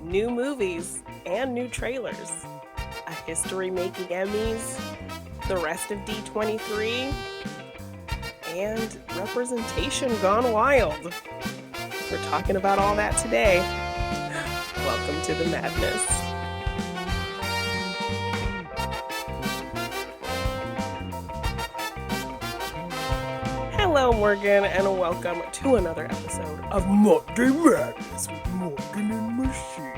new movies and new trailers, a history-making Emmys, the rest of D23, and representation gone wild. We're talking about all that today. Welcome to the madness. Hello, Morgan, and welcome to another episode of Monday Madness with Morgan and Machine.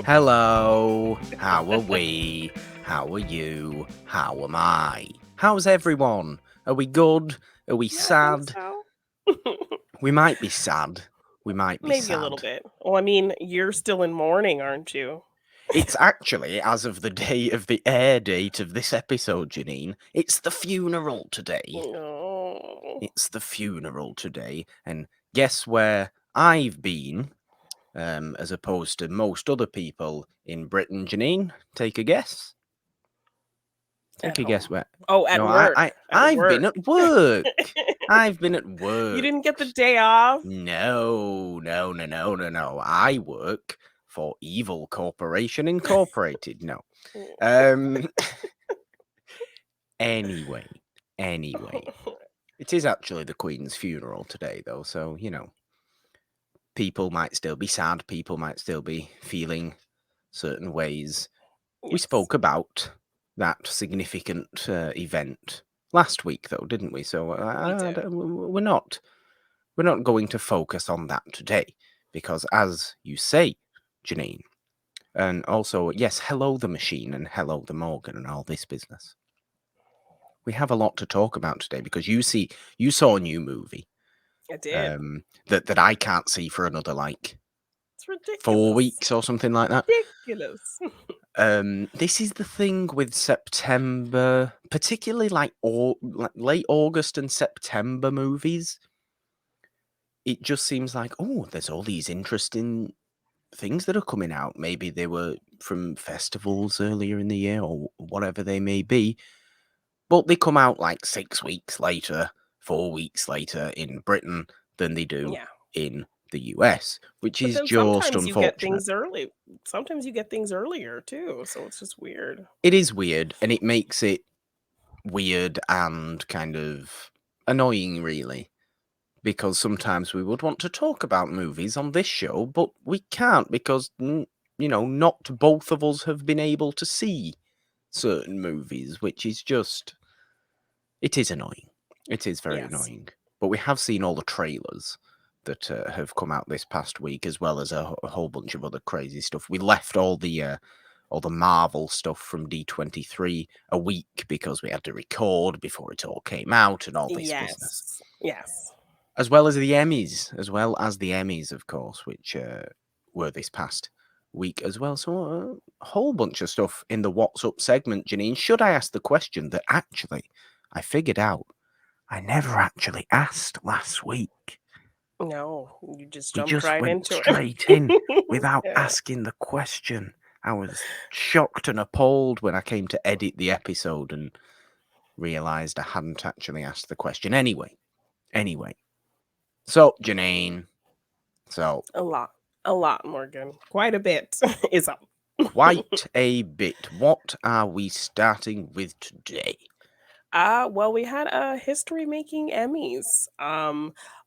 Hello, how are we? How are you? How am I? How's everyone? Are we good? Are we sad? So. We might be sad. We might be Maybe sad. a little bit. Well, I mean, you're still in mourning, aren't you? It's actually, as of the day of the air date of this episode, Jeannine, it's the funeral today. Oh. It's the funeral today. And guess where I've been, as opposed to most other people in Britain, Jeannine? Take a guess. Take a guess where. Oh, at No, work. I've been at work. I've been at work. You didn't get the day off? No. I work for Evil Corporation Incorporated. No. Anyway. It is actually the Queen's funeral today, though, so, people might still be sad. People might still be feeling certain ways. Yes. We spoke about that significant event last week, though, didn't we? So we're not going to focus on that today, because as you say, Jeannine, and also, yes, hello the machine and hello the Morgan and all this business. We have a lot to talk about today because you saw a new movie. I did. That I can't see for another it's ridiculous. 4 weeks or something like that. Ridiculous. This is the thing with September, particularly like late August and September movies. It just seems like, oh, there's all these interesting things that are coming out. Maybe they were from festivals earlier in the year or whatever they may be, but they come out like 6 weeks later, 4 weeks later in Britain than they do in the US, which is just unfortunate. You get things early. Sometimes you get things earlier too, so it's just weird. It is weird, and it makes it weird and kind of annoying, really, because sometimes we would want to talk about movies on this show, but we can't because, not both of us have been able to see certain movies, which is just, it is annoying. It is very annoying. But we have seen all the trailers that have come out this past week, as well as a whole bunch of other crazy stuff. We left all the Marvel stuff from D23 a week because we had to record before it all came out and all this business. Yes. As well as the Emmys, of course, which were this past week as well. So a whole bunch of stuff in the What's Up segment, Jeannine. Should I ask the question that actually I figured out I never actually asked last week? No, you just went into straight in without asking the question. I was shocked and appalled when I came to edit the episode and realised I hadn't actually asked the question. Anyway. So, Jeannine. A lot, Morgan. Quite a bit is up. Quite a bit. What are we starting with today? Well, we had a history-making Emmys.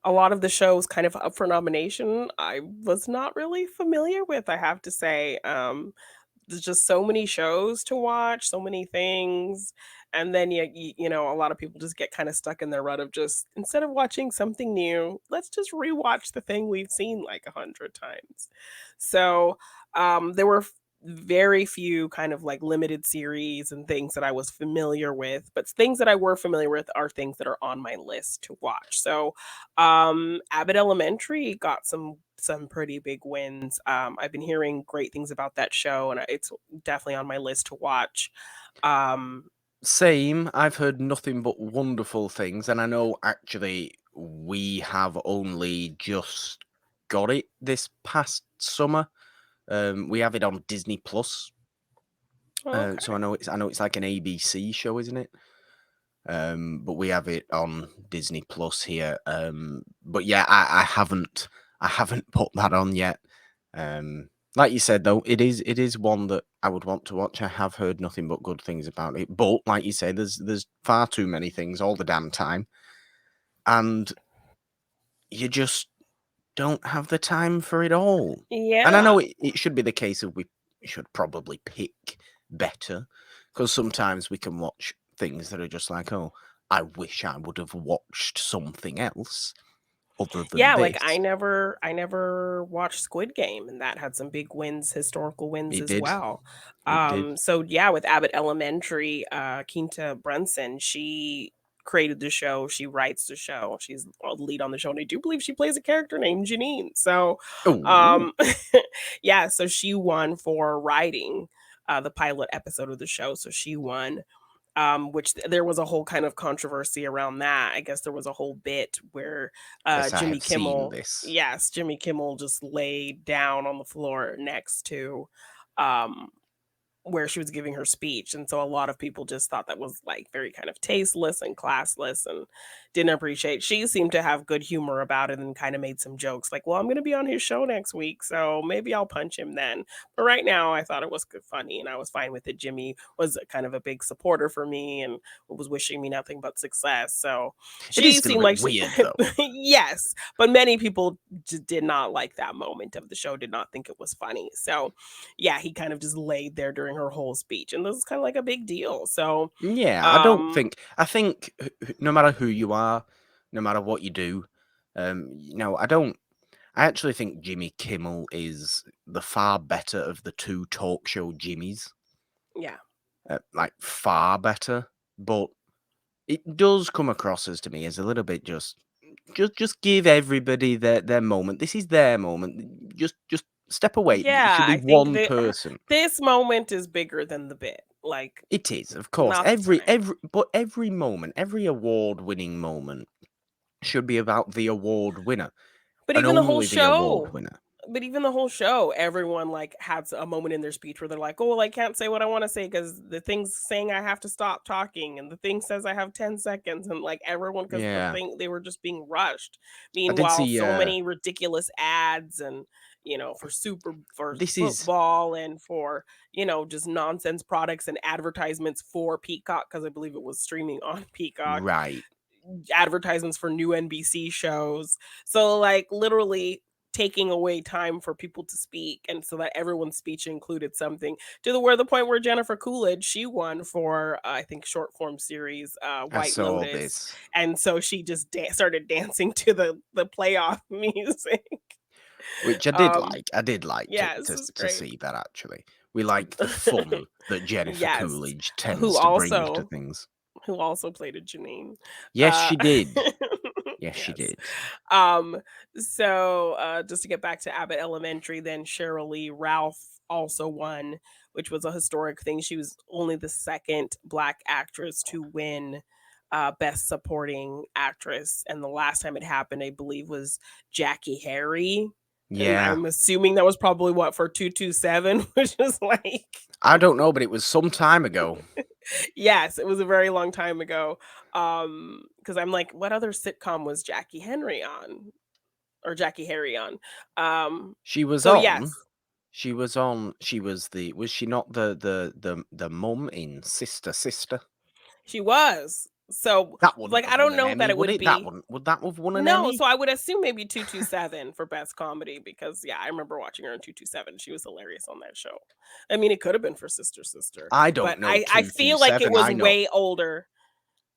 A lot of the shows kind of up for nomination I was not really familiar with, I have to say. There's just so many shows to watch, so many things, and then a lot of people just get kind of stuck in their rut of just, instead of watching something new, let's just rewatch the thing we've seen like 100 times. So, there were very few kind of like limited series and things that I was familiar with, but things that I were familiar with are things that are on my list to watch. So Abbott Elementary got some pretty big wins. I've been hearing great things about that show, and it's definitely on my list to watch. Same. I've heard nothing but wonderful things, and I know actually we have only just got it this past summer. We have it on Disney Plus. Okay. So I know it's like an ABC show, isn't it? But we have it on Disney Plus here. But yeah, I haven't put that on yet. Like you said, though, it is one that I would want to watch. I have heard nothing but good things about it. But like you say, there's far too many things all the damn time, and you just don't have the time for it all. And I Yeah. know it should be the case of we should probably pick better, because sometimes we can watch things that are just like, oh, I wish I would have watched something else other than Yeah, like this. I never watched Squid Game, and that had some big wins, historical wins It as did. well. It did. So yeah, with Abbott Elementary, Quinta Brunson, she created the show, she writes the show, she's the lead on the show, and I do believe she plays a character named Jeannine. So Oh, um yeah, so she won for writing the pilot episode of the show. So she won, which there was a whole kind of controversy around that. I guess there was a whole bit where yes, I Jimmy have seen Kimmel, this. yes, Jimmy Kimmel just laid down on the floor next to um where she was giving her speech, and so a lot of people just thought that was, like, very kind of tasteless and classless and didn't appreciate. She seemed to have good humor about it and kinda made some jokes like, "Well, I'm gonna be on his show next week, so maybe I'll punch him then." But right now, I thought it was good funny, and I was fine with it. Jimmy was a kind of a big supporter for me and was wishing me nothing but success, so It is she still a seemed bit like she weird, though. Yes, but many people did not like that moment of the show, did not think it was funny, so yeah, he kind of just laid there during her whole speech, and this is kind of like a big deal. So, Yeah, um, I think no matter who you are, no matter what you do, I don't. I actually think Jimmy Kimmel is the far better of the two talk show Jimmys, yeah, like far better. But it does come across as to me as a little bit just give everybody their moment. This is their moment. Just step away. It should yeah. be I think one that person. this moment is bigger than the bit. Like, It is, of course. not the time. Every moment, every award-winning moment should be about the award winner But and even the whole only the award show winner. but even the whole show, everyone, like, had a moment in their speech where they're like, "Oh, well, I can't say what I wanna say because the thing's saying I have to stop talking, and the thing says I have 10 seconds," and, like, everyone, because the Yeah. thing they were just being rushed. I did Meanwhile, see, so many ridiculous ads and, for this is football and for, just nonsense products and advertisements for Peacock, because I believe it was streaming on Peacock, right. advertisements for new NBC shows. So, like, literally taking away time for people to speak, and so that everyone's speech included something, to the point where Jennifer Coolidge, she won for I think short form series I White saw Lotus, this, and so she just started dancing to the playoff music. which I did um like. I did like to yeah, this to was to great. see that actually. We like the fun that Jennifer Yes, Coolidge who tends to bring to also things. who also played a Janine. Yes, Uh, she did. Yes, she yes. did. Um, just to get back to Abbott Elementary, then Cheryl Lee Ralph also won, which was a historic thing. She was only the second Black actress to win Best Supporting Actress, and the last time it happened, I believe, was Jackie Harry. And Yeah. I'm assuming that was probably what, for 227, which is like I don't know, but it was some time ago. yes, it was a very long time ago. Because I'm like, what other sitcom was Jackie Henry on? Or Jackie Harry on? She was So on. yes, She was the. Was she not the mum in Sister Sister? she was. So, That wouldn't like, I have won don't an know that Emmy, it would would it? That be. wouldn't. Would that have won an No, Emmy? so I would assume maybe 227 for best comedy, because yeah, I remember watching her on 227. She was hilarious on that show. I mean, it could have been for Sister Sister, I but don't know I feel like it 227. was I know. way older.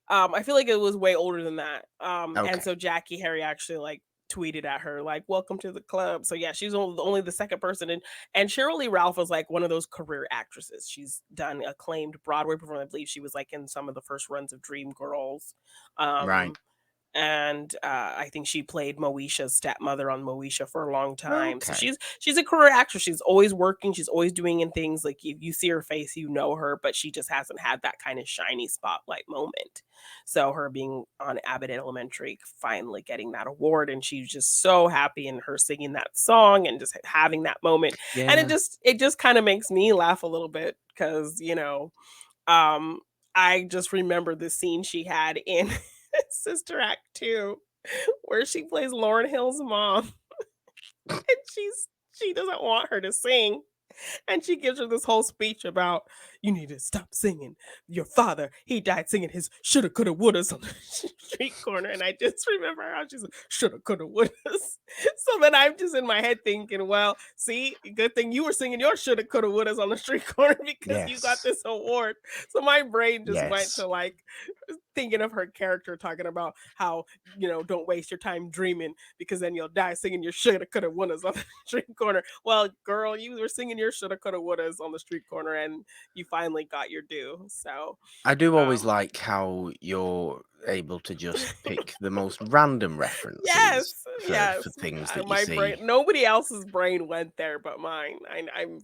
I feel like it was way older than that. And Okay. so Jackie Harry actually, like, tweeted at her like, "Welcome to the club." So yeah, she's only the second person, and Cheryl Lee Ralph was like one of those career actresses. She's done acclaimed Broadway performance. I believe she was like in some of the first runs of Dreamgirls. Right. Um, and I think she played Moesha's stepmother on Moesha for a long time. So Okay. she's a career actress. She's always working. She's always doing in things. Like, you see her face, you know her, but she just hasn't had that kind of shiny spotlight moment. So her being on Abbott Elementary, finally getting that award, and she's just so happy, and her singing that song and just having that moment, and Yeah. it just kind of makes me laugh a little bit because um, I just remember the scene she had in Sister Act 2 where she plays Lauryn Hill's mom, and she doesn't want her to sing. And she gives her this whole speech about, you need to stop singing. Your father, he died singing his shoulda, coulda, wouldas on the street corner. And I just remember how she's like, shoulda, coulda, wouldas. So then I'm just in my head thinking, well, see, good thing you were singing your shoulda, coulda, wouldas on the street corner because you got Yes. this award. So my brain just went Yes. to like thinking of her character talking about how, don't waste your time dreaming because then you'll die singing your shoulda, coulda, wouldas on the street corner. Well, girl, you were singing your shoulda, coulda, wouldas on the street corner, and you finally got your due. So, I do always um, like how you're able to just pick the most random references yes, for yes, things that you my brain. see. Nobody else's brain went there but mine.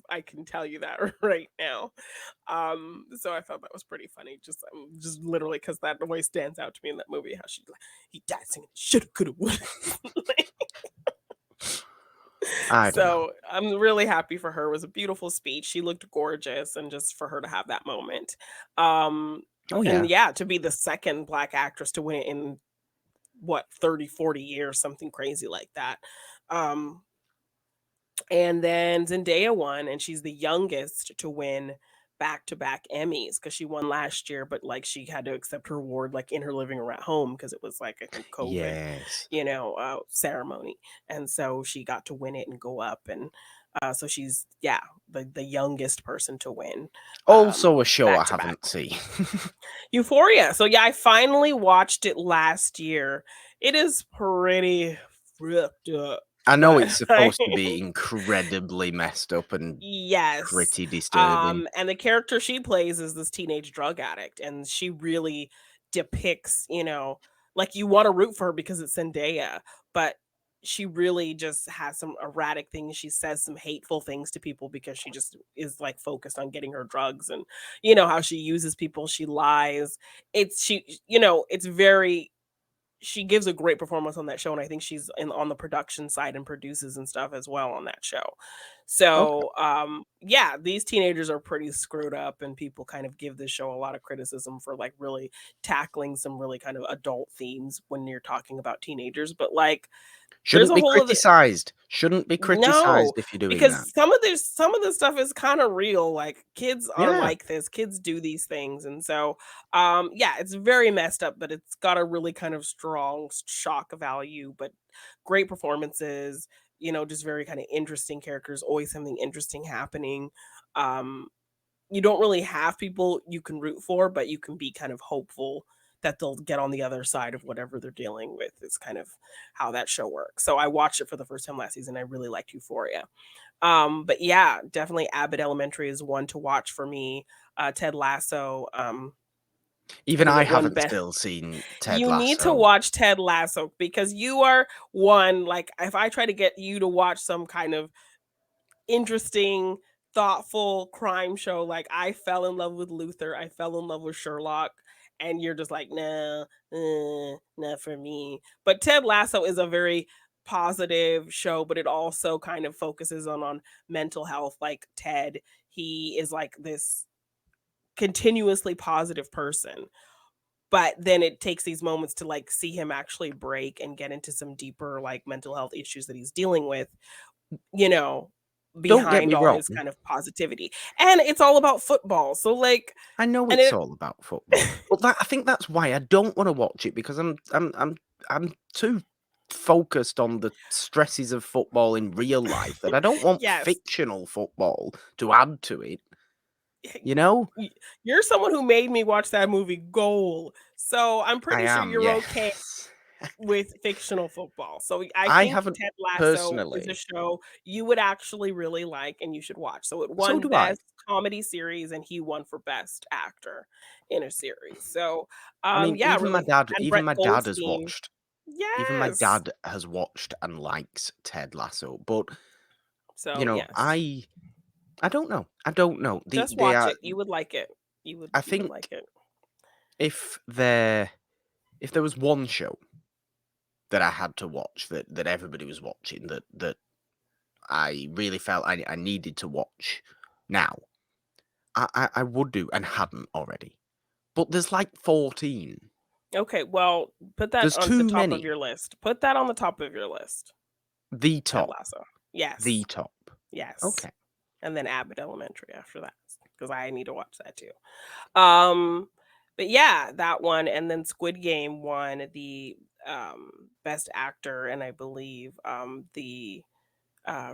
I can tell you that right now. So I thought that was pretty funny. Just literally because that always stands out to me in that movie. How she like he died singing shoulda, coulda, woulda. I don't know. So I'm really happy for her. It was a beautiful speech. She looked gorgeous, and just for her to have that moment. Um, Oh, and yeah. yeah, to be the second black actress to win it in what 30, 40 years, something crazy like that. Um, and then Zendaya won, and she's the youngest to win back-to-back Emmys because she won last year, but like she had to accept her award like in her living room at home because it was like I think COVID, Yes. ceremony, and so she got to win it and go up, and so she's yeah the youngest person to win Also a show I back to back. haven't seen. Euphoria. So yeah, I finally watched it last year. It is pretty ripped up, I know but it's supposed to be incredibly messed up and yes. pretty disturbing. And the character she plays is this teenage drug addict, and she really depicts, like you want to root for her because it's Zendaya, but she really just has some erratic things. She says some hateful things to people because she just is like focused on getting her drugs, and how she uses people, she lies. It's very she gives a great performance on that show, and I think she's on the production side and produces and stuff as well on that show. Okay. So, yeah, these teenagers are pretty screwed up, and people kind of give this show a lot of criticism for like really tackling some really kind of adult themes when you're talking about teenagers. But like, there's Shouldn't a be whole other criticized. Shouldn't be no, criticized if you're doing that. because some of this stuff is kinda real, like, kids are Yeah. like this, kids do these things, and so, yeah, it's very messed up, but it's got a really kind of strong shock value, but great performances, just very kinda interesting characters, always something interesting happening. Um, you don't really have people you can root for, but you can be kind of hopeful that they'll get on the other side of whatever they're dealing with is kind of how that show works. So I watched it for the first time last season. I really liked Euphoria. But yeah, definitely Abbott Elementary is one to watch for me. Ted Lasso, Even I it won haven't best. still seen Ted You need to Lasso. watch Ted Lasso because you are one like if I try to get you to watch some kind of interesting, thoughtful crime show. Like I fell in love with Luther, I fell in love with Sherlock, and you're just like, nah, not for me. But Ted Lasso is a very positive show, but it also kind of focuses on mental health. Like Ted, he is like this continuously positive person. But then it takes these moments to like see him actually break and get into some deeper like mental health issues that he's dealing with you know, Don't get behind me all wrong. his kind of positivity. And it's all about football. So like I know and it's it all about football, but I think that's why I don't want to watch it because I'm too focused on the stresses of football in real life that I don't want yes. fictional football to add to it. You know, Y You're someone who made me watch that movie Goal. So I'm I pretty sure am. you're okay Yes, with fictional football. So I I think haven't Ted Lasso is a personally. show you would actually really like and you should watch. So it So won do I. best comedy series and he won for best actor in a series. So I mean, yeah, really and even Brett my dad has Goldstein. watched. Even my Yes. dad has watched and likes Ted Lasso, but So yes. I don't know. I don't know. Just They watch are. it. You would like it. I You would think like it. if there if there was one show that I had to watch that everybody was watching that I really felt I needed to watch now, I would do and hadn't already. But there's like 14. Okay, well, put that There's on the too top of many. your list. Put that on the top of your list. The Ted top. Lasso. The Yes. top. Yes. Okay. And then Abbott Elementary after that, because I need to watch that too. Um, but yeah, that one, and then Squid Game won the best actor, and I believe the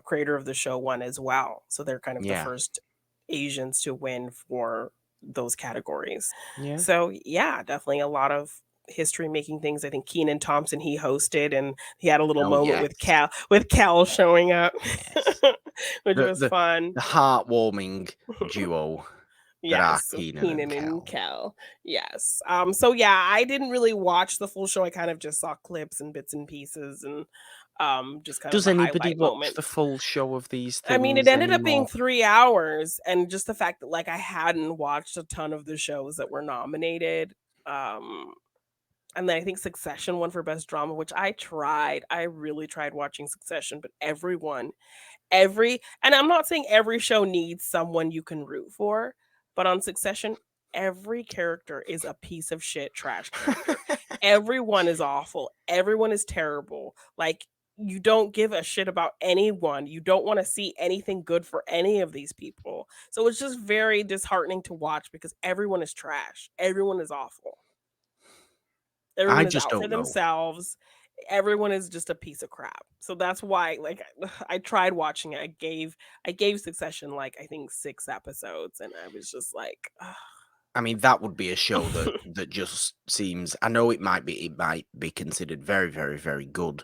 creator of the show won as well. So they're kind of the Yeah. first Asians to win for those categories. Yeah. So yeah, definitely a lot of history making things. I think Keenan Thompson, he hosted, and he had a little Oh, moment yes. with Cal showing up, Yes. which The was the fun. the heartwarming duo that are Yes, Keenan and Keenan and Kel. Kel. Yes. So yeah, I didn't really watch the full show. I kind of just saw clips and bits and pieces, and just kind of Does the anybody highlight watch the moments. full show of these I mean, it things ended up being anymore? 3 hours, and just the fact that, like, I hadn't watched a ton of the shows that were nominated, um, and then I think Succession won for Best Drama, which I tried. I really tried watching Succession, but and I'm not saying every show needs someone you can root for, but on Succession, every character is a piece of shit trash character. Everyone is awful. Everyone is terrible. Like, you don't give a shit about anyone. You don't want to see anything good for any of these people. So it's just very disheartening to watch because everyone is trash. Everyone is awful. I Everyone is just out for don't know. themselves. Everyone is just a piece of crap. So that's why, like, I tried watching it. I gave Succession, like, I think 6 episodes, and I was just like, "Ugh." I mean, that would be a show that just seems, I know it might be considered very, very, very good,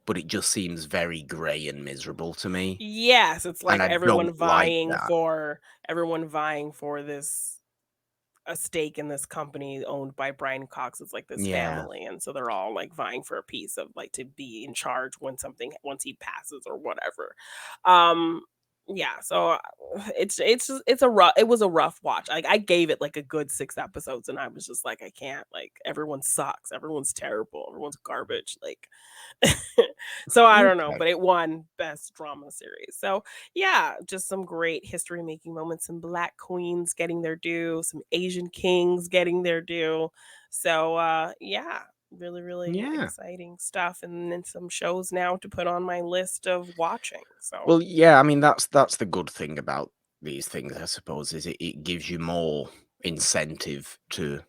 but it just seems very grey and miserable to me, Yes, it's and like I don't like that. everyone vying for this a stake in this company owned by Brian Cox. It's like this Yeah. family, and so they're all, like, vying for a piece of, like, to be in charge once he passes or whatever. Um, yeah, so, it was a rough watch. Like, I gave it, like, a good 6 episodes, and I was just like, "I can't, like, everyone sucks, everyone's terrible, everyone's garbage," like, so I don't know, Okay. but it won best drama series. So yeah, just some great history making moments, some black queens getting their due, some Asian kings getting their due. So yeah, really, really Yeah. exciting stuff. And then some shows now to put on my list of watching. So Well, yeah, I mean, that's the good thing about these things, I suppose, is it gives you more incentive to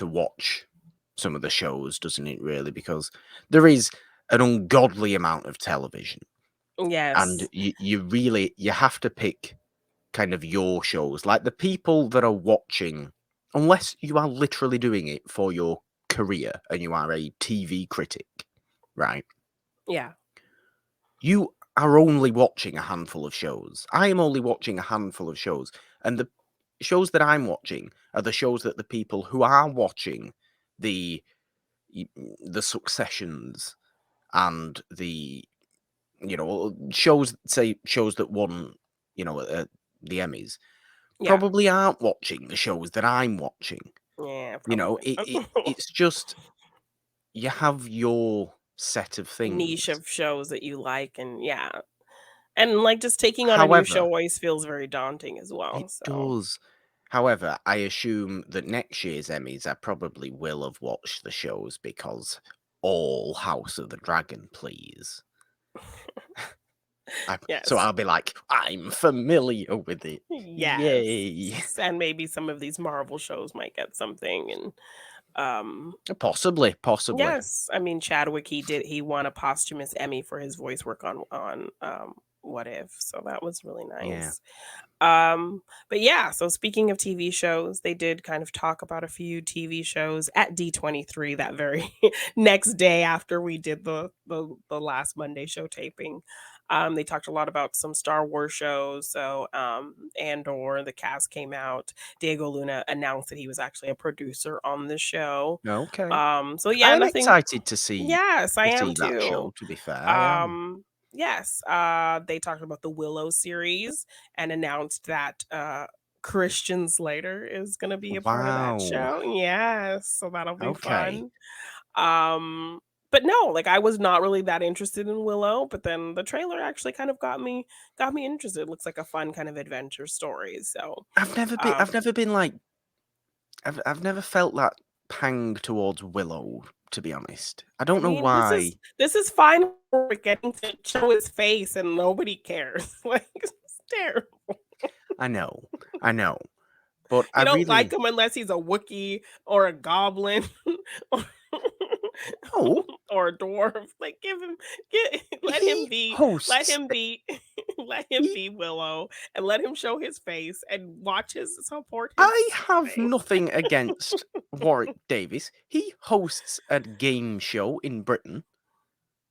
watch some of the shows, doesn't it, really? Because there is an ungodly amount of television, and yes. you have to pick kind of your shows. Like, the people that are watching, unless you are literally doing it for your career and you are a TV critic, right? Yeah. You are only watching a handful of shows. I am only watching a handful of shows, and the shows that I'm watching are the shows that the people who are watching the the Successions and the, shows that won, the Emmys, Yeah. probably aren't watching the shows that I'm watching. Yeah, You know, probably it, not. it it's just, you have your set of Niche things. of shows that you like, and yeah. And like just taking on a new show However, always feels very daunting as it well. So does. However, I assume that next year's Emmys, I probably will have watched the shows, because all House of the Dragon, please. So yes. I'll be like, I'm familiar with it. Yes. Yay. And maybe some of these Marvel shows might get something, and Possibly, possibly. yes, I mean Chadwick, he won a posthumous Emmy for his voice work on What If, so that was really Yeah. nice. But yeah, so speaking of TV shows, they did kind of talk about a few TV shows at D23 that very next day after we did the last Monday show taping. They talked a lot about some Star Wars shows. So Andor, the cast came out. Diego Luna announced that he was actually a producer on the show. Okay. So I yeah, am nothing. excited to see Yes, I am that too. show, to be fair. I am. Yes, they talked about the Willow series and announced that Christian Slater is gonna be a part of that Wow. show. Yes, so that'll be Okay. fun. Um, but no, like I was not really that interested in Willow, but then the trailer actually kind of got me interested. It looks like a fun kind of adventure story. So I've um never been like, I've never felt that pang towards Willow, to be honest. I I don't know mean, why. this is fine for getting to show his face and nobody cares. Like, it's terrible. I know, but I You don't like really him unless he's a Wookiee or a goblin or, no. or a dwarf. Like, let him He be, let hosts. him be, let him He be Willow, and let him show his face and watch his support I his have thing. nothing against Warwick Davis. He hosts a game show in Britain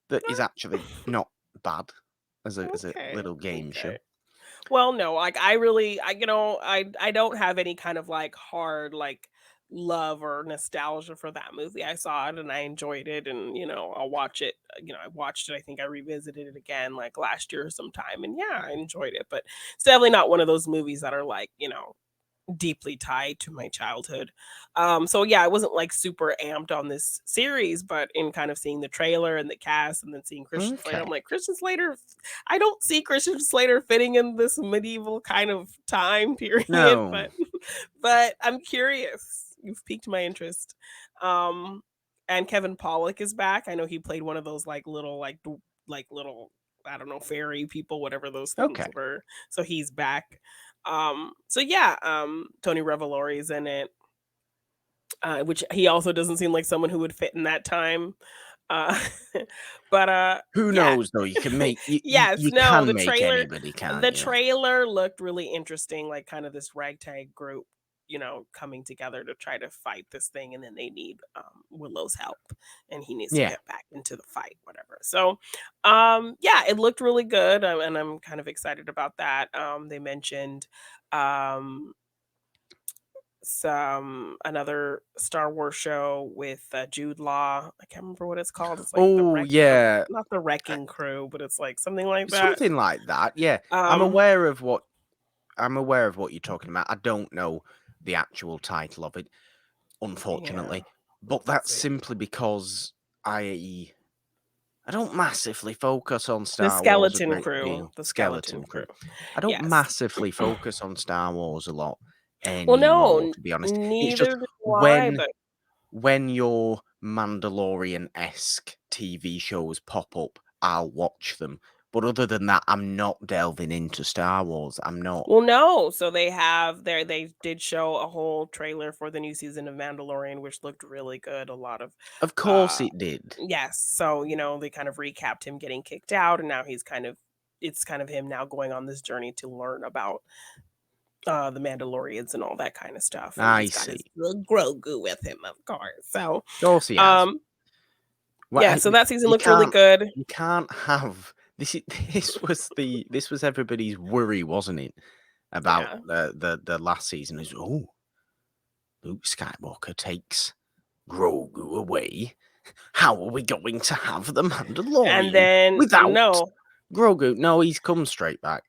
that is actually not bad as a Okay, little game okay. show. Well, no, like I really, I don't have any kind of like hard like love or nostalgia for that movie. I saw it and I enjoyed it, and I'll watch it. I watched it. I think I revisited it again like last year or sometime, and yeah, I enjoyed it. But it's definitely not one of those movies that are like deeply tied to my childhood. So yeah, I wasn't like super amped on this series, but in kind of seeing the trailer and the cast and then seeing Christian Slater, I'm Okay. like, Christian Slater, I don't see Christian Slater fitting in this medieval kind of time period, No. but I'm curious. You've piqued my interest. Um and Kevin Pollak is back. I know he played one of those like little like little, I don't know, fairy people, whatever those things Okay. were. So he's back. So yeah, Tony Revolori is in it, which he also doesn't seem like someone who would fit in that time. Uh, but Who yeah, knows though? You can make yes, you no, can make anybody, can't the you? trailer looked really interesting, like kind of this ragtag group, coming together to try to fight this thing, and then they need Willow's help, and he needs to Yeah. get back into the fight, whatever. So, yeah, it looked really good, and I'm kind of excited about that. They mentioned um some another Star Wars show with Jude Law. I can't remember what it's called. It's like Oh yeah. not the Uh, Wrecking Crew, but it's like something like that. Something like that. Yeah. Um, I'm aware of what you're talking about. I don't know the actual title of it, yeah, unfortunately. But let's that's see. simply because I don't massively focus on The Star Wars a Skeleton great Crew. deal. The Skeleton Skeleton Crew. Crew. I don't Yes. massively focus on Star Wars a lot Well, anymore, no, to be honest. It's just neither do I. when But when your Mandalorian-esque TV shows pop up, I'll watch them. But other than that, I'm not delving into Star Wars. I'm not. well, no. So they did show a whole trailer for the new season of Mandalorian, which looked really good. A lot of Of course uh it did. yes. So, they kind of recapped him getting kicked out, and now it's kind of him now going on this journey to learn about the Mandalorians and all that kind of stuff. And I he's got see. his little Grogu with him, of course. So Of course he has. um Well, yeah, so that season you looked really good. can't have this. This was everybody's worry, wasn't it? About Yeah. the last season is Luke Skywalker takes Grogu away. How are we going to have the And Mandalorian then without no. Grogu? No, he's come straight back.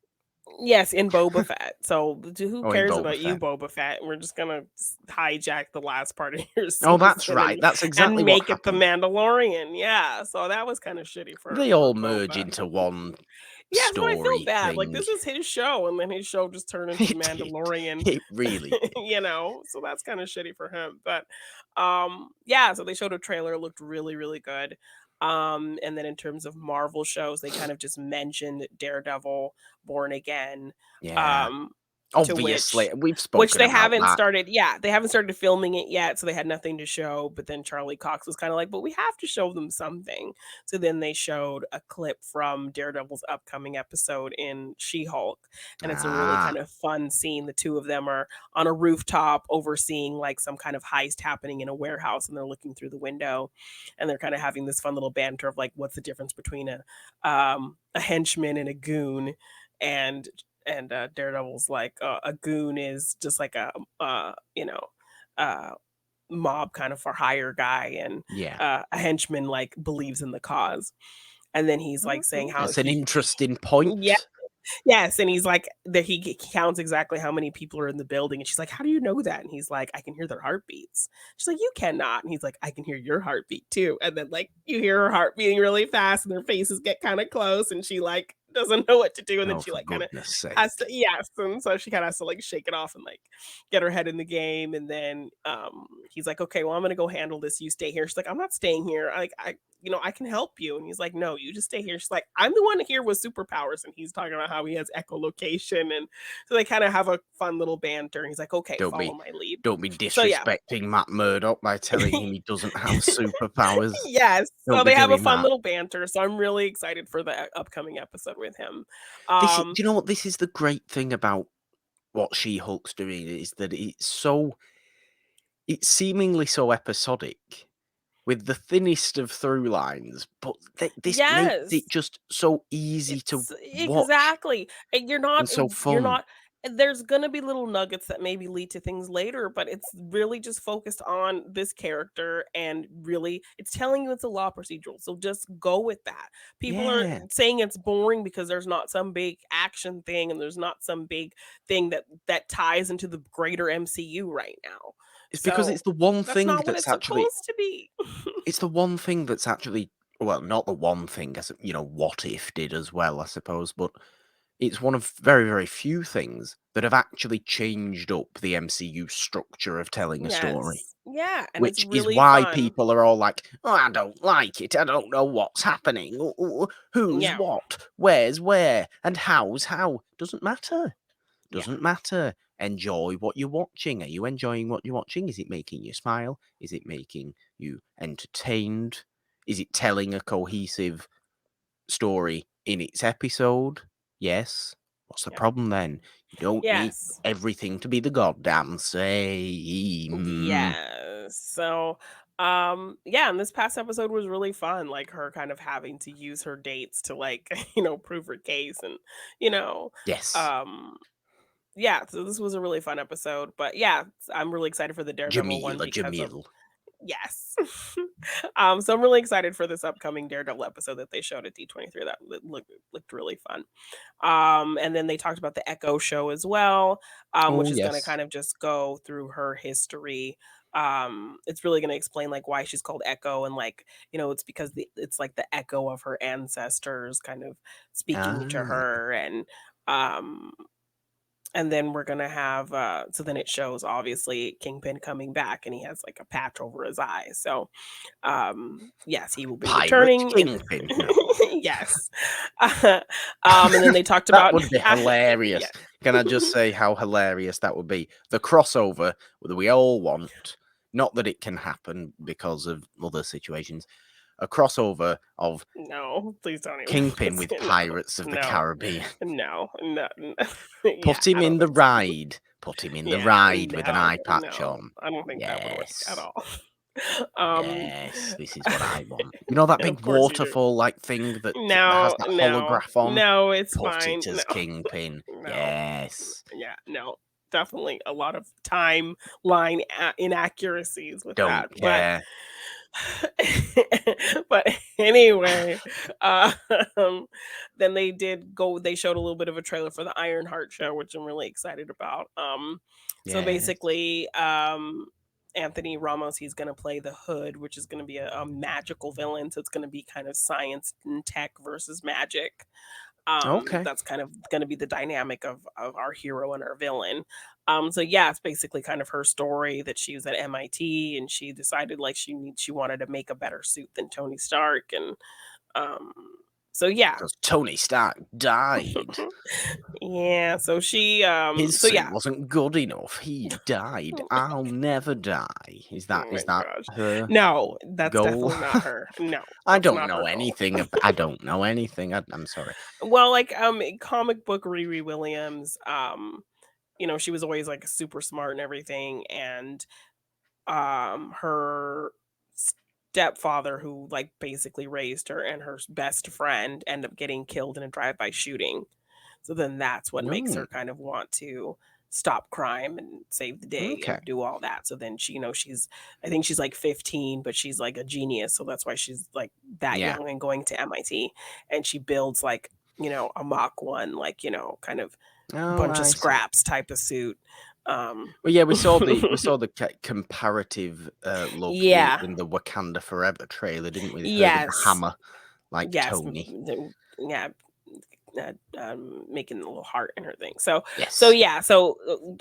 Yes, in Boba Fett. So, who Oh, in cares Boba about you, Fett. Boba Fett? We're just gonna hijack the last part of your Oh, that's season right. That's exactly and what make it the happened. Mandalorian. Yeah, so that was kind of shitty They for all merge Boba. into one Yeah, so I feel story bad. Like, thing. this is his show, and then his show just turned into the It did. Mandalorian, It really did. so that's kind of shitty for him. But yeah, so they showed a trailer, it looked really, really good. And then in terms of Marvel shows, they kind of just mentioned Daredevil, Born Again, Yeah. um, to Obviously, we've which spoken about that. they haven't started filming it yet, so they had nothing to show, but then Charlie Cox was kinda like, "But we have to show them something." So then they showed a clip from Daredevil's upcoming episode in She-Hulk, and it's a really Ah, kind of fun scene. The 2 of them are on a rooftop overseeing, like, some kind of heist happening in a warehouse, and they're looking through the window, and they're kinda having this fun little banter of, like, what's the difference between a henchman and a goon, and Daredevil's like, a goon is just like uh, mob kind of for hire guy, and yeah. a henchman like believes in the cause. And then he's like saying how That's an he interesting yeah, point. yes, and he's like that he counts exactly how many people are in the building, and she's like, "How do you know that?" And he's like, "I can hear their heartbeats." She's like, "You cannot." And he's like, "I can hear your heartbeat too." And then like you hear her heart beating really fast, and their faces get kind of close, and she like doesn't know what to do, and then Oh, she for like kind of goodness has to sake. yes, and so she kind of has to like shake it off and like get her head in the game, and then he's like, okay, well, I'm gonna go handle this. You stay here. She's like, I'm not staying here. I can help you. And he's like, no, you just stay here. She's like, I'm the one here with superpowers. And he's talking about how he has echolocation. And so they kind of have a fun little banter. And he's like, okay, Don't follow be my lead. don't be So yeah. disrespecting Matt Murdock by telling him he doesn't have superpowers. Yes. So Don't be they have a doing fun that. little banter. So I'm really excited for the upcoming episode with him. Do you know what? This is the great thing about what She-Hulk's doing is that it's seemingly so episodic with the thinnest of through lines, but this makes it Yes. just so easy to It's watch exactly. And and so you're fun. not there's gonna be little nuggets that maybe lead to things later, but it's really just focused on this character and really it's telling you it's a law procedural. So just go with that. People are Yeah. saying it's boring because there's not some big action thing and there's not some big thing that ties into the greater MCU right now. It's because So it's the one that's thing not what that's it's actually supposed to be. it's the one thing that's actually well, not the one thing, as What If did as well, I suppose, but it's one of very, very few things that have actually changed up the MCU structure of telling a story. Yes. Yeah, and it's Which is really why fun. people are all like, "Oh, I don't like it. I don't know what's happening. Who's Yeah. what? Where's where? And how's how?" Doesn't matter. Yeah. Doesn't matter. Enjoy what you're watching. Are you enjoying what you're watching? Is it making you smile? Is it making you entertained? Is it telling a cohesive story in its episode? Yes. What's the Yeah. problem then? You don't need Yes. everything to be the goddamn same. Yes. So, yeah, and this past episode was really fun, like her kind of having to use her dates to like, prove her case and, you know, Yes. um yeah, so this was a really fun episode, but yeah, I'm really excited for the Daredevil one Jamila, because of Jamil. yes. So I'm really excited for this upcoming Daredevil episode that they showed at D23. That looked really fun. And then they talked about the Echo show as well, Oh, which is gonna yes. kind of just go through her history. It's really gonna explain like why she's called Echo and like, it's because it's like the echo of her ancestors kind of speaking to Ah, her um and then we're gonna have so then it shows obviously Kingpin coming back and he has like a patch over his eye. So yes, he will be Pirate returning in Kingpin. No. yes. And then they talked That about would be yeah. hilarious. Can I just say how hilarious that would be? The crossover that we all want, not that it can happen because of other situations, a crossover of No, please don't even Kingpin with Pirates of the no, Caribbean. no, no, no. Yeah, Put him I don't in the think so. ride. Put him in the Yeah, ride with an no, eye patch no, on. I don't think that would work at Yes. all. Um, Yes, this is what I want. You know that of big course you do. waterfall like thing that has No, that no, holograph on? no, it's Put fine. it No, as Kingpin. no, Yes. yeah, no, definitely a lot of timeline inaccuracies with Don't that, but care. but anyway, um, then they showed a little bit of a trailer for the Ironheart show, which I'm really excited about. So Yes. basically, Anthony Ramos, he's gonna play the Hood, which is gonna be a magical villain. So it's gonna be kind of science and tech versus magic. Okay. That's kind of going to be the dynamic of our hero and our villain. So yeah, it's basically kind of her story that she was at MIT and she decided like she wanted to make a better suit than Tony Stark and um so yeah. Because Tony Stark died. Yeah, so she His so suit yeah. wasn't good enough. He died. I'll never die. Is Oh my that gosh. her No, that's goal? definitely not her. No, I that's don't not know her goal. anything. I don't know anything. I'm sorry. Well, like comic book Riri Williams, she was always like super smart and everything and her stepfather who like basically raised her and her best friend end up getting killed in a drive-by shooting. So then that's what makes No. her kind of want to stop crime and save the day Okay. and do all that. So then she, she's I think she's like 15, but she's like a genius. So that's why she's like that Yeah. young and going to MIT. And she builds like, a Mach 1, like, kind of Oh, bunch of I see. scraps type of suit. Well, yeah, we saw the comparative look Yeah. in the Wakanda Forever trailer, didn't we? Her with the Yes. hammer, like Yes. Tony. Yeah. making a little heart in her thing. So Yes. yeah,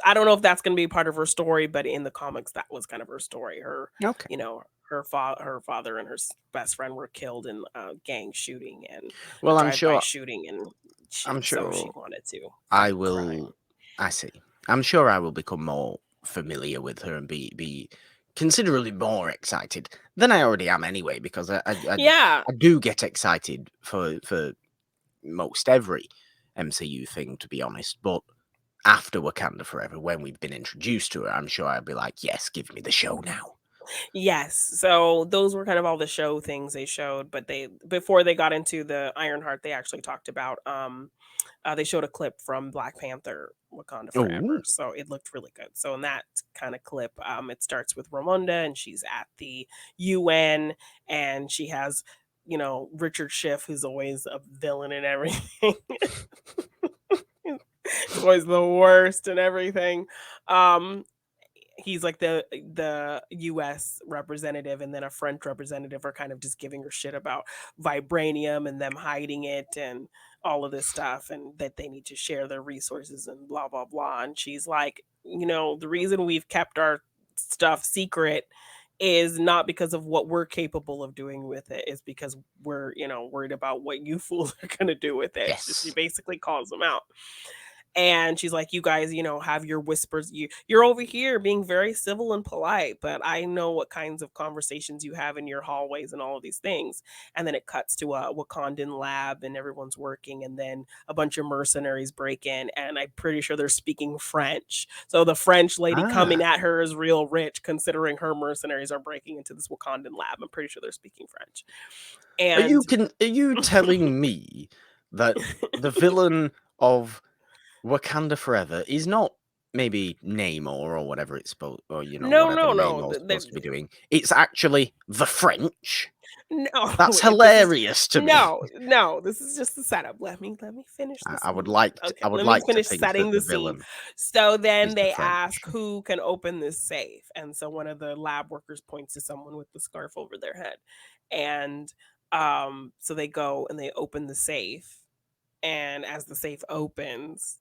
I don't know if that's going to be part of her story, but in the comics, that was kind of her story. Her, Okay. you know, her father and her best friend were killed in a gang shooting and a Well, drive-by shooting, and I'm she sure wanted to I fight crime. will. I see. I'm sure I will become more familiar with her and be considerably more excited than I already am anyway, because Yeah, I do get excited for most every MCU thing, to be honest. But after Wakanda Forever, when we've been introduced to her, I'm sure I'll be like, yes, give me the show now. yes. So those were kind of all the show things they showed, but they before they got into the Ironheart, they actually talked about they showed a clip from Black Panther Wakanda Oh, Forever. So it looked really good. So in that kind of clip, it starts with Ramonda and she's at the UN and she has, Richard Schiff, who's always a villain and everything. He's always the worst and everything. Um, he's like the US representative and then a French representative are kind of just giving her shit about vibranium and them hiding it and all of this stuff and that they need to share their resources and blah blah blah. And she's like, the reason we've kept our stuff secret is not because of what we're capable of doing with it, is because we're, worried about what you fools are gonna do with it. So she yes. basically calls them out. And she's like, "You guys, have your whispers. You're over here being very civil and polite, but I know what kinds of conversations you have in your hallways and all of these things." And then it cuts to a Wakandan lab and everyone's working, and then a bunch of mercenaries break in, and I'm pretty sure they're speaking French. So the French lady Ah, coming at her is real rich, considering her mercenaries are breaking into this Wakandan lab. I'm pretty sure they're speaking French. And are you telling me that the villain of Wakanda Forever is not maybe Namor or whatever it's supposed, or no, whatever no, no. Namor's supposed to be doing? It's actually the French. No, That's if this is hilarious to me. no, no, this is just the setup. Let me finish the I would scene. like Okay, I would let me like to finish think setting that the the scene. villain So then is the they French. ask who can open this safe. And so one of the lab workers points to someone with the scarf over their head. And so they go and they open the safe. And as the safe opens,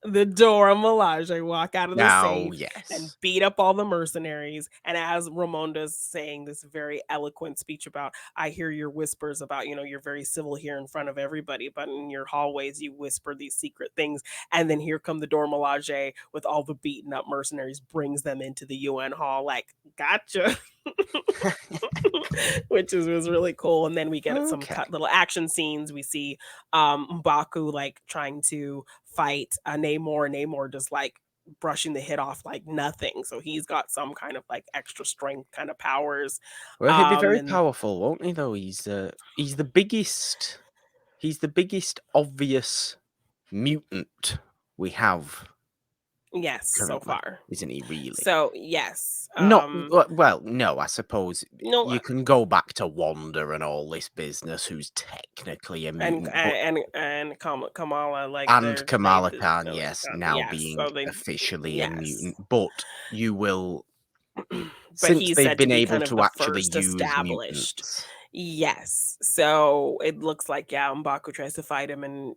the Dora Milaje walk out of the Now, safe and yes. beat up all the mercenaries. And as Ramonda's saying this very eloquent speech about, I hear your whispers about, you're very civil here in front of everybody, but in your hallways, you whisper these secret things. And then here come the Dora Milaje with all the beaten up mercenaries, brings them into the UN hall, like, gotcha. Which was really cool. And then we get some Okay. cut little action scenes. We see M'Baku like trying to fight Namor. Namor just like brushing the hit off like nothing. So he's got some kind of like extra strength kind of powers. Well, he'd be very And powerful, won't he? Though he's the biggest. He's the biggest obvious mutant we have yes, so currently, far. isn't he? Really? So yes. Not well. No, I suppose No, you can go back to Wanda and all this business, who's technically a and mutant, but and Kamala, like and they Kamala Khan, yes, now yes. being So they officially a yes. mutant, but you will, But since he's they've said to been be able kind of to the actually first use established. mutants. Yes. So it looks like, yeah, M'Baku tries to fight him and,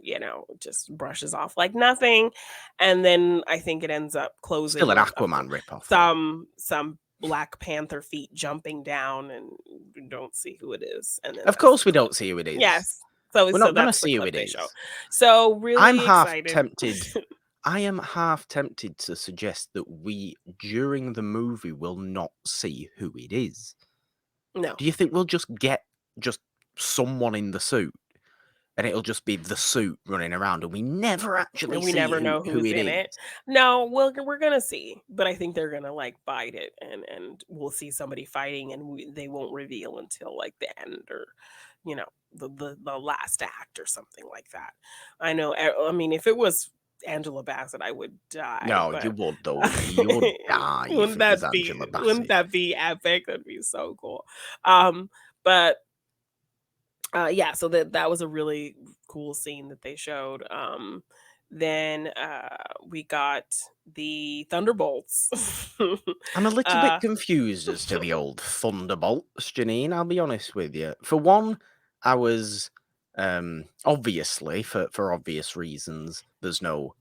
just brushes off like nothing. And then I think it ends up Still closing an with Aquaman ripoff, though. some Black Panther feet jumping down and you don't see who it is. And then Of that's the course, we clip. don't see who it is. Yes. So We're so not gonna that's the see who clip it they show. is. So I'm really half excited. tempted. I am half tempted to suggest that we, during the movie, will not see who it is. No. Do you think we'll just get just someone in the suit, and it'll just be the suit running around, and we never actually And we see never know who who's it in is? it. No, we're gonna see, but I think they're gonna like bite it, and we'll see somebody fighting, and they won't reveal until like the end or, the last act or something like that. I know. I mean, if it was Angela Bassett, I would die. No, you But would though, wouldn't you? You would die if it was Angela wouldn't Bassett. that be epic? That'd be so cool. But yeah, so that was a really cool scene that they showed. Then we got the Thunderbolts. I'm a little bit uh confused as to the old Thunderbolts, Janine, I'll be honest with you. For one, I was Obviously, for obvious reasons, there's no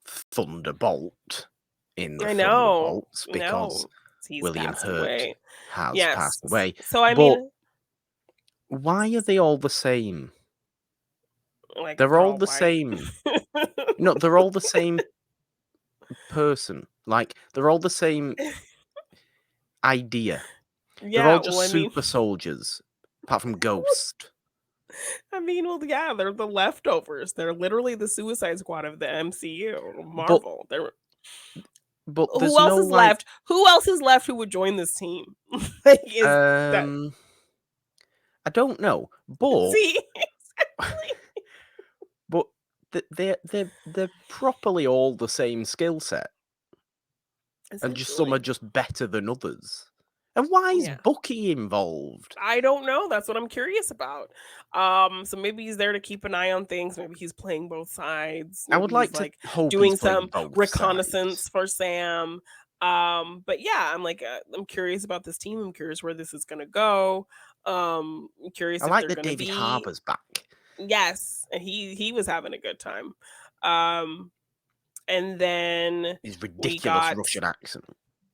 Thunderbolt in the I know. Thunderbolts because No. He's William passed Hurt away. has passed Yes. away. So, I But mean, why are they all the same? like, They're they're all all the white. same. No, they're all the same person. Like, they're all the same idea. They're all Yeah, well, just I mean super soldiers, apart from Ghost. well, yeah, they're the leftovers. They're literally the Suicide Squad of the MCU, But Marvel. They're there's who else no is like left? Who else is left who would join this team? Like, is that um I don't know, see? Exactly. but they're properly all the same skill set, and just some are Essentially. just better than others. And why is Yeah. Bucky involved? I don't know, that's what I'm curious about. So maybe he's there to keep an eye on things, maybe he's playing both sides, I would maybe he's, like to like, hope he's doing playing some both sides. reconnaissance for Sam. But yeah, I'm curious about this team, I'm curious where this is gonna go. I'm I curious if like they're that gonna David be Harbour's back. yes, and he was having a good time. Um, and then His we ridiculous got Russian accent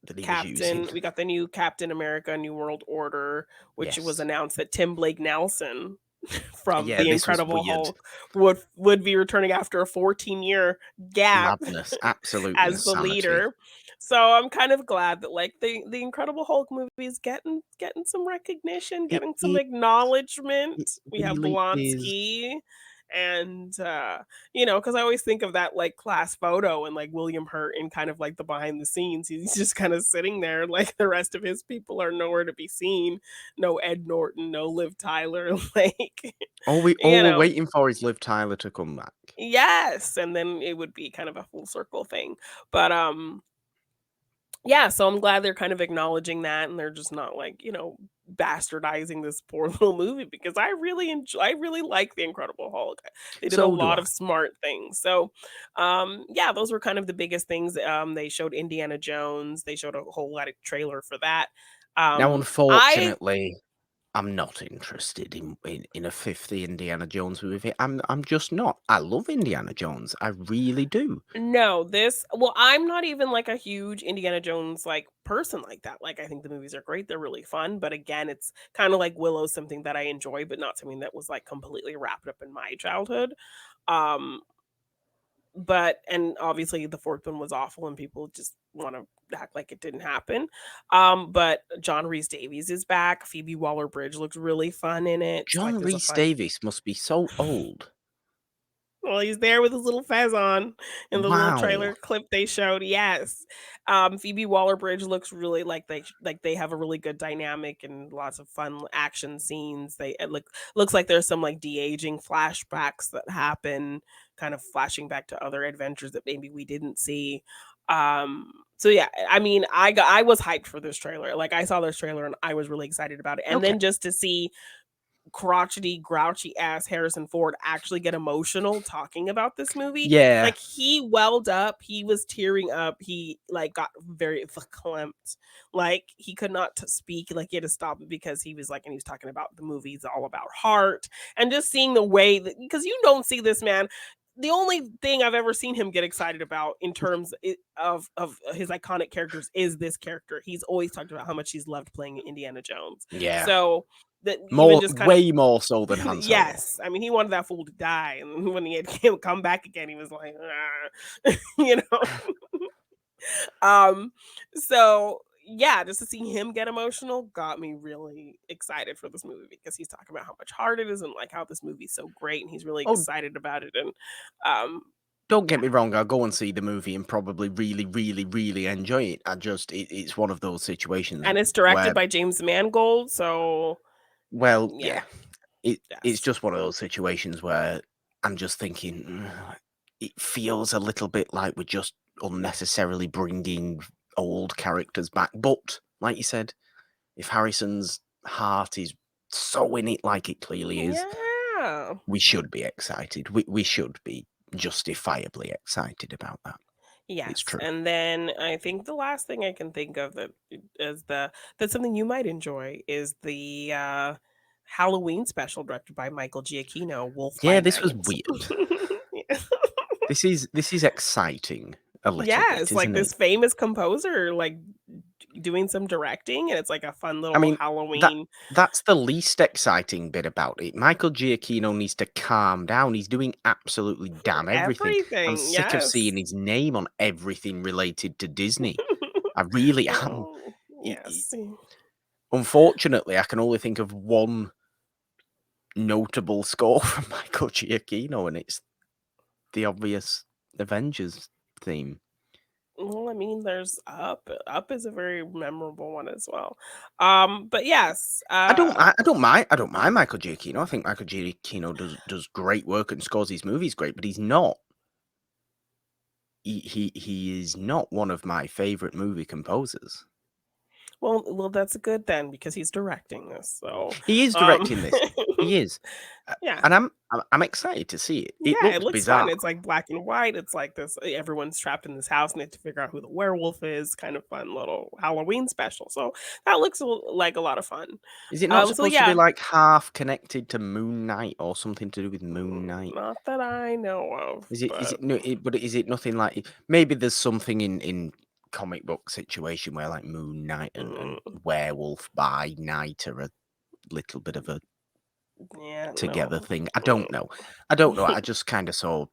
that he was using. We got the new Captain America New World Order, which was Yes. announced that Tim Blake Nelson from Yeah, The this was Incredible weird. Hulk would be returning after a 14-year gap Madness, absolute as the insanity. leader. So I'm kind of glad that like the Incredible Hulk movie is getting some recognition, It getting some is, acknowledgement. it We have really is. Blonsky and because I always think of that like class photo and like William Hurt in kind of like the behind the scenes. He's just kind of sitting there, like the rest of his people are nowhere to be seen. No Ed Norton, no Liv Tyler, like All you we're know, waiting for is Liv Tyler to come back. yes, and then it would be kind of a full circle thing. But yeah, so I'm glad they're kind of acknowledging that and they're just not like, bastardizing this poor little movie because I really like The Incredible Hulk. They did a So do lot I. of smart things. So, yeah, those were kind of the biggest things. They showed Indiana Jones. They showed a whole lot of trailer for that. Now, I unfortunately, I'm not interested in a 50 Indiana Jones movie. I'm just not. I love Indiana Jones. I really do. no, I'm not even like a huge Indiana Jones like person like that. Like I think the movies are great, they're really fun, but again, it's kind of like Willow, something that I enjoy, but not something that was like completely wrapped up in my childhood. Um, but and obviously the fourth one was awful and people just want to act like it didn't happen. But John Rhys Davies is back. Phoebe Waller-Bridge looks really fun in it. Like John there's a Rhys fun Davies must be so old. well, he's there with his little fez on in the little Wow. trailer clip they showed. Yes, Phoebe Waller-Bridge looks really like they have a really good dynamic and lots of fun action scenes. Looks like there's some like de aging flashbacks that happen, kind of flashing back to other adventures that maybe we didn't see. So yeah, I mean, I was hyped for this trailer. Like I saw this trailer and I was really excited about it. And Okay. then just to see crotchety, grouchy ass Harrison Ford actually get emotional talking about this movie. Yeah. Like he welled up, he was tearing up, he like got very verklempt. Like he could not speak, like he had to stop it because he was like, and he was talking about the movie's all about heart and just seeing the way that because you don't see this man. The only thing I've ever seen him get excited about in terms of his iconic characters is this character. He's always talked about how much he's loved playing Indiana Jones. Yeah. So that even just kind of Way more so than Han Solo. yes, I mean, he wanted that fool to die, and when he had him come back again, he was like, "Ah," you know. Um, so yeah, just to see him get emotional got me really excited for this movie because he's talking about how much heart it is and like how this movie's so great, and he's really Oh, excited about it. And um, don't get yeah, me wrong, I'll go and see the movie and probably really enjoy it. It's one of those situations and it's directed where, by James Mangold, so well, yeah, yeah, it's yes, just one of those situations where I'm just thinking, it feels a little bit like we're just unnecessarily bringing old characters back. But like you said, if Harrison's heart is so in it, like it clearly is, yeah. we should be excited. We should be justifiably excited about that. It's Yes, true. and then I think the last thing I can think of that is that's something you might enjoy is Halloween special directed by Michael Giacchino, Wolf by Yeah, this was Night. weird. Yeah. This is exciting a little bit, Yes, like isn't it? this famous composer, like doing some directing, and it's like a fun I little mean, that Halloween. that's the least exciting bit about it. Michael Giacchino needs to calm down. He's doing absolutely damn everything. I'm Everything, sick of seeing yes. his name on everything related to Disney. I really am. Oh, He- he- yes. Unfortunately, I can only think of one notable score from Michael Giacchino, and it's the obvious Avengers theme. Well, I mean, there's Up. Up is a very memorable one as well. But yes, I don't mind Michael Giacchino. I think Michael Giacchino does great work and scores his movies great, but he's not. He is not one of my favorite movie composers. well, that's good then because he's directing this. So, He is um, directing this. He is, yeah. and I'm excited to see it. It Yeah, it looks looks fun. bizarre. It's like black and white. It's like this everyone's trapped in this house and they have to figure out who the werewolf is. Kind of fun little Halloween special. So that looks like a lot of fun. Is it not So supposed to be yeah, like half connected to Moon Knight or something to do with Moon Knight? not that I know of, Is it? Is but it? No. But is it nothing like? Maybe there's something in comic book situation where like Moon Knight and mm, Werewolf by Night are a little bit of a yeah, together no. thing. I don't know. I don't know. I just kind of saw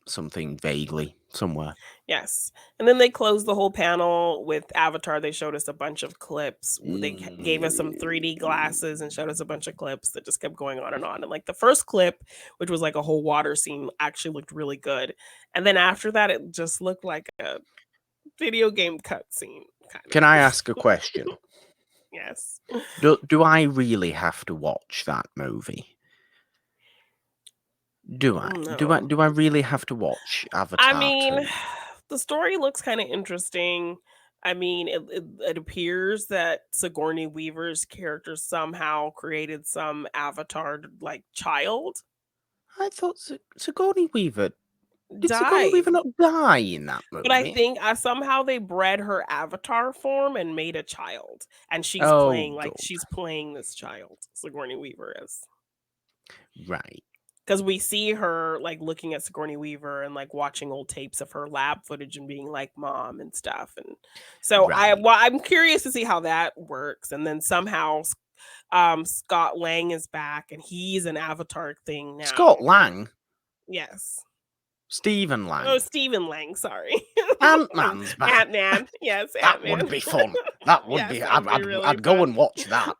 something vaguely somewhere. Yes. And then they closed the whole panel with Avatar. They showed us a bunch of clips. Gave us some 3D glasses and showed us a bunch of clips that just kept going on and on. And like the first clip, which was like a whole water scene, actually looked really good. And then after that, it just looked like a video game cutscene, kind Can I of. ask a question? Yes. Do I really have to watch that movie? Do I? Do I? No. Do I really have to watch I Avatar mean, 2? the story looks kind of interesting. I mean, it appears that Sigourney Weaver's character somehow created some avatar like child. I thought Sigourney Weaver. Did Sigourney Died. Weaver not die in that But I movie? think somehow they bred her avatar form and made a child, and Oh, God. she's playing this child. Sigourney Weaver is. Right. 'Cause we see her, like, looking at Sigourney Weaver and, like, watching old tapes of her lab footage and being like, "Mom," and stuff, and so Right. I'm curious to see how that works, and then somehow Scott Lang is back, and he's an Avatar thing Scott now. Lang? Yes. Stephen Oh, Lang? Stephen Lang, sorry. Ant-Man's back. Ant-Man, yes, That would Ant-Man. be fun. That would Yes, be. that would be really I'd go fun. and watch that.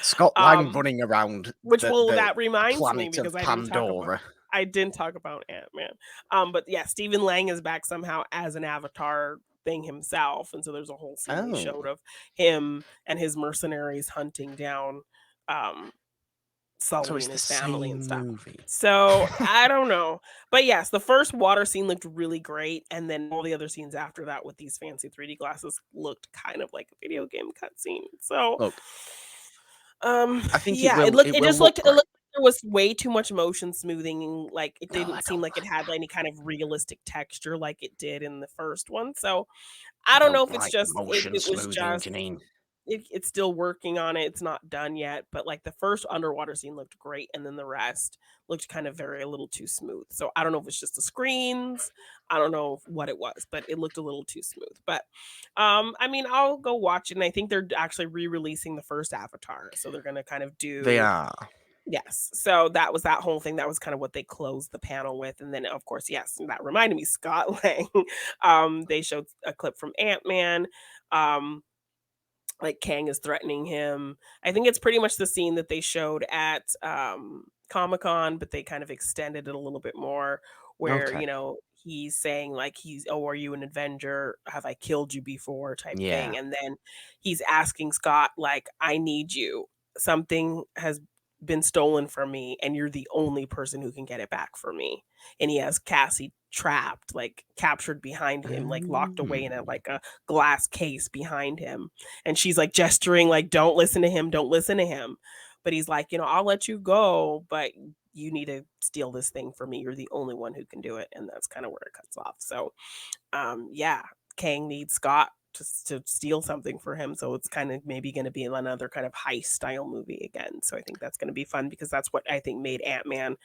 Scott Lang Um running around Which will the that reminds me planet because of Pandora. I didn't talk about Ant-Man. But yeah, Stephen Lang is back somehow as an Avatar thing himself, and so there's a whole scene they showed Oh, of him and his mercenaries hunting down, um, so Sully it's and the his family and same stuff. movie. So, I don't know. But yes, the first water scene looked really great, and then all the other scenes after that with these fancy 3D glasses looked kind of like a video game cutscene. So, Look, I think yeah, it it will just look looked great. like there was way too much motion smoothing, and, like, it No, didn't I seem don't like it like had that. any kind of realistic texture like it did in the first one, so I I don't know don't if it's like just motion it was smoothing, just Janine. it's still working on it, it's not done yet, but, like, the first underwater scene looked great, and then the rest looked kind of very a little too smooth, so I don't know if it's just the screens, I don't know what it was, but it looked a little too smooth, but, I mean, I'll go watch it, and I think they're actually re-releasing the first Avatar, so they're gonna kind of They do are. yes, so that was that whole thing, that was kind of what they closed the panel with, and then, of course, yes, that reminded me, Scott Lang, they showed a clip from Ant-Man, um, like Kang is threatening him. I think it's pretty much the scene that they showed at Comic-Con, but they kind of extended it a little bit more where, Okay. he's saying like "Oh, are you an Avenger? Have I killed you before?" type Yeah. thing. And then he's asking Scott like, "I need you. Something has been stolen from me and you're the only person who can get it back for me." And he has Cassie trapped, like captured behind him, like locked away in a Mm. like a glass case behind him, and she's like gesturing like, "Don't listen to him, don't listen to him." But he's like, "I'll let you go, but you need to steal this thing for me. You're the only one who can do it." And that's kind of where it cuts off. So, yeah, Kang needs Scott to steal something for him. So it's kind of maybe going to be another kind of heist style movie again. So I think that's going to be fun because that's what I think made Ant-Man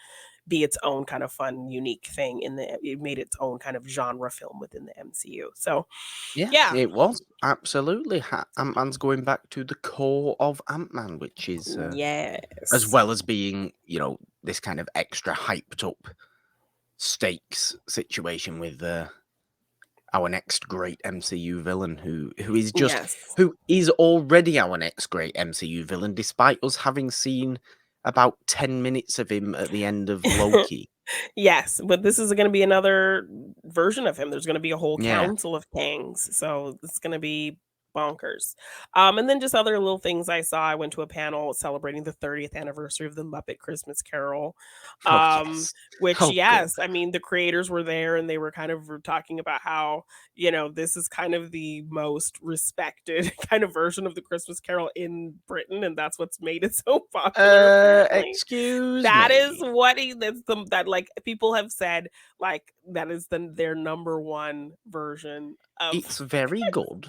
be its own kind of fun, unique thing in the it made its own kind of genre film within the MCU. So Yeah, yeah. it was absolutely. Ant-Man's going back to the core of Ant-Man, which is as Yes. well as being, this kind of extra hyped up stakes situation with our next great MCU villain, Yes. who is already our next great MCU villain, despite us having seen about 10 minutes of him at the end of Loki. Yes, but this is gonna be another version of him. There's gonna be a whole Yeah. council of kings, so it's gonna be bonkers. And then just other little things I saw. I went to a panel celebrating the 30th anniversary of the Muppet Christmas Carol, Oh um, yes. which, Oh good. yes, I mean, the creators were there and they were kind of talking about how, this is kind of the most respected kind of version of the Christmas Carol in Britain, and that's what's made it so popular, apparently. Excuse That is me. what that's that, like, people have said, like, that is their number 1 version of It's very good,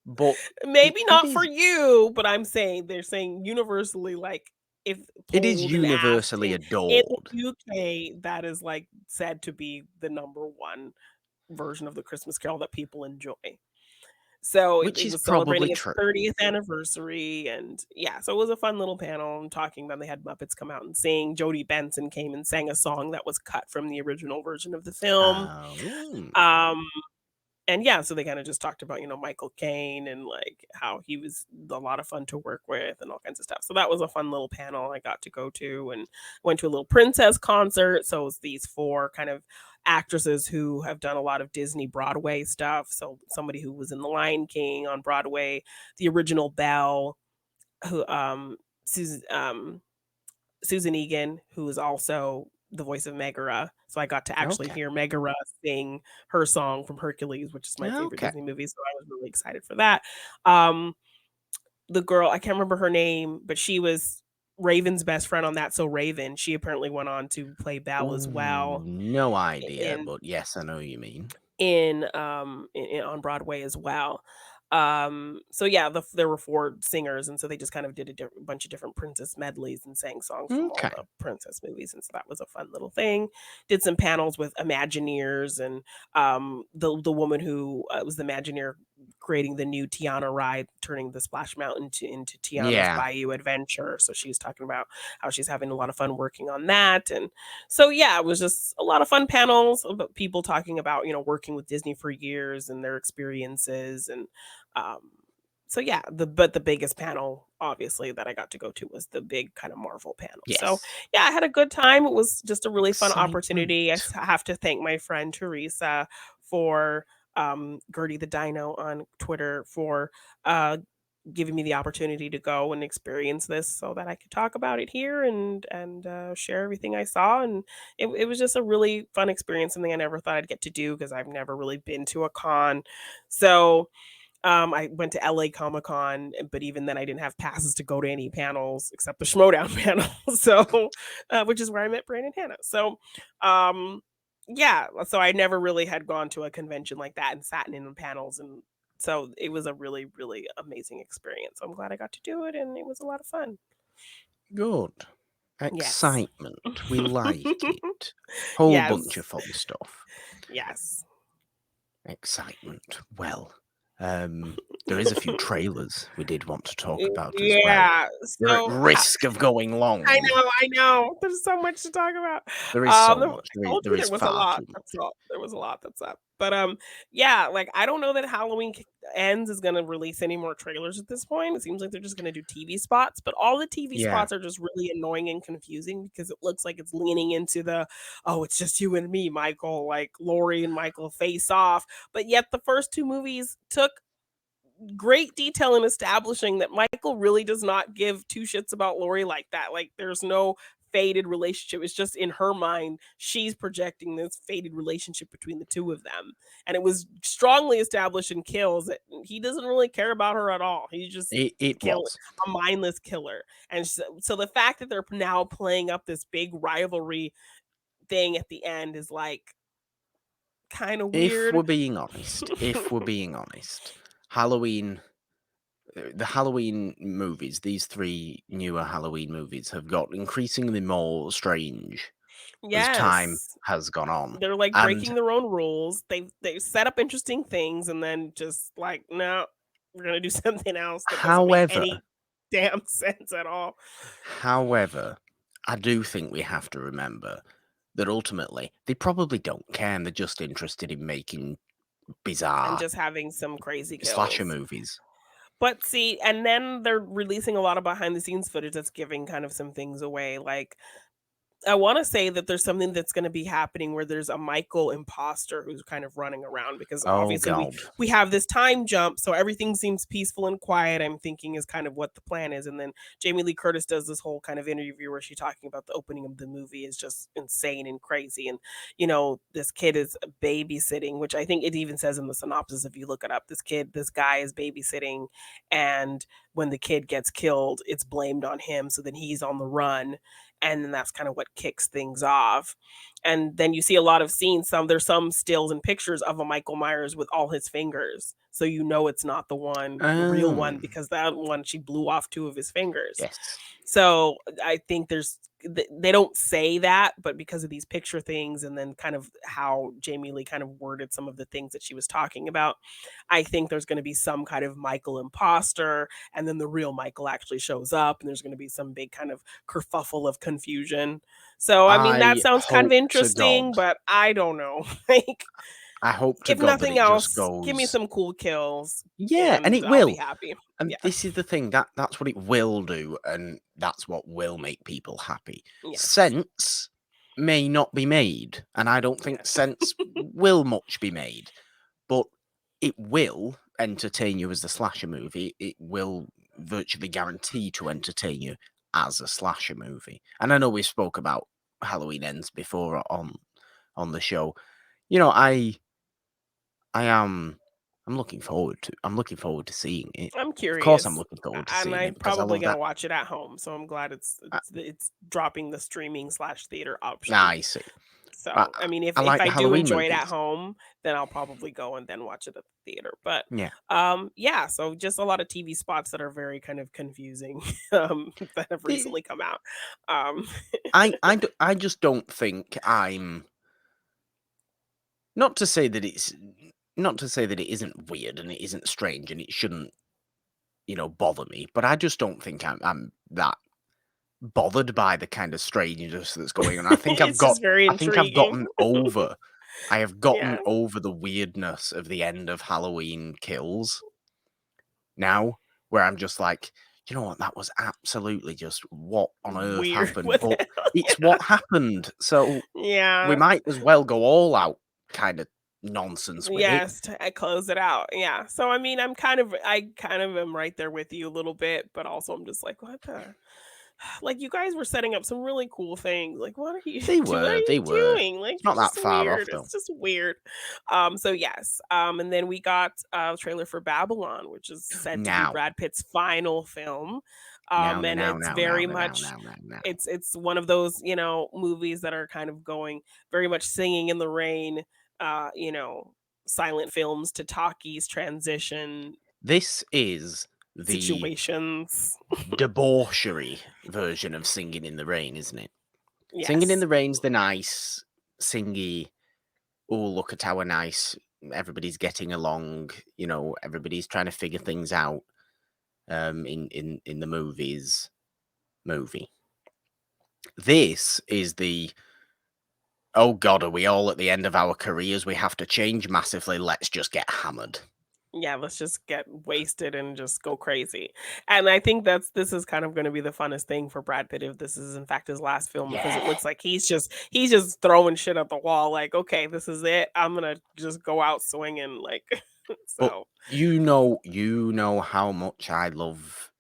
but maybe it not for is you, but they're saying universally, like, if it is polled and asked universally in adored, the UK, that is, like, said to be the number 1 version of the Christmas Carol that people enjoy. So which it is was probably celebrating its true. 30th anniversary, and yeah, so it was a fun little panel and talking. Then they had Muppets come out and sing. Jodie Benson came and sang a song that was cut from the original version of the film. Oh. Um, and yeah, so they kinda just talked about, Michael Caine and, like, how he was a lot of fun to work with and all kinds of stuff. So that was a fun little panel I got to go to, and went to a little Princess concert. So it's these 4 kind of actresses who have done a lot of Disney Broadway stuff. So somebody who was in The Lion King on Broadway, the original Belle, who, Susan Susan Egan, who is also the voice of Megara. So I got to actually Okay. hear Megara sing her song from Hercules, which is my favorite Okay. Disney movie, so I was really excited for that. Um, the girl, I can't remember her name, but she was Raven's best friend on That So Raven. She apparently went on to play Belle as Ooh, well no idea, in but yes, I know what you mean. on Broadway as well. So yeah, there were 4 singers, and so they just kind of did bunch of different princess medleys and sang songs from all Okay. the princess movies, and so that was a fun little thing. Did some panels with Imagineers and the woman who was the Imagineer creating the new Tiana ride, turning the Splash Mountain into Tiana's Yeah. Bayou Adventure. So she was talking about how she's having a lot of fun working on that, and so yeah, it was just a lot of fun panels about people talking about, working with Disney for years and their experiences. And um so yeah, the biggest panel obviously that I got to go to was the big kind of Marvel panel. So Yes. yeah, I had a good time. It was just a really fun opportunity. Excitement. Have to thank my friend Teresa for Gertie the Dino on Twitter for uh giving me the opportunity to go and experience this so that I could talk about it here and share everything I saw. And it was just a really fun experience, something I never thought I'd get to do because I've never really been to a con. So I went to LA Comic Con, but even then I didn't have passes to go to any panels except the Schmodown panel. So which is where I met Brandon Hanna. So um yeah, so I never really had gone to a convention like that and sat in panels, and so it was a really, really amazing experience. I'm glad I got to do it, and it was a lot of fun. Good. Yes. Excitement. We like it. Whole bunch Yes. of fun stuff. Yes. Excitement. Well, there is a few trailers we did want to talk about as well. Yeah. We're at So risk of going I long. know, I know. There's so much to talk about. There is so I much. told There you is there was a far lot. too That's much. all. There was a lot that's up. But yeah, like I don't know that Halloween Ends is gonna release any more trailers at this point. It seems like they're just gonna do TV spots, but all the TV Yeah. spots are just really annoying and confusing because it looks like it's leaning into the oh, it's just you and me, Michael, like Lori and Michael face off. But yet the first 2 movies took great detail in establishing that Michael really does not give 2 shits about Lori like that. Like, there's no faded relationship. It's just in her mind, she's projecting this faded relationship between the 2 of them. And it was strongly established in Kills that he doesn't really care about her at all. He's just It kill was. a mindless killer. And so the fact that they're now playing up this big rivalry thing at the end is like kind of If weird. we're being honest, if we're being honest, Halloween, the Halloween movies, these 3 newer Halloween movies have got increasingly more strange as time Yes. has gone on. They're, like, And breaking their own rules. They set up interesting things and then just like, "No, we're gonna do something else that doesn't make however, any damn sense at all," however, I do think we have to remember that ultimately they probably don't care and they're just interested in making and bizarre just having some crazy slasher kills. movies. But see, and then they're releasing a lot of behind the scenes footage that's giving kind of some things away, like I wanna say that there's something that's gonna be happening where there's a Michael imposter who's kind of running around because Oh obviously god. we have this time jump, so everything seems peaceful and quiet, I'm thinking is kind of what the plan is, and then Jamie Lee Curtis does this whole kind of interview where she's talking about the opening of the movie is just insane and crazy, and, this kid is babysitting, which I think it even says in the synopsis if you look it up, this guy is babysitting, and when the kid gets killed, it's blamed on him, so then he's on the run, and then that's kind of what kicks things off. And then you see a lot of scenes. There's some stills and pictures of a Michael Myers with all his fingers, so you know it's not the real Oh, one because that one she blew off 2 of his fingers. yes. So I think they don't say that, but because of these picture things and then kind of how Jamie Lee kind of worded some of the things that she was talking about, I think there's going to be some kind of Michael imposter, and then the real Michael actually shows up, and there's going to be some big kind of kerfuffle of confusion. So I mean that I sounds kind of hope to interesting, God but I don't know. Like I hope to if God that nothing it just else, give me goes. some cool kills Yeah, and and it I'll be will. happy. And Yeah. this is the thing, that's what it will do, and that's what will make people happy. Yes. Sense may not be made, and I don't think Yes. sense will much be made, but it will entertain you as a slasher movie. It will virtually guarantee to entertain you as a slasher movie. And I know we spoke about Halloween Ends before on the show. You know, I am I'm looking forward to seeing it. I'm Of course I'm curious, looking forward to and seeing I'm it because I probably love gonna that. watch it at home, so I'm glad it's dropping the streaming/theater option. I see. I So, I mean, I if like I the do Halloween enjoy it at movies. home, then I'll probably go and then watch it at the theater, but, Yeah. yeah, so just a lot of TV spots that are very kind of confusing, that have The recently come out. Um, I just don't think I'm not to say that it's not to say that it isn't weird and it isn't strange and it shouldn't, bother me, but I just don't think I'm that bothered by the kind of strangeness that's going on. it's just very I think I've intriguing. gotten over I have gotten Yeah. over the weirdness of the end of Halloween Kills now, where I'm just like, "You know what? That was absolutely just what on earth Weird. happened?" What the But hell? it's Yeah. what happened, so we Yeah. might as well go all out kinda nonsense with it. Yes, to close it out, yeah. So, I mean, I kind of am right there with you a little bit, but also I'm just like, "What the" like, you guys were setting up some really cool things, like, what are you what are They you were. doing? Like, It's not it's that just far off, weird, though. it's just weird. So yes, and then we got a trailer for Babylon, which is said to be Now. Brad Pitt's final film, Now, and now, it's now, now, very now, now, much now, now, now. it's one of those, movies that are kind of going very much Singing in the Rain, uh, you know, silent films to talkies transition This is the situations. debauchery version of Singing in the Rain, isn't it? Singing in Yes. the Rain's the nice, singy, "Oh, look at how nice everybody's getting along," everybody's trying to figure things out, in the movie. This is the, "Oh god, are we all at the end of our careers? We have to change massively, let's just get hammered." Yeah, let's just get wasted and just go crazy. And I think this is kind of gonna be the funnest thing for Brad Pitt if this is in fact his last film because it Yeah. looks like he's just throwing shit at the wall like, "Okay, this is it. I'm gonna just go out swinging," like, But so you know how much I love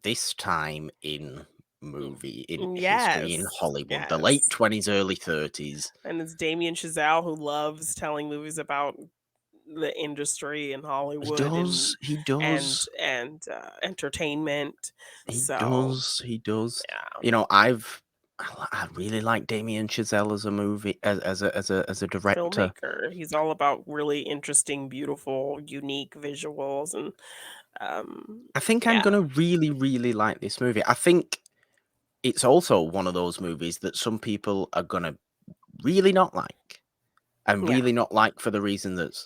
this time in in history, in yes, Hollywood, the late yes. 20s, early 30s. And it's Damien Chazelle who loves telling movies about the industry and He Hollywood does, he does, entertainment. he So, does, he does. yeah. You know, I've I really like Damien Chazelle as a movie as a director. Filmmaker. He's all about really interesting, beautiful, unique visuals and, I think I'm yeah, gonna really, really like this movie. I think it's also one of those movies that some people are gonna really not like, and yeah. really not like for the reason that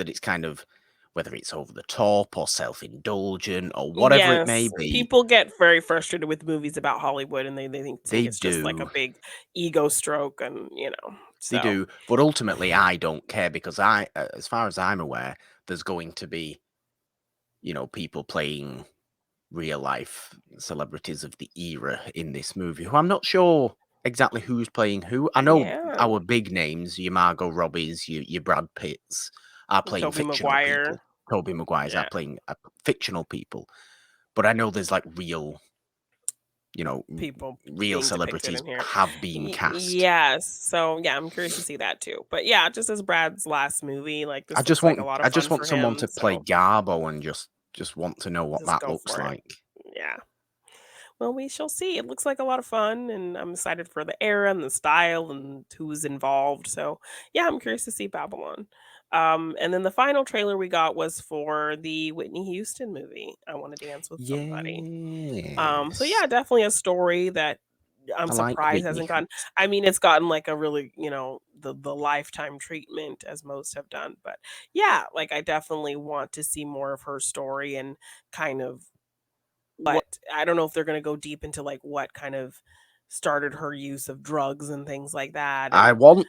it's kind of whether it's over the top or self-indulgent or whatever it may Yes, be, people get very frustrated with movies about Hollywood, and they think they it's just like a do. big ego stroke and, They so do, but ultimately, I don't care because as far as I'm aware, there's going to be, people playing real life celebrities of the era in this movie who I'm not sure exactly who's playing who. I know yeah, our big names, your Margot Robbies, your Brad Pitts, are playing Tobey fictional Maguire, people. Toby Maguire's are yeah, playing fictional people, but I know there's like real, you know, r- people real being depicted celebrities in here. have been cast. Yes, so, yeah, I'm curious to see that too, but yeah, just as Brad's last movie, like, I this just looks like a want lot of I fun just want for someone him, to play so Garbo and just want to know what just that go looks for it. like. Yeah. Well, we shall see. It looks like a lot of fun, and I'm excited for the era and the style and who's involved. So, yeah, I'm curious to see Babylon. And then the final trailer we got was for the Whitney Houston movie, I Want to Dance with Somebody. So Yes. yeah, definitely a story that I'm I like surprised Whitney hasn't gotten. Houston. I mean, it's gotten like a really, the lifetime treatment as most have done. But yeah, like I definitely want to see more of her story and kind of what I don't know if they're gonna go deep into, like, what kind of started her use of drugs and things like that, I want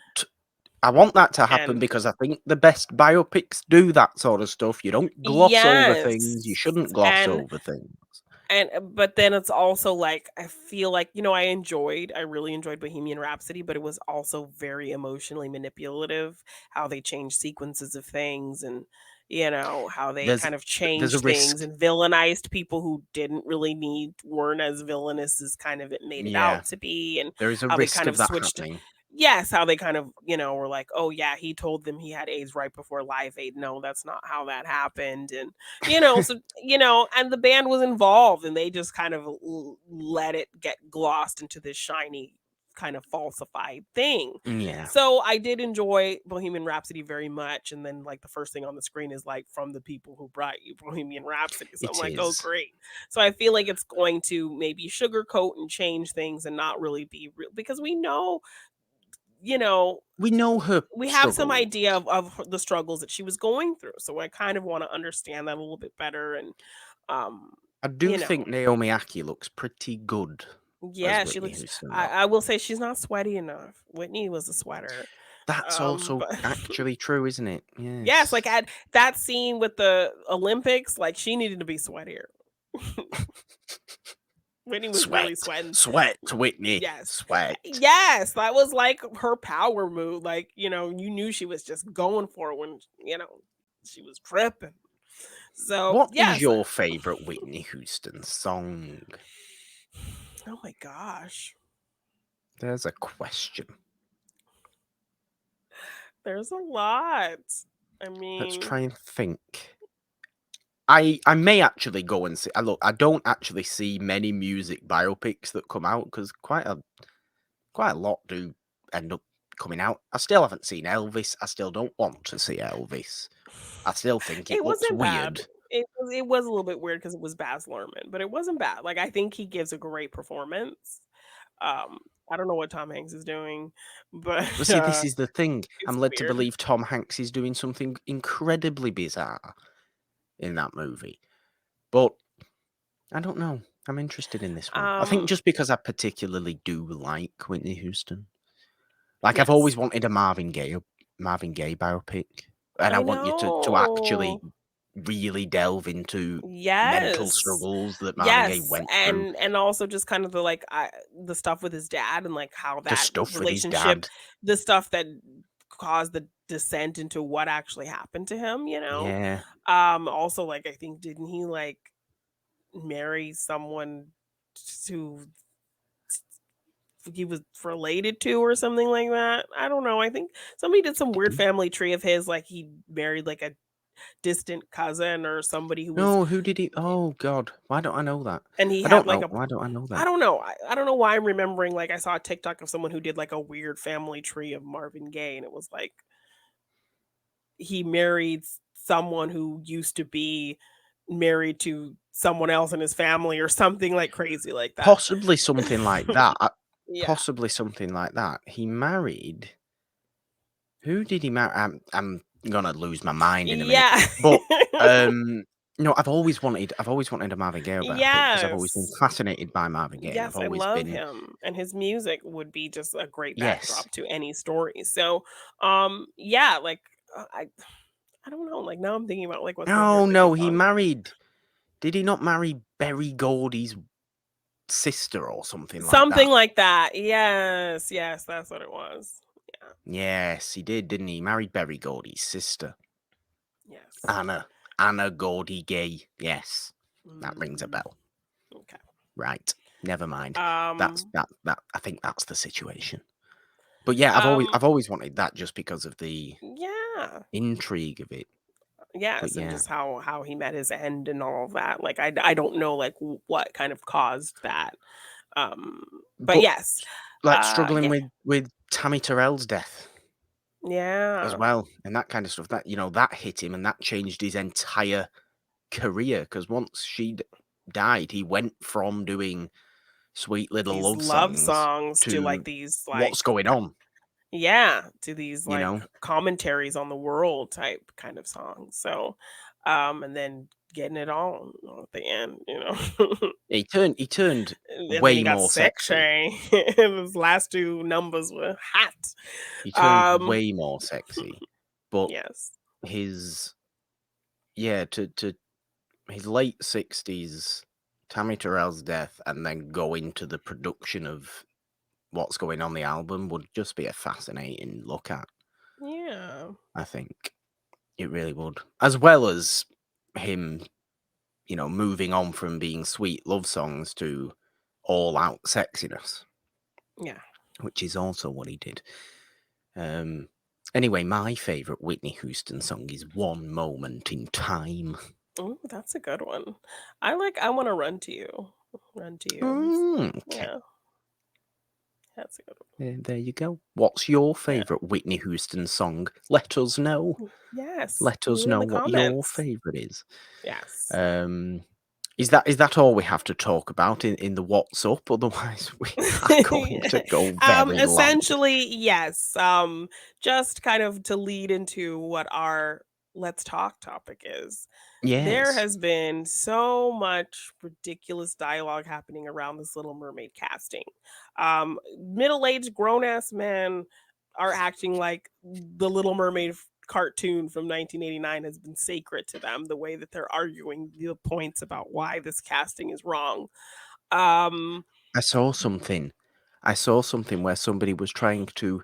I want that to happen and because I think the best biopics do that sort of stuff. You don't gloss over things. You yes, shouldn't gloss and over things. but then it's also, like, I feel like, I really enjoyed Bohemian Rhapsody, but it was also very emotionally manipulative, how they changed sequences of things and, how they There's kind of there's a changed things risk. and villainized people who weren't as villainous as kind of it made it Yeah, out to be, and there is a how they risk kind of of that switched. happening. Yes, how they kind of, were like, "Oh, yeah, he told them he had AIDS right before Live Aid." No, that's not how that happened, and, and the band was involved, and they just kind of let it get glossed into this shiny, kind of falsified thing. Yeah, So, I did enjoy Bohemian Rhapsody very much, and then, like, the first thing on the screen is, like, from the people who brought you Bohemian Rhapsody, so I'm it like, "Oh, is. great." So, I feel like it's going to maybe sugarcoat and change things and not really be real because we know you know, We know her we have some struggles. idea of the struggles that she was going through, so I kind of wanna understand that a little bit better and, um, I do you know think Naomi Aki looks pretty good as yeah, she Whitney looks Houston, I though. I will say she's not sweaty enough. Whitney was a sweater, That's also but actually true, isn't it? yes, like, Yes. at that scene with the Olympics, like, she needed to be sweatier. Whitney was really Sweat, sweating. sweat, Whitney, Yes. sweat. Yes, that was, like, her power move, like, you knew she was just going for it when, she was tripping. So, What is yes. your favourite Whitney Houston song? Oh my gosh. There's a question. There's a lot. I Let's mean, try and think. I may actually go and see. Look, I don't actually see many music biopics that come out because quite a lot do end up coming out. I still haven't seen Elvis. I still don't want to see Elvis. I still think it it looks wasn't bad. weird. It was a little bit weird because it was Baz Luhrmann, but it wasn't bad. Like, I think he gives a great performance. Um, I don't know what Tom Hanks is doing, but, But see, this is the thing. I'm it's led to weird. believe Tom Hanks is doing something incredibly bizarre in that movie. But I don't know. I'm interested in this one. I think Um, just because I particularly do like Whitney Houston. Like I've always yes. wanted a Marvin Gaye biopic, and I I want you to actually know. really delve into mental Yes. struggles that Marvin Gaye Yes, went through, and also just kind of the stuff with his dad and, like, how the that stuff with his relationship dad. the stuff that caused the descent into what actually happened to him, you know? Yeah. Also, like, I think didn't he, like, marry someone who he was related to or something like that? I don't know, I think somebody did some weird family tree of his, like, he married, like, a distant cousin or somebody who was, No, who did he? Oh God, why don't I know that? and he I had don't like know. a, Why don't I know I that? don't know. I don't know why I'm remembering, like, I saw a TikTok of someone who did like a weird family tree of Marvin Gaye, and it was like he married someone who used to be married to someone else in his family or something like crazy like that. Possibly something like that. Yeah. Possibly something like that. He married. Who did he marry? I'm gonna lose my mind in a minute. Yeah. But no, I've always wanted a Marvin Gaye biopic because I've always been Yes. fascinated by Marvin Gaye, and I've Yes, I always love been him, and his music would be just a great yes. backdrop to any story. So, yeah, like, I don't know, like, now I'm thinking about, like, what's my No, favorite Whitney no, he song. married. Did he not marry Berry Gordy's sister or something like Something that? like that. Yes, yes, that's what it was. Yeah, Yes, he did, didn't he? He married Berry Gordy's sister, yes. Anna Gordy Gay. Yes, that rings a Mm, bell. okay. Right, never mind. That's Um, that. I think that's the situation. But yeah, um, I've always wanted that just because of the yeah. intrigue of it. But Yes, and yeah, just how he met his end and all of that. Like, I don't know, like, what kind of caused that. Um, but but yes. like struggling Yeah. with Tammy Terrell's death as Yeah. well, and that kind of stuff. That that hit him, and that changed his entire career. Because once she died, he went from doing sweet little These love love songs songs to, like, to these, what's like, going on. yeah, to these, You like, know, commentaries on the world type kind of songs. So, and then getting it all at the end, you know? he turned And then way he got more sexy. sexy. His last 2 numbers were hot. He turned Um, way more sexy. But yes. his yeah, to his late 60s, Tammy Terrell's death, and then go into the production of what's going on the album would just be a fascinating look at, Yeah. I think. It really would. As well as him, moving on from being sweet love songs to all out sexiness, Yeah. which is also what he did. Um, anyway, my favourite Whitney Houston song is One Moment in Time. Oh, that's a good one. I Wanna Run to You. Run to You. Okay. Yeah, that's a good one. There you go. What's your Yeah. favourite Whitney Houston song? Let us know. Yes. Let us Leave it in know the what your comments. favourite is. Yes. Um, is that all we have to talk about in the What's Up? Otherwise, we are going to go very long. Essentially, yes. Just kind of to lead into what our let's talk topic is. There Yes, has been so much ridiculous dialogue happening around this Little Mermaid casting. Middle-aged grown-ass men are acting like the Little Mermaid cartoon from 1989 has been sacred to them, the way that they're arguing the points about why this casting is wrong. Um, I saw something. I saw something where somebody was trying to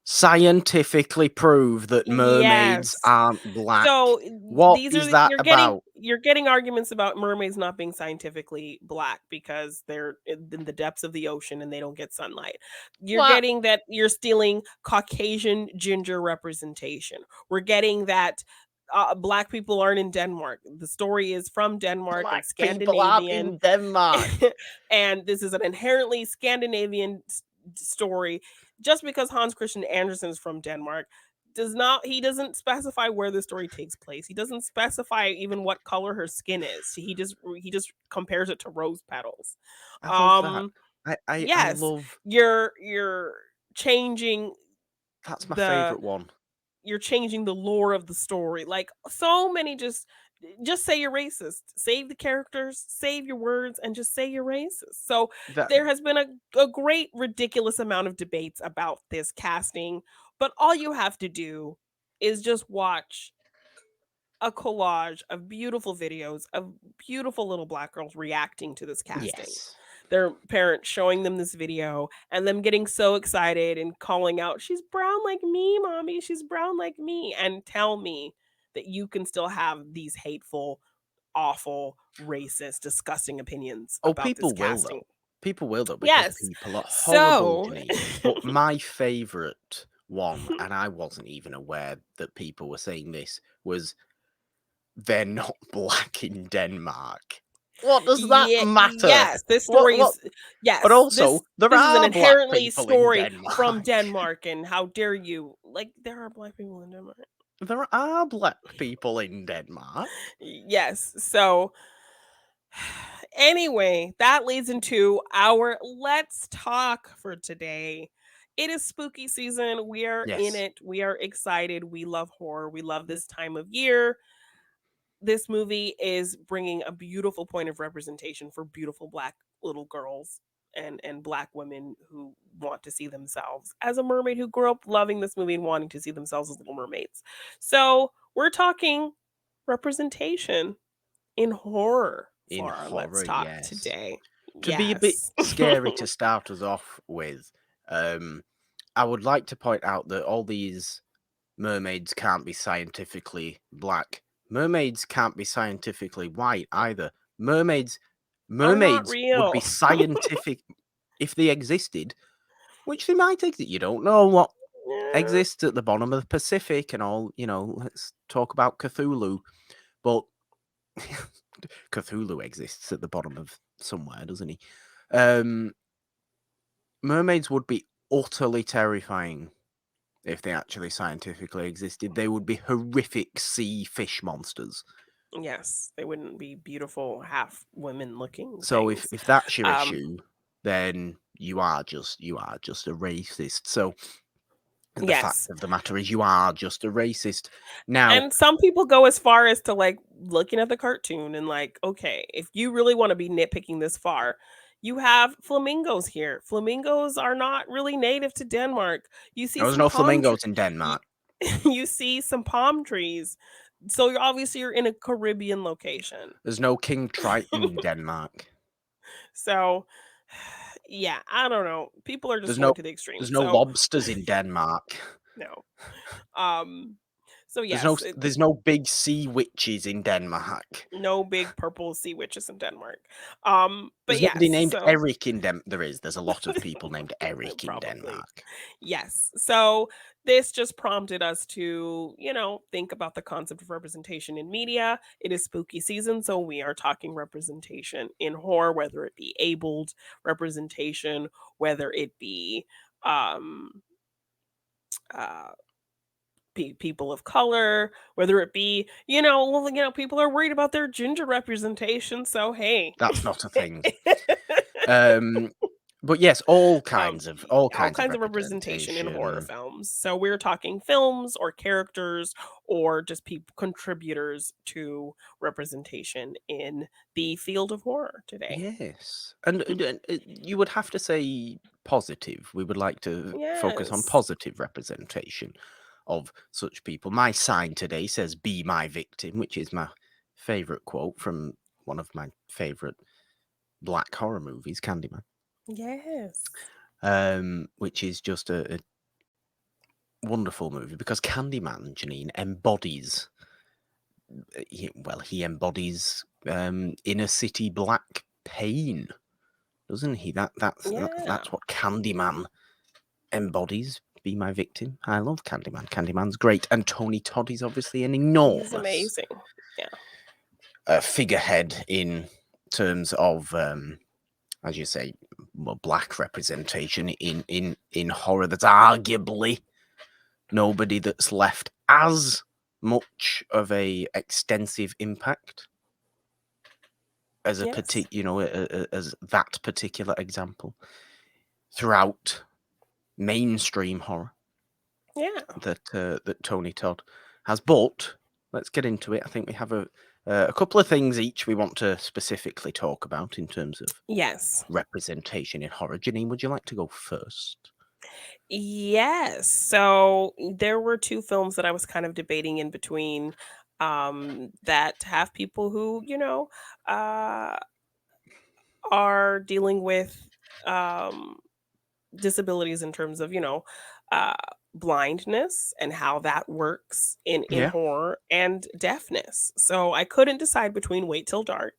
scientifically prove that mermaids yes. aren't black. So, What these are is the that about? you're getting arguments about mermaids not being scientifically black because they're in the depths of the ocean and they don't get sunlight. You're What? getting that you're stealing Caucasian ginger representation. We're getting that black people aren't in Denmark. The story is from Denmark and Black people aren't Scandinavian, in Denmark. and this is an inherently Scandinavian story. Just because Hans Christian Andersen is from Denmark he doesn't specify where the story takes place. He doesn't specify even what color her skin is. He just compares it to rose petals. I love that. Um I yes, love you're changing that's my the favourite one. you're changing the lore of the story. Like, so many just say you're racist. Save the characters, save your words, and just say you're racist. So That there has been a great ridiculous amount of debates about this casting, but all you have to do is just watch a collage of beautiful videos of beautiful little black girls reacting to this casting, yes. their parents showing them this video and them getting so excited and calling out, "She's brown like me, mommy. She's brown like me." And tell me that you can still have these hateful, awful, racist, disgusting opinions Oh, about this people will casting. though. People will though, because Yes. people are horrible, So, Janine. But my favourite one, and I wasn't even aware that people were saying this, was they're not black in Denmark. What does that Yeah, matter? yes, this What? story What? is But yes, also, there this is an are black inherently people in story from Denmark. Denmark, and how dare you? Like, there are black people in Denmark. There are black people in Denmark. Yes, so anyway, that leads into our let's talk for today. It is spooky season. We are in Yes. it. We are excited. We love horror. We love this time of year. This movie is bringing a beautiful point of representation for beautiful black little girls and black women who want to see themselves as a mermaid, who grew up loving this movie and wanting to see themselves as little mermaids. So, we're talking representation in horror In for our let's horror, talk yes. today. To be a bit Yes. scary to start us off with, I would like to point out that all these mermaids can't be scientifically black. Mermaids can't be scientifically white either. Mermaids Are not mermaids would be real. scientific if they existed, which they might exist. You don't know what Yeah. exists at the bottom of the Pacific and all, let's talk about Cthulhu. But Cthulhu exists at the bottom of somewhere, doesn't he? Mermaids would be utterly terrifying if they actually scientifically existed. They would be horrific sea fish monsters. Yes, they wouldn't be beautiful half women looking So if things. that's your Um, issue, then you are just a racist. So the fact yes. of the matter is you are just a racist. Now, And some people go as far as to like looking at the cartoon and like, okay, if you really want to be nitpicking this far, you have flamingos here. Flamingos are not really native to Denmark. You see there's some no flamingos in Denmark. you see some palm trees. So you're in a Caribbean location. There's no King Triton in Denmark. So yeah, I don't know. People are just There's no going to the extreme. there's no So lobsters in Denmark. no. Um so There's no yes, there's no big sea witches in Denmark. no big purple sea witches in Denmark. But There's nobody yes, named so Eric in There is. There's a lot of people named Eric in probably. Denmark. Yes. So this just prompted us to, think about the concept of representation in media. It is spooky season, so we are talking representation in horror, whether it be abled representation, whether it be um uh people of color, whether it be, people are worried about their gender representation, so hey. That's not a thing. Um, but yes, all um kinds of all all kinds of kinds of representation in horror representation. films. So we're talking films or characters or just people contributors to representation in the field of horror today. Yes, and you would have to say positive. We would like to focus on Yes. positive representation of such people. My sign today says "Be my victim," which is my favorite quote from one of my favorite black horror movies, Candyman. Yes. Which is just a wonderful movie because Candyman, Jeannine, embodies. He embodies inner city black pain, doesn't he? Yeah. That's what Candyman embodies. Be my victim. I love Candyman. Candyman's great, and Tony Todd is obviously an He's enormous amazing. Yeah. figurehead in terms of, as you say, black representation in horror. That's arguably nobody that's left as much of a extensive impact as Yes. as that particular example throughout mainstream horror Yeah. that Tony Todd has. But let's get into it. I think we have a couple of things each we want to specifically talk about in terms of Yes. representation in horror. Janine, would you like to go first? Yes. So there were two films that I was kind of debating in between, that have people who, uh are dealing with um disabilities in terms of, uh blindness and how that works in Yeah. horror, and deafness. So I couldn't decide between Wait Till Dark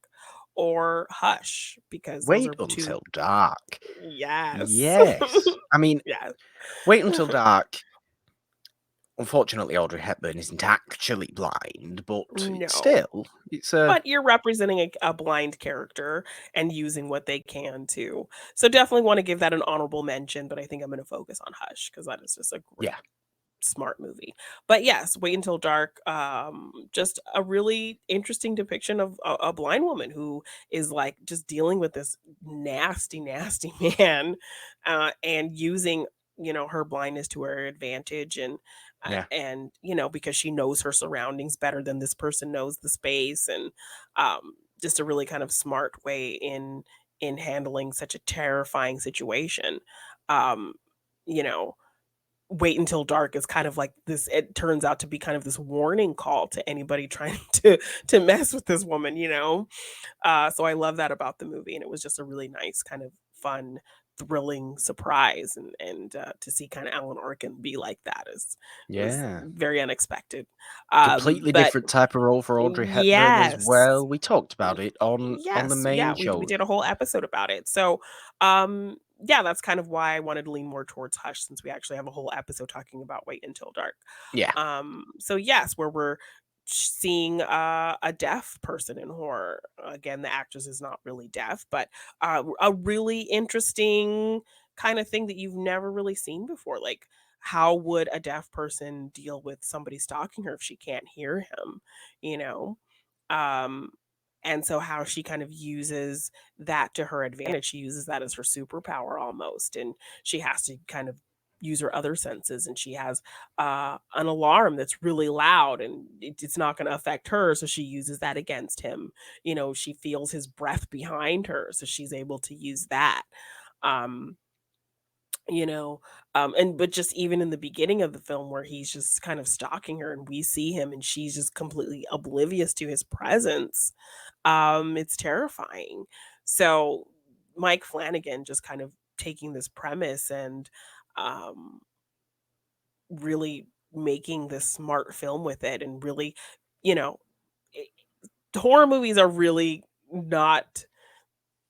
or Hush, because those Wait are two. Until Dark. Yes. Yes. I mean, Yeah. Wait Until Dark unfortunately, Audrey Hepburn isn't actually blind, but No. still, it's a But you're representing a blind character and using what they can too. So definitely wanna give that an honorable mention, but I think I'm gonna focus on Hush because that is just a yeah, great smart movie. But yes, Wait Until Dark, just a really interesting depiction of a blind woman who is like just dealing with this nasty, nasty man, and using her blindness to her advantage yeah, and because she knows her surroundings better than this person knows the space and just a really kind of smart way in handling such a terrifying situation. Um, you know, Wait Until Dark is kind of like this it turns out to be kind of this warning call to anybody trying to mess with this woman. So I love that about the movie, and it was just a really nice kind of fun, thrilling surprise, and to see kinda Alan Arkin be like that is was yeah. very unexpected. Completely But different type of role for Audrey Hepburn as yes. well. We talked about Y it on the yes, yeah, main we show. did a whole episode about it. So, yeah, that's kind of why I wanted to lean more towards Hush since we actually have a whole episode talking about Wait Until Dark. Yeah. So yes, where we're seeing a deaf person in horror. Again, the actress is not really deaf, but a really interesting kind of thing that you've never really seen before. Like, how would a deaf person deal with somebody stalking her if she can't hear him? You know, um, and so how she kind of uses that to her advantage. She uses that as her superpower almost, and she has to kind of use her other senses. And she has an alarm that's really loud, and it's not going to affect her. So she uses that against him. She feels his breath behind her, so she's able to use that. Um, you know and but just even in the beginning of the film where he's just kind of stalking her and we see him and she's just completely oblivious to his presence, it's terrifying. So Mike Flanagan just kind of taking this premise and um really making this smart film with it and really you know i- horror movies are really not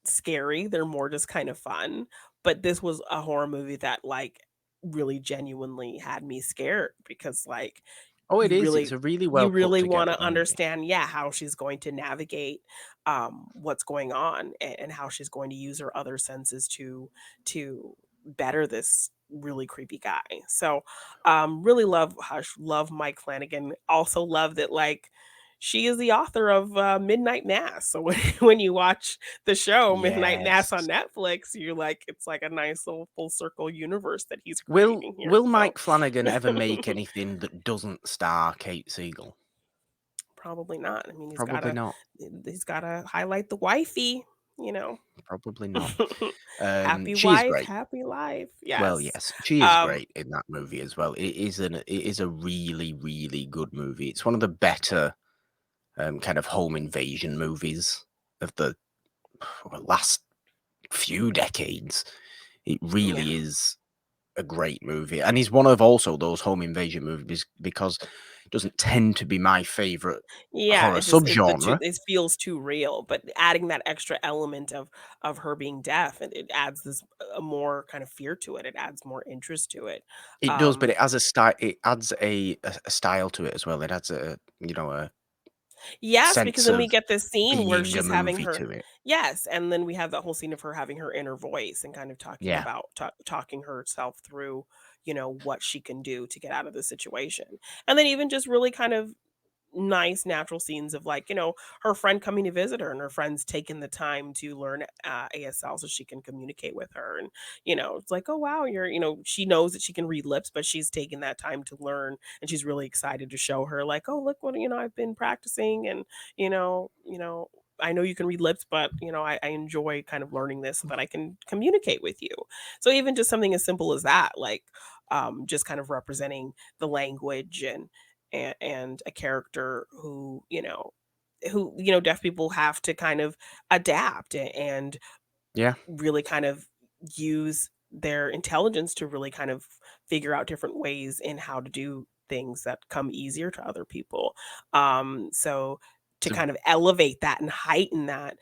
scary, they're more just kind of fun, but this was a horror movie that, like, really genuinely had me scared because, like, Oh, it you is. It's really a really you well put really together wanna movie. understand, yeah, how she's going to navigate, what's going on and how she's going to use her other senses to better this really creepy guy. So, really love Hush, love Mike Flanagan, also love that, like, she is the author of, Midnight Mass, so when when you watch the show Midnight Mass on Yes. Netflix, you're like it's like a nice little full circle universe that he's Will creating here, Will so Mike Flanagan ever make anything that doesn't star Kate Siegel? probably not. I mean, Probably not. he's gotta highlight the wifey, you know? Probably not. Happy She is wife, great. happy life. Well, Yes. yes, she is Um, great in that movie as well. It is a really, really good movie. It's one of the better, kind of home invasion movies of the last few decades. It yeah. really is a great movie, and he's one of also those home invasion movies because it doesn't tend to be my favorite Yeah, horror it just it the too subgenre. it feels too real, but adding that extra element of her being deaf, it adds this a more kind of fear to it. It adds more interest to it. It does, but Um, it has a style. It adds a style to it as well. It adds a yes, because sense then we of get this scene where being a she's having movie her to it. yes, and then we have that whole scene of her having her inner voice and kind of talking Yeah, about talking herself through, what she can do to get out of the situation. And then even just really kind of nice natural scenes of like her friend coming to visit her and her friends taking the time to learn ASL so she can communicate with her and it's like, oh wow, she knows that she can read lips but she's taking that time to learn and she's really excited to show her like, oh look what I've been practicing and I know you can read lips, but I enjoy kind of learning this so that I can communicate with you. So even just something as simple as that, like just kind of representing the language and a character who deaf people have to kind of adapt and yeah, really kind of use their intelligence to really kind of figure out different ways in how to do things that come easier to other people. So to It's a kind of elevate that and heighten that,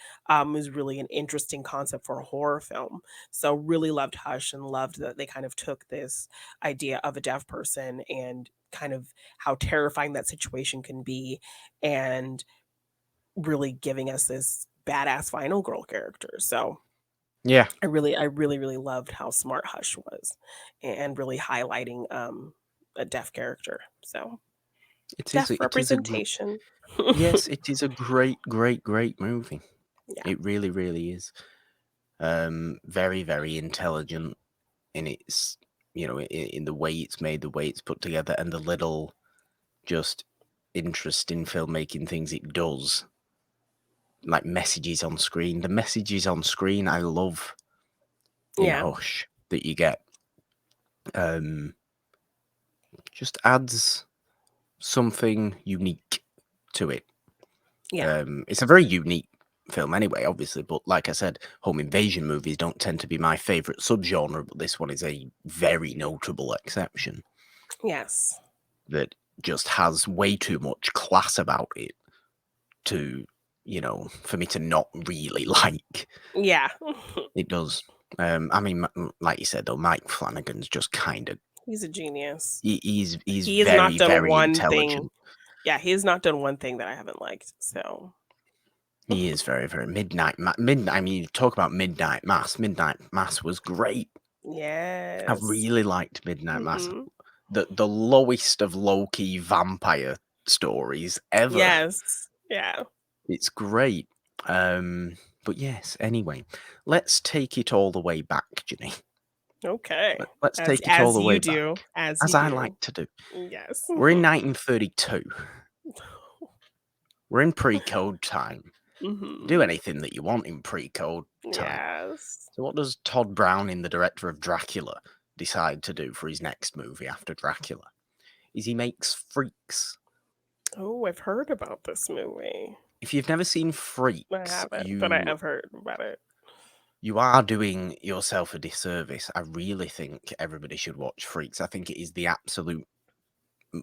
is really an interesting concept for a horror film. So really loved Hush and loved that they kind of took this idea of a deaf person and kind of how terrifying that situation can be, and really giving us this badass final girl character. So yeah, I really loved how smart Hush was, and really highlighting a deaf character. So deaf it is a representation. yes, it is a great, great, great movie. Yeah. It really, really is. Very, very intelligent in its, in the way it's made, the way it's put together, and the little just interesting filmmaking things it does, like messages on screen. The messages on screen I love in Yeah. Hush that you get. Um, just adds something unique to it. Yeah. It's a very unique film anyway, obviously, but like I said, home invasion movies don't tend to be my favourite subgenre, but this one is a very notable exception Yes. that just has way too much class about it to, for me to not really like. Yeah. It does. I mean, like you said, though, Mike Flanagan's just kind of He's a genius. he's He has not very, done very one thing. intelligent. Yeah, he has not done one thing that I haven't liked. So He is very, very midnight. I mean, you talk about Midnight Mass. Midnight Mass was great. I yes. really liked Midnight Mass. Mhm. The lowest of low key vampire stories ever. Yes. Yeah. It's great. But yes. Anyway, let's take it all the way back, Ginny. Okay. Let's As take it all as the way you back, do. As as you I like do. to do. Yes. We're in 1932. We're in pre-code time. Do Mhm. anything that you want in pre-code time. Yes. So what does Todd Browning, the director of Dracula, decide to do for his next movie after Dracula? Is he makes Freaks. Oh, I've heard about this movie. If you've never seen I Freaks, haven't, but I have heard about it. you are doing yourself a disservice. I really think everybody should watch Freaks. I think it is the absolute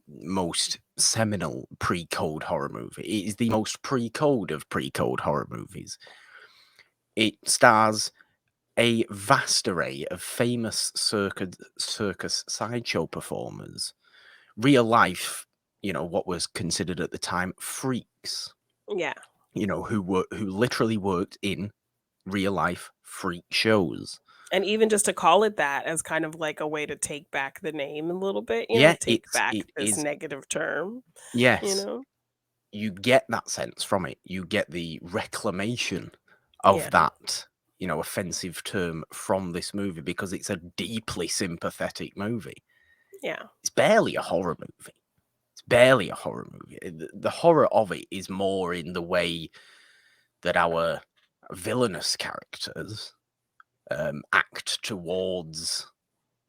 most seminal pre-code horror movie. It is the most pre-code of pre-code horror movies. It stars a vast array of famous circus sideshow performers, real life, what was considered at the time freaks, Yeah. who literally worked in real life freak shows. And even just to call it that as kind of like a way to take back the name a little bit, Yeah, take back it this is. negative term, you Yes, know? you get that sense from it. You get the reclamation of Yeah. that, offensive term from this movie because it's a deeply sympathetic movie. Yeah. It's barely a horror movie. It's barely a horror movie. The horror of it is more in the way that our villainous characters act towards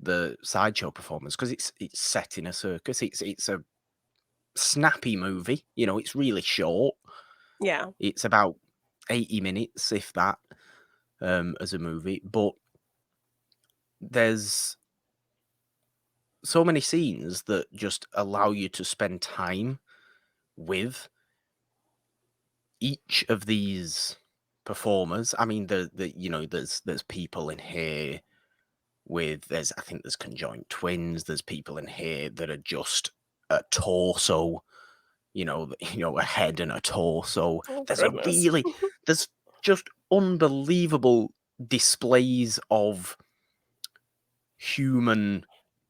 the sideshow performers because it's set in a circus. It's a snappy movie. It's really short. Yeah. It's about 80 minutes, if that, as a movie. But there's so many scenes that just allow you to spend time with each of these performers. I mean, there's people in here there's I think there's conjoined twins. There's people in here that are just a torso, a head and a torso. Oh There's goodness. there's just unbelievable displays of human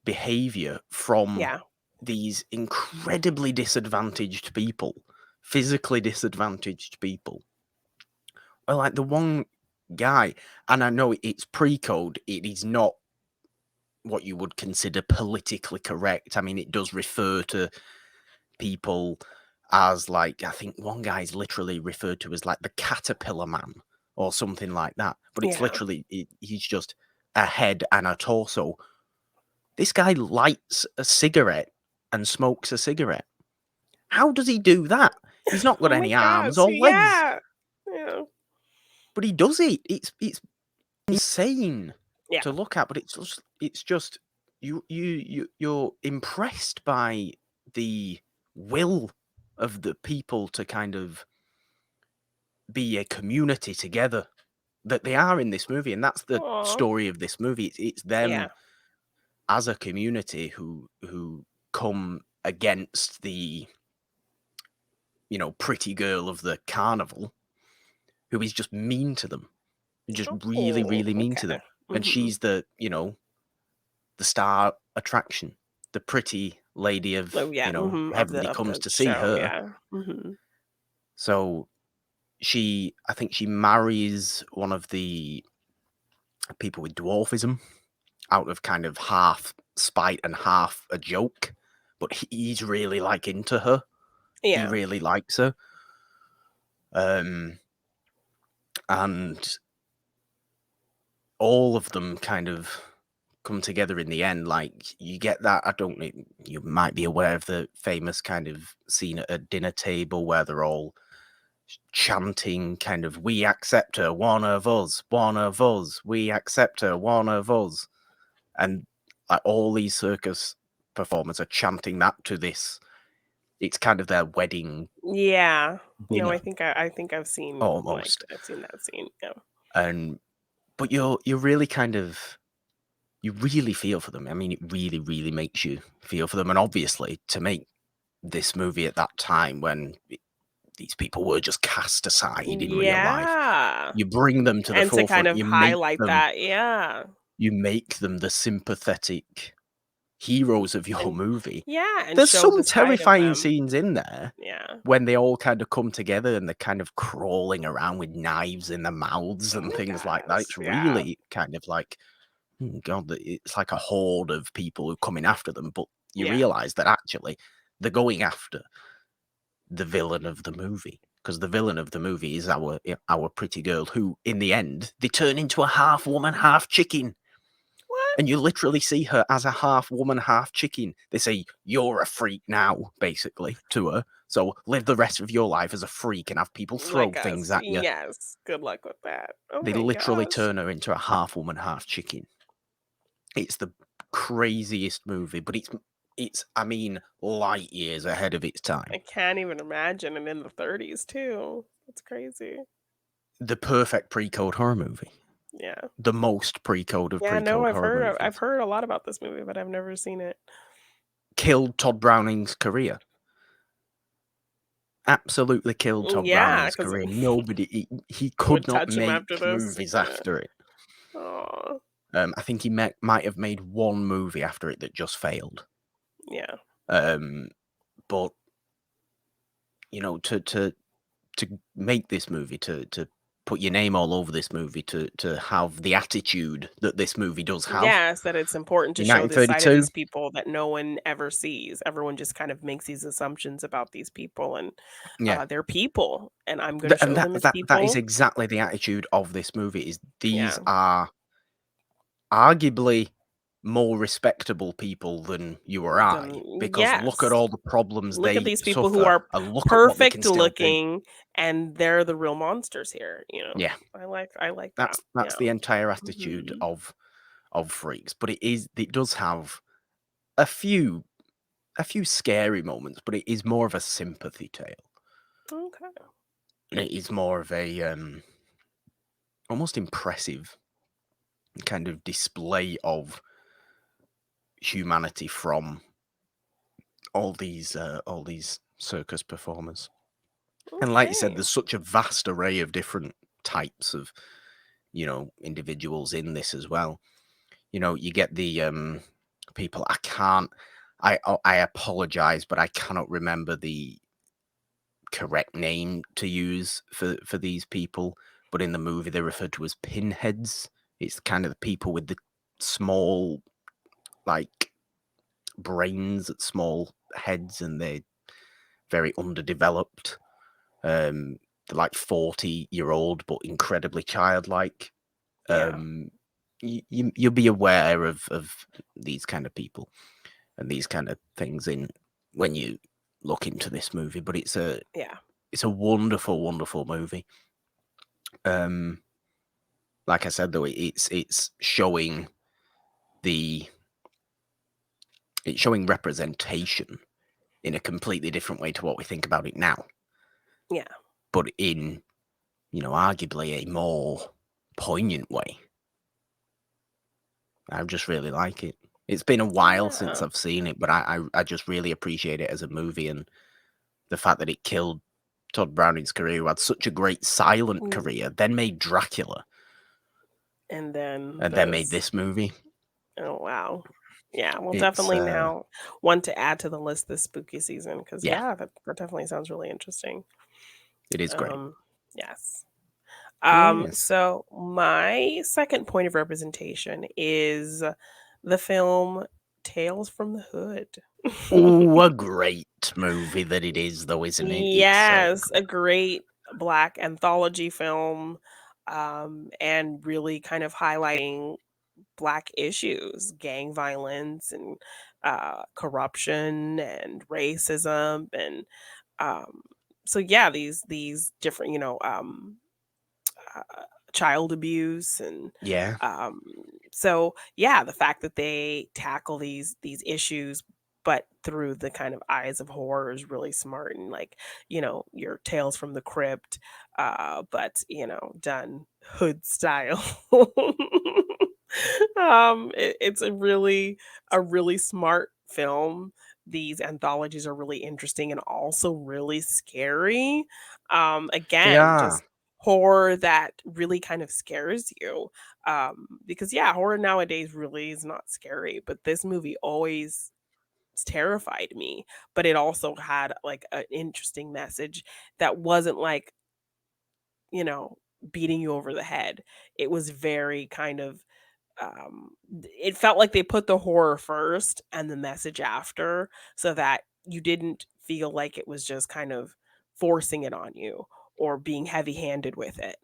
behavior from Yeah. these incredibly disadvantaged people, physically disadvantaged people. Well, like the one guy, and I know it's pre-code, it is not what you would consider politically correct. I mean, it does refer to people as like, I think one guy is literally referred to as like the caterpillar man or something like that. But it's Yeah. literally, he's just a head and a torso. This guy lights a cigarette and smokes a cigarette. How does he do that? He's not got Oh my any arms gosh. or legs, Yeah. Yeah. but he does it. It's insane Yeah. to look at, but it's just you're impressed by the will of the people to kind of be a community together that they are in this movie, and that's the Aw. story of this movie. It's them Yeah. as a community who come against the pretty girl of the carnival who is just mean to them, just really Oh, really mean to okay. them, and Mhm. she's the star attraction, the pretty lady Oh, of yeah, mhm, everybody of comes the to see show, her. yeah. Mhm. So I think she marries one of the people with dwarfism out of kind of half spite and half a joke, but he's really like into her. He Yeah. really likes her. And all of them kind of come together in the end. Like, you get that. I don't know, you might be aware of the famous kind of scene at a dinner table where they're all chanting kind of, "We accept her, one of us, one of us, we accept her, one of us." And like all these circus performers are chanting that to this. It's kind of their wedding Yeah. No, dinner I think almost. I've seen that scene, yeah. And but you're really kind of, you really feel for them. I mean, it really, really makes you feel for them. And obviously, to make this movie at that time when these people were just cast aside in real life, Yeah. you bring them to the And to kind forefront. of highlight that, yeah. You make them the sympathetic heroes of your And movie. yeah, and There's show the some side of terrifying them. scenes in there Yeah. when they all kind of come together and they're kind of crawling around with knives in their mouths Oh and my things like that. gosh, It's yeah. really kind of like, oh God, it's like a horde of people who are coming after them. But you Yeah. realize that actually they're going after the villain of the movie, because the villain of the movie is our pretty girl, who in the end they turn into a half woman, half chicken. What? And you literally see her as a half woman, half chicken. They say, "You're a freak now," basically, to her. So live the rest of your life as a freak and have people throw Like us. things at you. Yes. Good luck with that. Oh They my literally gosh. turn her into a half woman, half chicken. It's the craziest movie, but it's I mean, light years ahead of its I time. can't even imagine, and in the 30s too. That's crazy. The perfect pre-code horror movie. Yeah. The most pre-code of Yeah, no, pre-code horror I've movies. heard a lot about this movie, but I've never seen it. Killed Todd Browning's career. Absolutely killed Mm, Todd yeah, Browning's 'cause career. Nobody, he could would not touch him make after this. movies Yeah. after it. Aw. I think he might have made one movie after it that just failed. Yeah. Um, but to make this movie, to put your name all over this movie, to have the attitude that this movie does have Yes, that it's important to in show this side of 1932. these people that no one ever sees. Everyone just kind of makes these assumptions about these people, and, Yeah, they're people, and I'm gonna and show them as that is people. exactly the attitude of this movie. Is these Yeah. are arguably more respectable people than you or I, Then because look at yes. all the problems Look at they these people who suffer, are and look at what they can perfect still do. looking, and they're the real monsters here, you know? Yeah, I like that. that's Yeah. the entire attitude Mhm. of Freaks. But it does have a few a few scary moments, but it is more of a sympathy tale. Okay. It is more of a almost impressive kind of display of humanity from all these circus performers. And like you said, Okay. there's such a vast array of different types of individuals in this as well. You get the people. I apologize, but I cannot remember the correct name to use for these people. But in the movie, they're referred to as pinheads. It's kind of the people with the small, like, brains, small heads, and they're very underdeveloped. They're like 40-year-old, but incredibly childlike. Yeah. You'll be aware of these kind of people and these kind of things in when you look into this movie. But Yeah. it's a wonderful, wonderful movie. Um, like I said, though, it's showing the it's showing representation in a completely different way to what we think about it now, Yeah. but in arguably a more poignant way. I just really like it. It's been a while since Yeah. I've seen it, but I just really appreciate it as a movie, and the fact that it killed Todd Browning's career, who had such a great silent Mm, career, then made Dracula, and then and then made this. this movie. Oh, wow. Yeah, well, It's definitely now one to add to the list this spooky season because yeah, yeah, that definitely sounds really interesting. it is great. Um, yes. Yes. So my second point of representation is the film Tales from the Hood. Oh, a great movie that it is, though, isn't it? It's so Yes, a good. great black anthology film, and really kind of highlighting black issues, gang violence and corruption and racism and um, so yeah, these different uh, child abuse and Yeah, um, so yeah, the fact that they tackle these issues but through the kind of eyes of horror is really smart and like your tales from the crypt but done hood style. It's a really smart film. These anthologies are really interesting and also really scary. they Again, are. just horror that really kind of scares you. Because yeah, horror nowadays really is not scary, but this movie always terrified me. But it also had like an interesting message that wasn't like, you know, beating you over the head. It was very kind of it felt like they put the horror first and the message after so that you didn't feel like it was just kind of forcing it on you or being heavy-handed with it.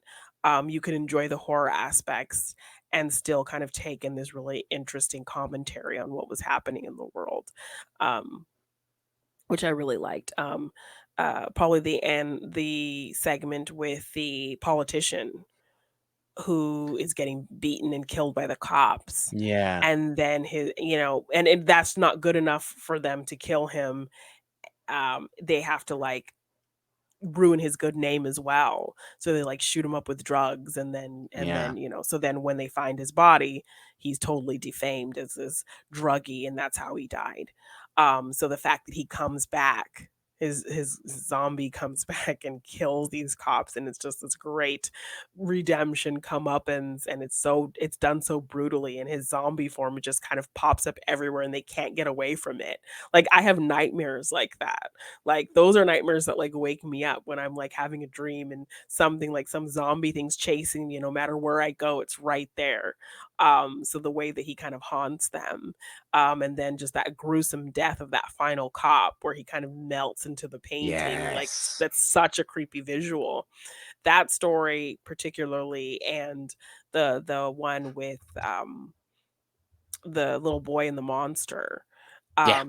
You could enjoy the horror aspects and still kind of take in this really interesting commentary on what was happening in the world, um, which I really liked. Probably the segment with the politician who is getting beaten and killed by the cops. Yeah, And then and that's not good enough for them to kill him. They have to like ruin his good name as well. So they like shoot him up with drugs yeah, so then when they find his body, he's totally defamed as this druggie and that's how he died. So the fact that he comes back, his zombie comes back and kills these cops and it's just this great redemption comeuppance and it's done so brutally and his zombie form just kind of pops up everywhere and they can't get away from it. Like I have nightmares like that, like, those are nightmares that, like, wake me up when I'm, like, having a dream and something like some zombie thing's chasing me, no matter where I go, it's right there. So the way that he kind of haunts them, and then just that gruesome death of that final cop where he kind of melts into the painting, like, yes, that's such a creepy visual. That story particularly and the one with, the little boy and the monster. yeah,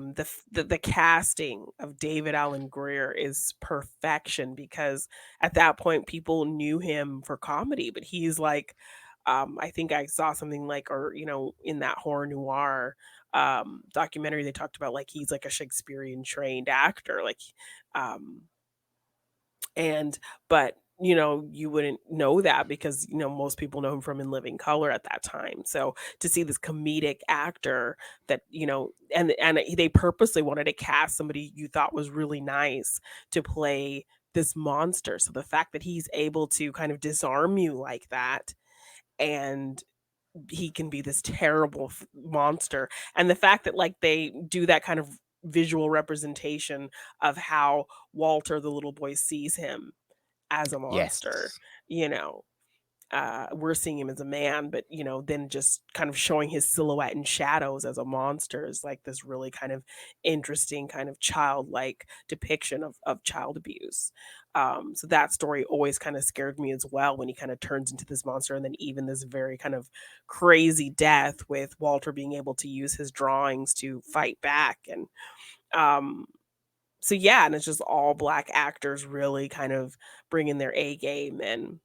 The casting of David Allen Greer is perfection because at that point people knew him for comedy, but he's like, I think I saw something like, or in that horror noir documentary, they talked about like he's like a Shakespearean trained actor, like, um, and but, you wouldn't know that because, most people know him from In Living Color at that time. So to see this comedic actor that, and they purposely wanted to cast somebody you thought was really nice to play this monster. So the fact that he's able to kind of disarm you like that and he can be this terrible monster, and the fact that like they do that kind of visual representation of how Walter the little boy sees him as a monster, yes, you know, we're seeing him as a man, but then just kind of showing his silhouette and shadows as a monster is like this really kind of interesting, kind of childlike depiction of child abuse. So that story always kind of scared me as well when he kind of turns into this monster, and then even this very kind of crazy death with Walter being able to use his drawings to fight back, and um, so yeah, and it's just all black actors really kind of bringing their A game and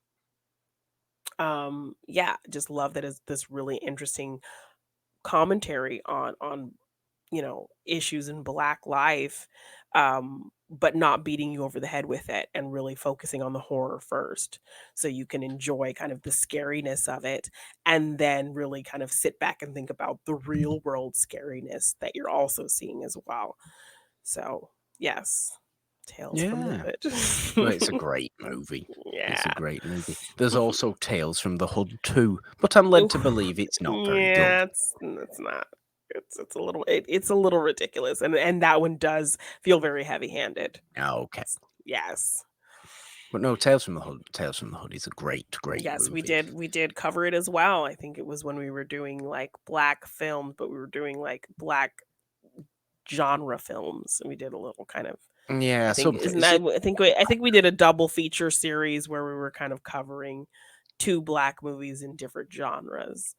yeah, just love that it's this really interesting commentary on issues in black life, but not beating you over the head with it and really focusing on the horror first so you can enjoy kind of the scariness of it and then really kind of sit back and think about the real world scariness that you're also seeing as well. So, yes, Tales from the Yeah. Well, it's a Hood. great movie. It's a Yeah. great movie. There's also Tales from the Hood too, but I'm led Oof. to believe it's not very good. Yeah, it's not. It's a little it's a little ridiculous, and that one does feel very heavy-handed. Oh, okay. Yes. But no, Tales from the Hood is a great, great Yes, movie. we did cover it as well. I think it was when we were doing, like, black films, but we were doing, like, black genre films, and we did a little kind of Yeah, I think something. isn't that I think we did a double feature series where we were kind of covering 2 black movies in different genres,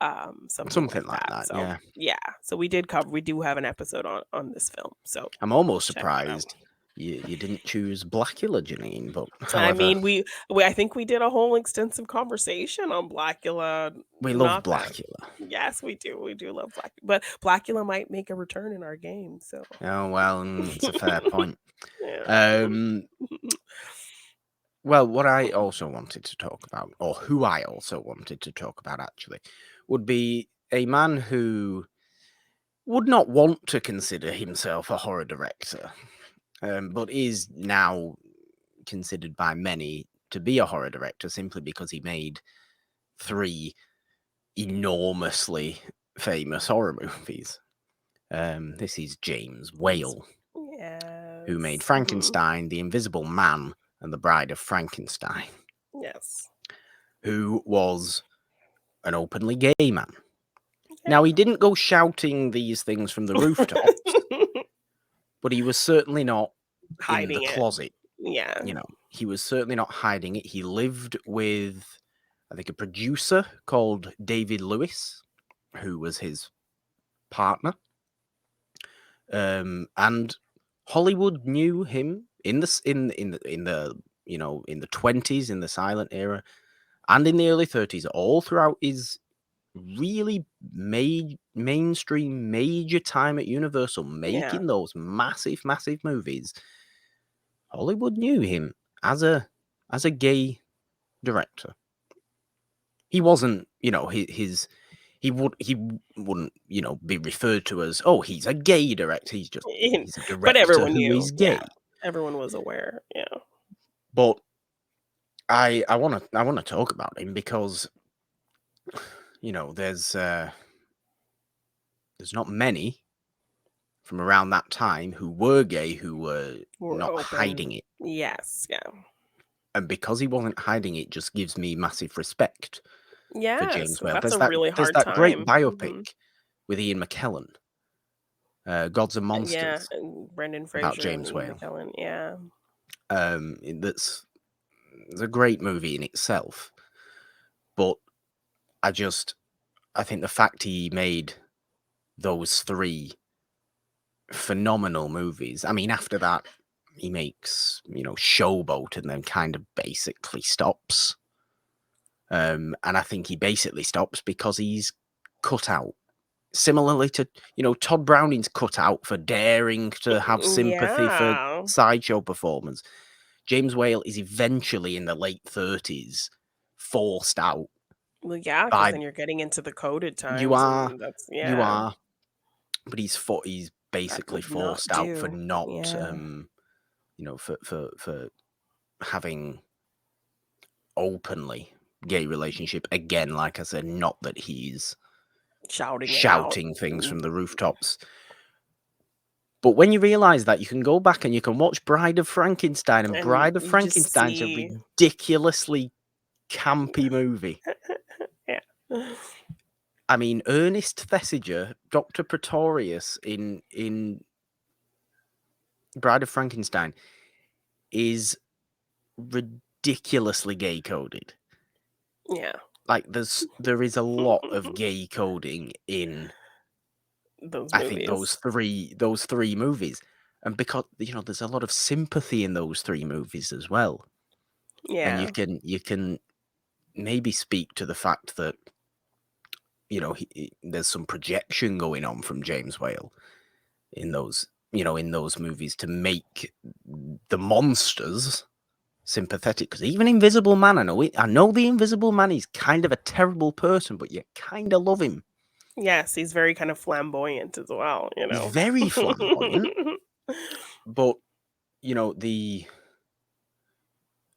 something Something like like that. that, So, yeah. yeah, so we do have an episode on this film, so I'm almost check that out. surprised you didn't choose Blackula, Janine, but I however, mean, we I think we did a whole extensive conversation on Blackula we love not that Blackula. yes, we do love but Blackula might make a return in our game, so Oh, well, it's a fair point. yeah. Um, well, what I also wanted to talk about, or who I also wanted to talk about actually, would be a man who would not want to consider himself a horror director, but is now considered by many to be a horror director simply because he made 3 enormously famous horror movies. This is James Whale, who made Yes. Mhm. Frankenstein, The Invisible Man, and The Bride of Frankenstein, Yes. who was an openly gay man. Yeah. Now, he didn't go shouting these things from the rooftops, but he was certainly not in the Hiding it. closet. Yeah. He was certainly not hiding it. He lived with, I think, a producer called David Lewis, who was his partner. And Hollywood knew him in the in the 20s, in the silent era, and in the early 30s, all throughout his really mainstream major time at Universal, Yeah. making those massive movies. Hollywood knew him as a gay director. He wasn't, he wouldn't, be referred to as, oh, he's a gay director. He's a But director everyone who knew. is Yeah. gay. Everyone was aware. Yeah. But I wanna talk about him because there's not many from around that time who were gay who were We're not hiding open. it. Yes. Yeah. And because he wasn't hiding it just gives me massive respect for Yes. James 'Cause Whale. that's There's a that really there's hard that great time. Mhm. biopic with Ian McKellen, Gods and Yeah. Monsters, And Brendan about Fraser and James Ian Whale. McKellen. Yeah. That's it's a great movie in itself, but I think the fact he made those 3 phenomenal movies. I mean, after that, he makes, Showboat and then kind of basically stops. And I think he basically stops because he's cut out. Similarly to, Todd Browning's cut out for daring to have sympathy for Yeah. sideshow performance. James Whale is eventually in the late 30s forced out Well, yeah, because by then you're getting into the coded you times, are, and that's you yeah, are, but he's that basically would not forced out for do. not Yeah. for having openly gay relationship again. Like I said, not that he's Shouting it out. shouting things from the rooftops, but when you realize that, you can go back and you can watch Bride of Frankenstein, and And Bride of you just Frankenstein's a see ridiculously campy movie. yeah. I mean, Ernest Thesiger, Dr. Pretorius in Bride of Frankenstein is ridiculously gay coded. Yeah. Like there is a lot of gay coding in, Those I think, movies. those three movies. And because there's a lot of sympathy in those 3 movies as well. And Yeah. you can maybe speak to the fact that there's some projection going on from James Whale in those in those movies to make the monsters sympathetic. Because even Invisible Man, I know the Invisible Man is kind of a terrible person, but you kind of love him. Yes, he's very kind of flamboyant as well, you He's know? very flamboyant, but the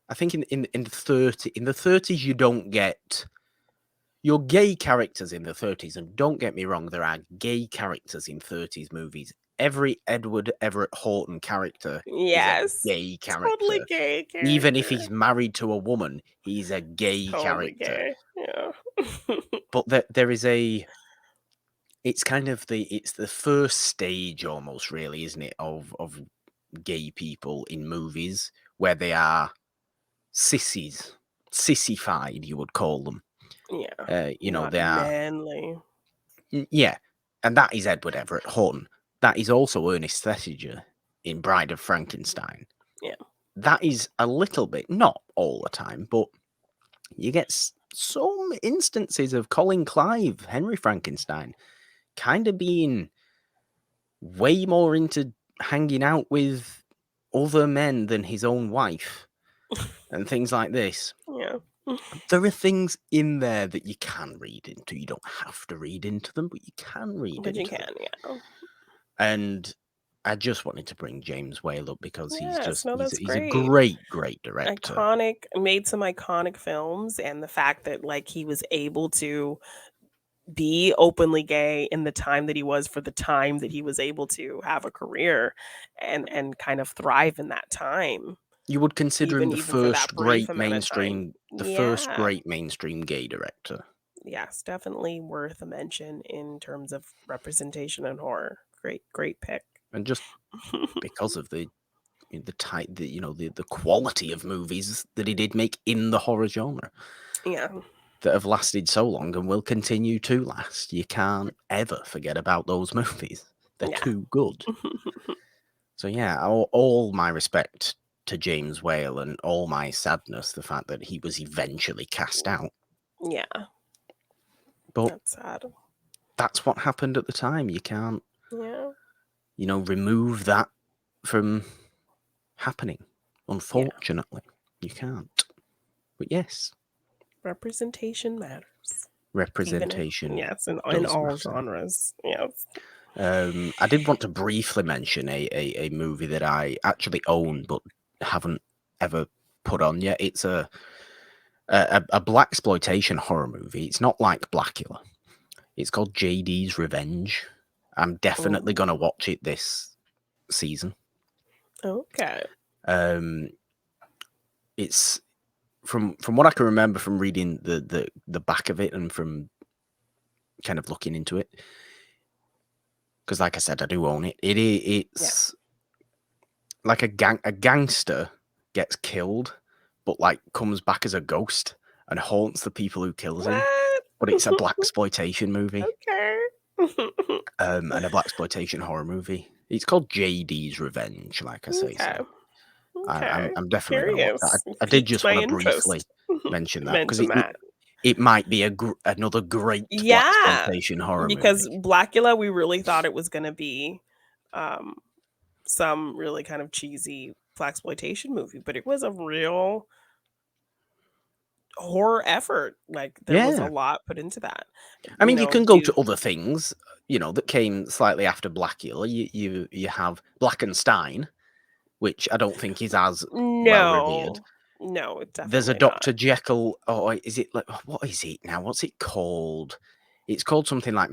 I think in the 30s you don't get your gay characters in the 30s, and don't get me wrong, there are gay characters in 30s movies. Every Edward Everett Horton character is a Yes. gay Totally character. gay Even if character. he's married to a woman, he's a gay Totally character. gay, yeah. But there is it's kind of it's the first stage almost, really, isn't it, of gay people in movies where they are sissies, sissified, you would call them. Yeah, not They are, manly. yeah, and that is Edward Everett Horton. That is also Ernest Thesiger in Bride of Frankenstein. Yeah. That is a little bit, not all the time, but you get some instances of Colin Clive, Henry Frankenstein, kind of being way more into hanging out with other men than his own wife and things like this. Yeah. There are things in there that you can read into. You don't have to read into them, but you can read But you into them. can, yeah. And I just wanted to bring James Whale up because Yes, no, that's he's a great. great director. Made some iconic films, and the fact that, like, he was able to be openly gay in the time that he was, for the time that he was able to have a career and kind of thrive in that time, You would consider him even for that brief amount of time. the first Yeah. great mainstream gay director. Yes, definitely worth a mention in terms of representation in horror. Great pick. And just because of the quality of movies that he did make in the horror genre Yeah. that have lasted so long and will continue to last. You can't ever forget about those movies. They're Yeah. too good. So yeah, all my respect to James Whale and all my sadness the fact that he was eventually cast out. Yeah. But That's sad. that's what happened at the time. You can't, Yeah. remove that from happening. Unfortunately, you can't. But yes, Representation matters. representation Yes, in does all matter. genres. Yes. I did want to briefly mention a movie that I actually own but haven't ever put on yet. It's a blaxploitation horror movie. It's not like Blackula. It's called JD's Revenge. I'm definitely Ooh. gonna watch it this season. Okay. It's from what I can remember from reading the back of it and from kind of looking into it. Because, like I said, I do own it. It's like a gangster gets killed, but like comes back as a ghost and haunts the people who kills him. What? But it's a blaxploitation movie, Okay. and a blaxploitation horror movie. It's called JD's Revenge, like I say. Okay. So Okay. I'm definitely going to watch that. Curious. I did Piqued just my want to briefly interest. mention that because Mention that. it might be another great Yeah. blaxploitation horror Because movie. Blackula, we really thought it was gonna be um some really kind of cheesy blaxploitation movie, but it was a real horror effort. Like, there was a Yeah. lot put into that. I You mean, you know, can go to do other things, that came slightly after Blackula. You have Blackenstein, which I don't think is as well revered. No. No, There's a definitely not. Dr. Jekyll, or is it like what is it now? What's it called? It's called something like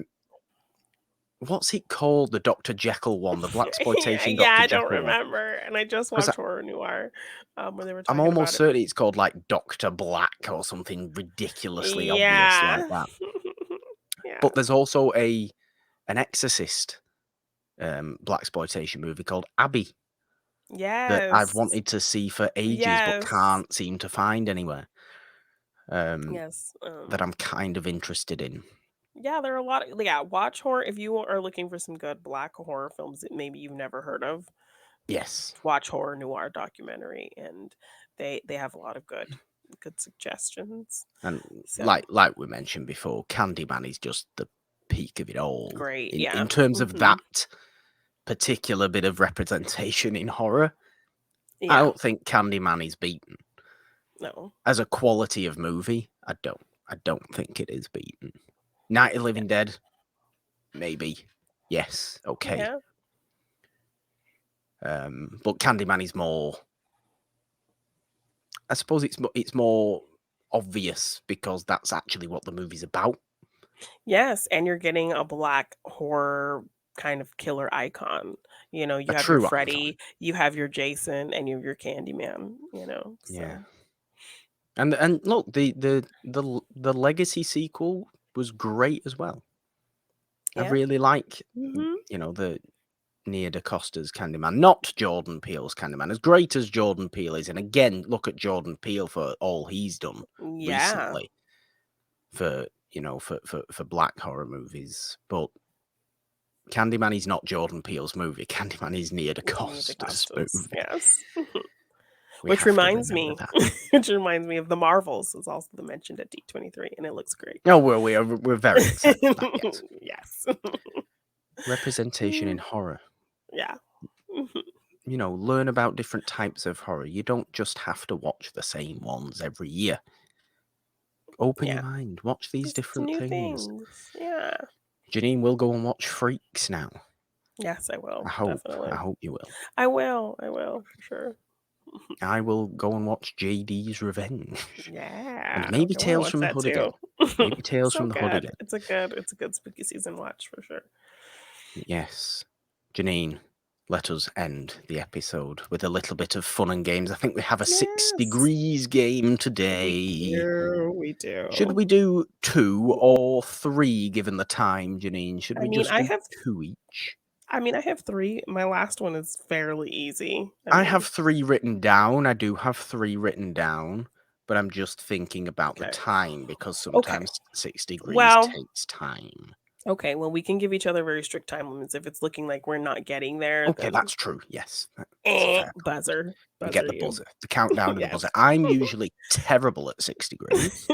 what's it called? The Dr. Jekyll one, the blaxploitation Yeah, Dr. I don't Jekyll one. remember, and I just Because watched Horror Noir, when they were I'm talking about almost it. certain it's called like Dr. Black or something ridiculously obvious like Yeah. that. Yeah. But there's also an Exorcist blaxploitation movie called Abby that I've Yes. wanted to see for ages but Yes. can't seem to find anywhere. Yes. That I'm kind of interested in. Yeah, there are a lot of, yeah, watch horror if you are looking for some good black horror films that maybe you've never heard of. Yes. Watch Horror Noir documentary, and they have a lot of good suggestions. And So like we mentioned before, Candyman is just the peak of it all great, in yeah. terms of that particular bit of representation in horror. I Yeah. don't think Candyman is beaten. No. As a quality of movie, I don't think it is beaten. Night of the Living Dead, maybe. Yes, okay. Yeah. But Candyman is more. I suppose it's more obvious because that's actually what the movie's about. Yes, and you're getting a black horror kind of killer icon. You know, A you have your true icon. Freddy, you have your Jason, and you have your Candyman, you know. Yeah. So And look, the Legacy sequel was great as well. I yeah. really like, Mhm. the Nia DaCosta's Candyman, not Jordan Peele's Candyman. As great as Jordan Peele is, and again, look at Jordan Peele for all he's done Yeah. recently for for black horror movies. But Candyman is not Jordan Peele's movie. Candyman is Nia Nia DaCosta's DaCosta's. movie. Yes. We Which have to reminds remember me, that. which reminds me of the Marvels is also mentioned at D23, and it looks great. Oh well, we're very excited for that. Yes, Yes. representation in Mm, horror. yeah. Learn about different types of horror. You don't just have to watch the same ones every year. Open your Yeah. mind. Watch these Just different new things. things. Yeah. Jeannine will go and watch Freaks now. Yes, I will. I hope. Definitely. I hope you will. I will. I will for sure. I will go and watch JD's Revenge. Yeah. And maybe Okay, I wanna Tales watch from the that Hood again. too. Maybe Tales So from the Hood good. again. It's a good spooky season watch for sure. Yes. Jeannine, let us end the episode with a little bit of fun and games. I think we have a 6 Yes. degrees game We today. do. We Should do. we do 2 or 3 given the time, Jeannine? Should I we mean, just I do have 2 each? I have 3. My last one is fairly easy. I have 3 written down. I do have 3 written down, but I'm just thinking about the Okay. time because Okay. sometimes 6 degrees Well, takes time. okay, well, we can give each other very strict time limits. If it's looking like we're not getting there, Okay, then that's true. Yes, that's a fair comment. buzzer. You get Buzzer the you. buzzer, the countdown to the Yes. buzzer. I'm usually terrible at 6 degrees.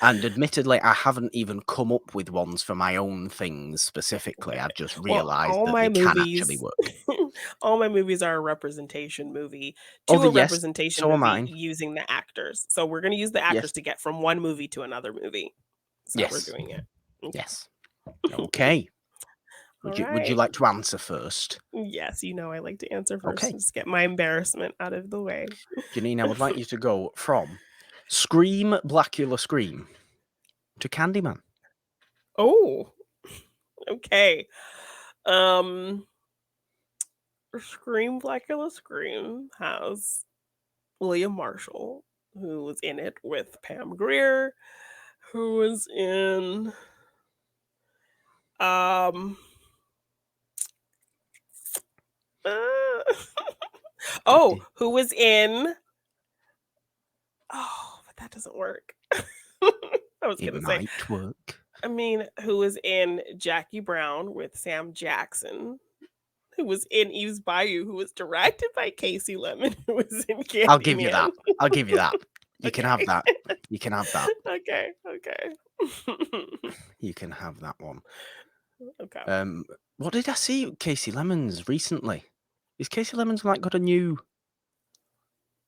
And admittedly, I haven't even come up with ones for my own things specifically. Okay. I've just Well, realised all that my they can actually movies work. all my movies are a representation movie Oh, to a yes, representation so are movie mine. using the actors. So we're gonna use the Yes, actors to get from one movie to another movie. That's how we're yes, doing it. Okay. yes. Okay. All Would you right. like to answer first? Yes, you know I like to answer first Okay. and just get my embarrassment out of the way. Jeannine, I would like you to go from Scream, Blackula Scream to Candyman. Oh, okay. Um, Scream Blackula Scream has William Marshall, who was in it with Pam Grier, who was in um uh, oh, who was in but that doesn't work. I was It gonna say, might work. I mean, who was in Jackie Brown with Sam Jackson, who was in Eve's Bayou, who was directed by Casey Lemon, who was in I'll give you Candyman. that. I'll give you that. You can have Okay. that. You can have that. Okay, okay. You can have that one. Okay. What did I see Casey Lemons recently? Is Casey Lemons got a new?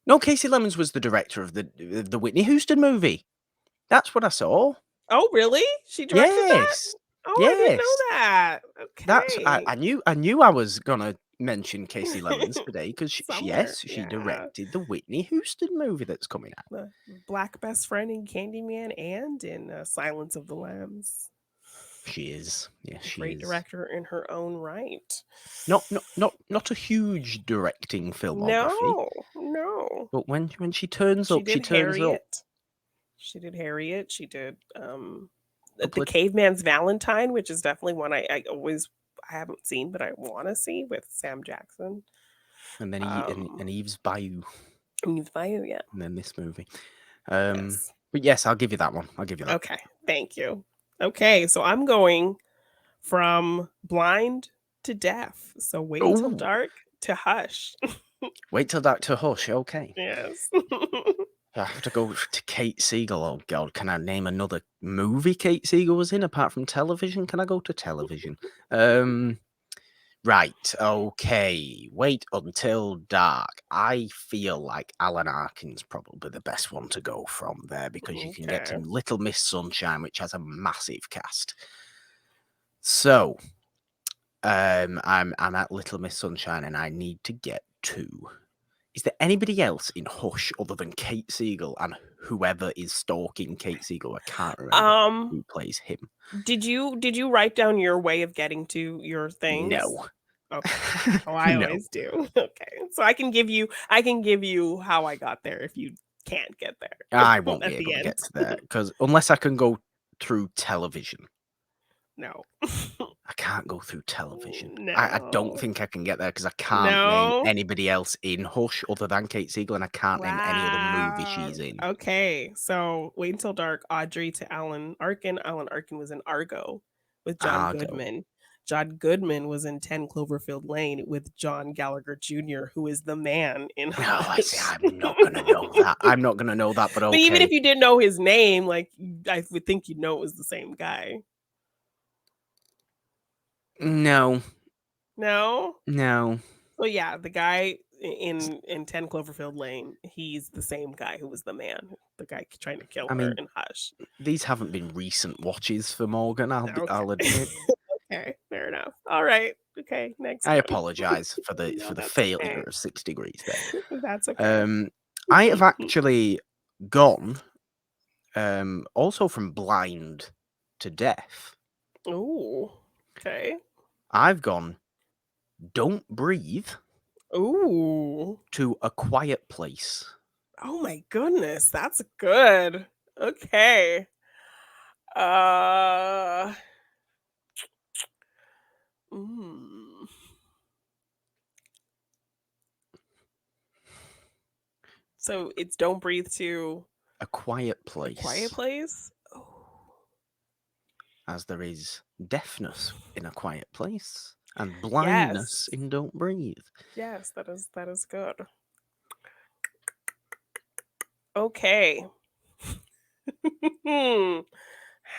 No, Casey Lemons was the director of the Whitney Houston movie. That's what I saw. Oh, really? She directed that? Yes, Oh, I didn't yes. know that. That's Okay. I knew I was gonna mention Casey Lemons today because Somewhere, she yeah. directed the Whitney Houston movie that's coming out. The black best friend in Candyman and in Silence of the Lambs. She is, yes, she Great is. director in her own right. Not a huge directing filmography, No, no. but when she turns She up, she did turns up. Harriet. She did Harriet. She did Couple the of, Caveman's Valentine, which is definitely one I haven't seen, but I want to see with Sam Jackson. and then and Eve's Bayou, Eve's Bayou, yeah. and then this movie. Yes. But yes, I'll give you that one. I'll give you that. Okay, thank you. Okay, so I'm going from blind to deaf. So wait till Ooh. dark to hush. Wait till dark to hush. Okay. Yes. I have to go to Kate Siegel. Oh God, can I name another movie Kate Siegel was in apart from television? Can I go to television? Right, okay. Wait Until Dark. I feel like Alan Arkin's probably the best one to go from there because you can get to Okay. Little Miss Sunshine, which has a massive cast. So, I'm at Little Miss Sunshine and I need to get to. Is there anybody else in Hush other than Kate Siegel and whoever is stalking Kate Siegel? I can't remember Um, who plays him. did you write down your way of getting to your things? No. Okay. Oh, I No. always do. Okay. So I can give you how I got there if you can't get there I won't be at able the to end. get to there because unless I can go through television, No. I can't go through television. I don't No. think I can get there because I can't name No. anybody else in Hush other than Kate Siegel, and I can't name any other movie Wow. she's in. Okay. So Wait Until Dark, Audrey to Alan Arkin. Alan Arkin was in Argo with John Argo. Goodman. John Goodman was in 10 Cloverfield Lane with John Gallagher Jr., who is the man in Oh, I see. Hush. I'm not gonna know that. I'm not gonna know that, but But even okay. if you didn't know his name, like I would think you'd know it was the same guy. No, No? no. So yeah, the guy in 10 Cloverfield Lane, he's the same guy who was the man, the guy trying to kill I her mean, in Hush. these haven't been recent watches for Morgan. Okay. I'll admit. Okay, fair enough. All right. Okay, next I one. apologise for No, the that's failure okay. of 6 degrees there. That's okay. I have actually gone also from blind to deaf. Ooh. Okay. I've gone Don't Breathe Ooh. to A Quiet Place. Oh my goodness, that's good. Okay. Uh mm. So it's Don't Breathe to A Quiet A Quiet Place, Place? Oh. as there is deafness in A Quiet Place and blindness Yes. in Don't Breathe. Yes, that is good. Okay. Hmm.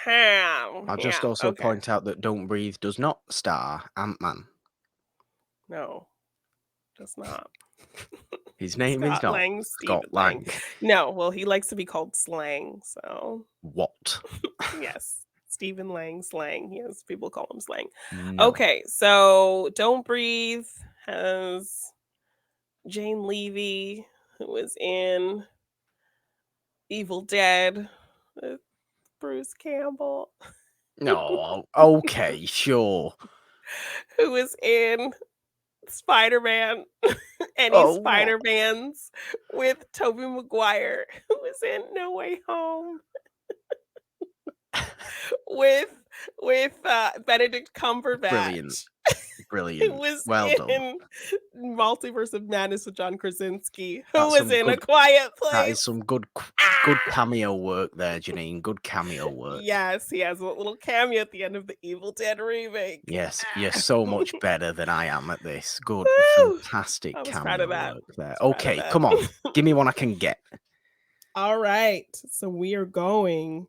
I'll just Yeah. also Okay. point out that Don't Breathe does not star Ant-Man. No, does not. His name is Scott not Lang, Scott Stephen Lang. Lang. No, well, he likes to be called Slang, so What? yes, Stephen Lang Slang. Yes, people call him Slang. No. Okay, so Don't Breathe has Jane Levy, who was in Evil Dead with Bruce Campbell, No. Okay, sure. who was in Spider-Man, any Oh, what? Spider-Mans with Tobey Maguire, who was in No Way Home with Benedict Brilliant. Cumberbatch, who Brilliant. was Well done. in Multiverse of Madness with John Krasinski, who That's was some in A good Quiet that is Place. some good Ah! cameo work there, Janine. Good cameo work. Yes, he has a little cameo at the end of the Evil Dead remake. Yes, you're Ah. so much better than I am at this. Good, Woo! fantastic I was proud of cameo that. work I there. was proud of Okay, that. come on. Give me one I can get. All right. So we are going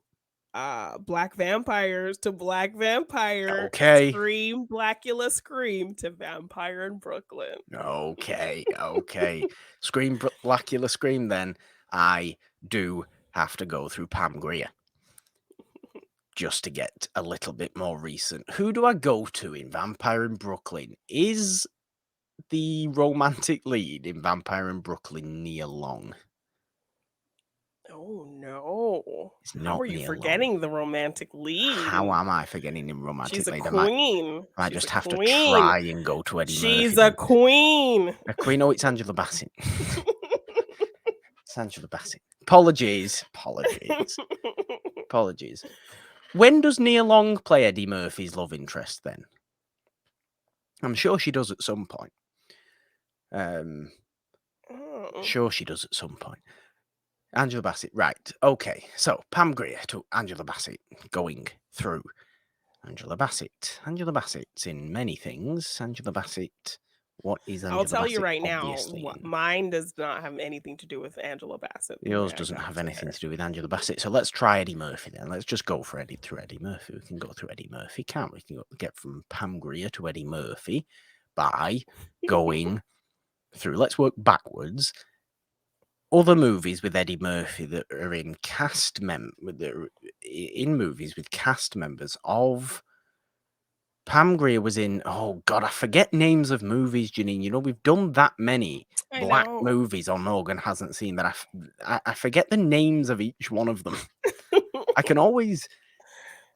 Black Vampires to Black Vampire, Okay. Scream Blackula Scream to Vampire in Brooklyn. Okay. Scream Blackula Scream then. I do have to go through Pam Grier just to get a little bit more recent. Who do I go to in Vampire in Brooklyn? Is the romantic lead in Vampire in Brooklyn Nia Long? Oh no. It's How not are you Nia Long. forgetting the romantic lead? How am I forgetting him She's romantic a lead? queen. I might She's a just have to queen. try and go to Eddie Murphy She's a then. queen. A queen? Oh, it's Angela Bassett. It's Angela Bassett. Apologies. When does Nia Long play Eddie Murphy's love interest then? I'm sure she does at some point. Oh. Sure she does at some point. Angela Bassett, right. Okay, so Pam Grier to Angela Bassett going through. Angela Bassett's in many things. Angela Bassett, what is I'll Angela tell you Bassett right now, obviously in? mine does not have anything to do with Angela Bassett. The way Yours I doesn't got have to anything her. to do with Angela Bassett, so let's try Eddie Murphy then. Let's just go for Eddie Murphy. We can go through Eddie Murphy, can't we? We can get from Pam Grier to Eddie Murphy. by going through, let's work backwards, other movies with Eddie Murphy that are in movies with cast members of. Pam Grier was in, oh God, I forget names of movies, Jeannine. You know, we've done that many I black know. movies on Morgan Hasn't Seen that I forget the names of each one of them. I can always,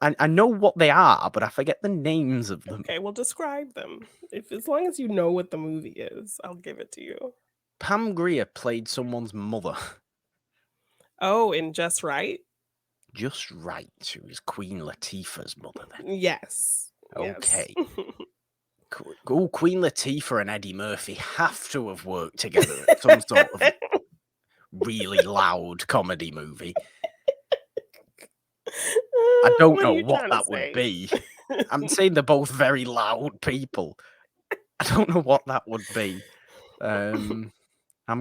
I know what they are, but I forget the names of them. Okay, well, describe them. As long as you know what the movie is, I'll give it to you. Pam Grier played someone's mother. Oh, in Just Right? Just right. She was Queen Latifah's mother then. Yes. Yes. Okay. Oh, Queen Latifah and Eddie Murphy have to have worked together at some sort of really loud comedy movie. I don't What are know you what trying to that would say? be. I'm saying they're both very loud people. I don't know what that would be. I'm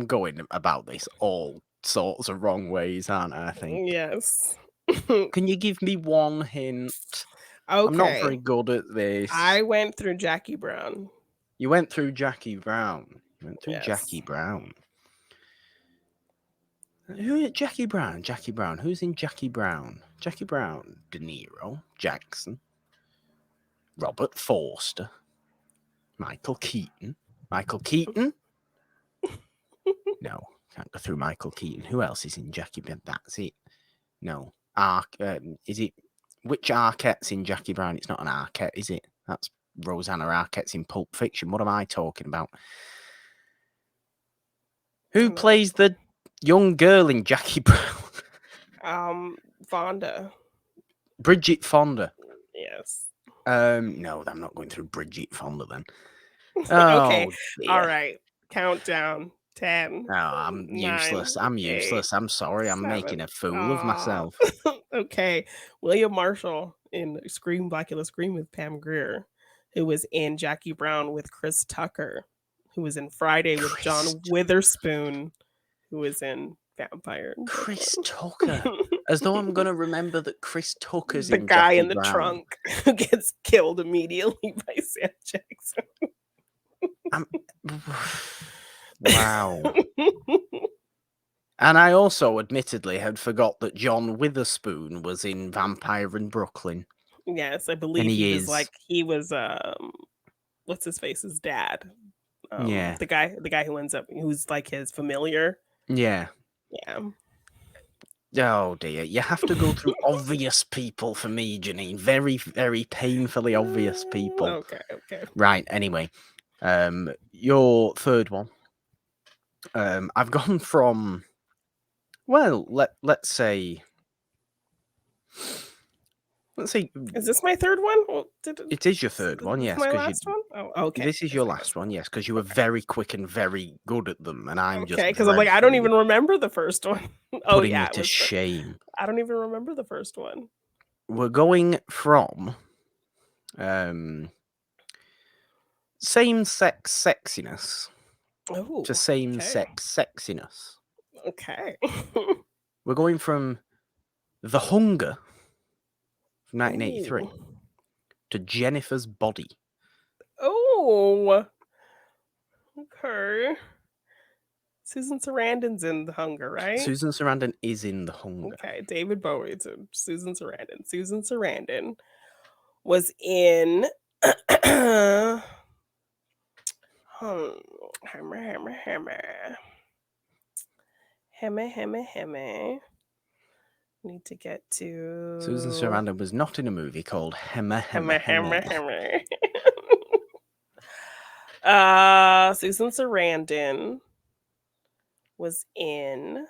going about this all sorts of wrong ways, aren't I think? Yes. Can you give me one hint? I'm not very Okay. good at this. I went through Jackie Brown. You went through Jackie Brown. Yes. Jackie Brown. Who is Jackie Brown? Jackie Brown. Who's in Jackie Brown? Jackie Brown. De Niro. Jackson. Robert Forster. Michael Keaton. Michael Keaton? No, can't go through Michael Keaton. Who else is in Jackie Brown? That's it. No. Is it... Which Arquette's in Jackie Brown? It's not an Arquette, is it? That's Rosanna Arquette's in Pulp Fiction. What am I talking about? Who plays the young girl in Jackie Brown? Fonda. Bridget Fonda. Yes. No, I'm not going through Bridget Fonda then. Okay. Oh, dear. All right. Countdown. 10. No, I'm 9, useless. I'm 8, useless. I'm sorry. I'm 7. making a fool of myself. Okay. William Marshall in Scream Blackula Scream with Pam Grier, who was in Jackie Brown with Chris Tucker, who was in Friday with John Witherspoon, who was in Vampire in Chris Brooklyn. Tucker. As though I'm going to remember that Chris Tucker's The in guy Jackie in the Brown. trunk who gets killed immediately by Sam Jackson. Wow. And I also admittedly had forgot that John Witherspoon was in Vampire in Brooklyn. Yes, I believe he was what's his face's dad. Yeah. The guy who's like his familiar. Yeah. Yeah. Oh dear, you have to go through obvious people for me, Jeannine. Very, very painfully obvious people. Okay. Right, anyway. Your third one. I've gone from, well, let's say Is this my third one? Well, it is your third one, yes. My last one? Oh, okay. This is your last one, yes, because you were very quick and very good at them, and I'm just because I'm like, I don't even remember the first one. Oh yeah, putting you to shame. I don't even remember the first one. We're going from same-sex sexiness to same-sex sexiness. Okay. We're going from The Hunger from 1983 to Jennifer's Body. Oh. Okay. Susan Sarandon's in The Hunger, right? Susan Sarandon is in The Hunger. Okay, David Bowie to Susan Sarandon. Susan Sarandon was in Hammer. Need to get to Susan Sarandon was not in a movie called Hammer. Susan Sarandon was in.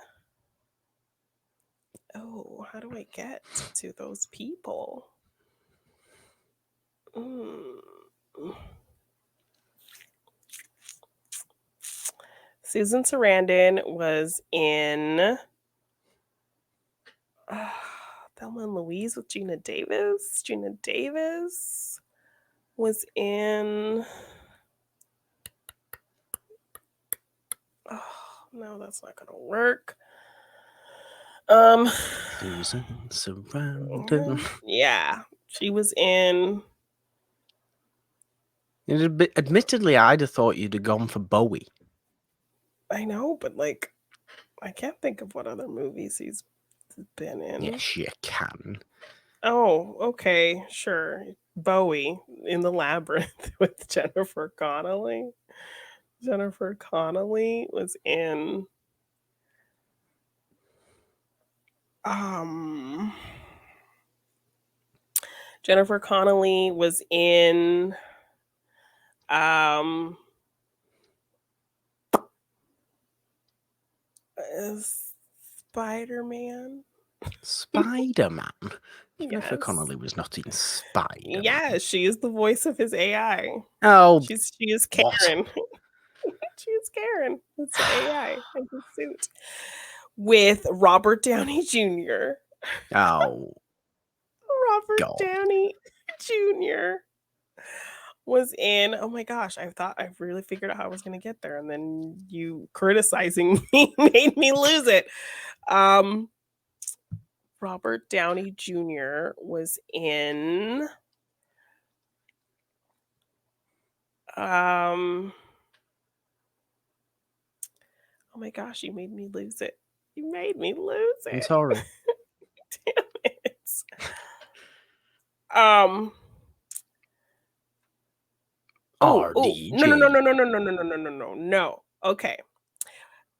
Oh, how do I get to those people? Susan Sarandon was in Thelma and Louise with Gina Davis. Gina Davis was in. Oh, no, that's not gonna work. Susan Sarandon. Yeah, she was in. Admittedly, I'd have thought you'd have gone for Bowie. I know, but like, I can't think of what other movies he's been in. Yes, you can. Oh, okay, sure. Bowie in the Labyrinth with Jennifer Connelly. Jennifer Connelly was in um Jennifer Connelly was in um Spider-Man. Spider-Man? Jennifer Yes. Connelly was not in Spider-Man. Yeah, she is the voice of his AI. Oh, she is what? Karen. She is Karen. It's the AI in his suit. With Robert Downey Jr. Oh, Robert God. Downey Jr. was in. Oh my gosh, I thought I really figured out how I was gonna get there, and then you criticizing me made me lose it. Robert Downey Jr. was in oh my gosh, you made me lose it. You made me lose I'm it. sorry. Damn it. Um Oh, no, no, no, RDJ. no, no, no, no, no, no, no, no, no, no. Okay.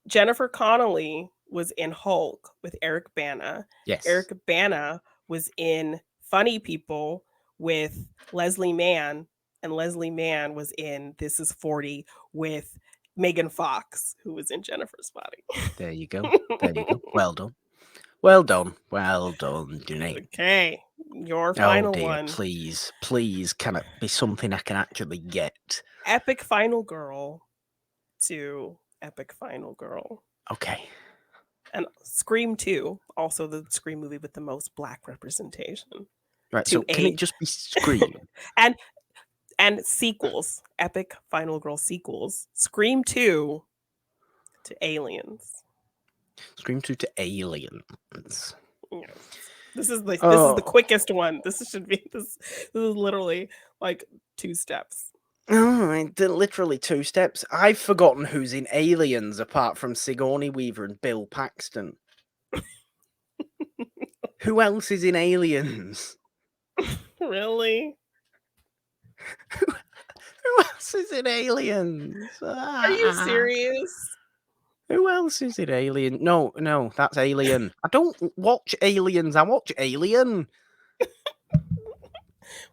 Jennifer Connelly was in Hulk with Eric Bana. Yes. Eric Bana was in Funny People with Leslie Mann, and Leslie Mann was in This Is 40 with Megan Fox, who was in Jennifer's Body. There you go. There you go. Well done. Well done. Well done, Jeannine. Okay, your Oh final dear, one. please, please, can it be something I can actually get? Epic Final Girl to Epic Final Girl. Okay. And Scream 2, also the Scream movie with the most Black representation. Right, so can it just be Scream? and sequels, Epic Final Girl sequels. Scream 2 to Aliens. Scream 2 to Aliens. Yes. This is the quickest one. This is literally like 2 steps. Oh, literally 2 steps. I've forgotten who's in Aliens apart from Sigourney Weaver and Bill Paxton. Who else is in Aliens? Really? Who else is in Aliens? Are you serious? Who else is in Alien? No, that's Alien. I don't watch Aliens. I watch Alien.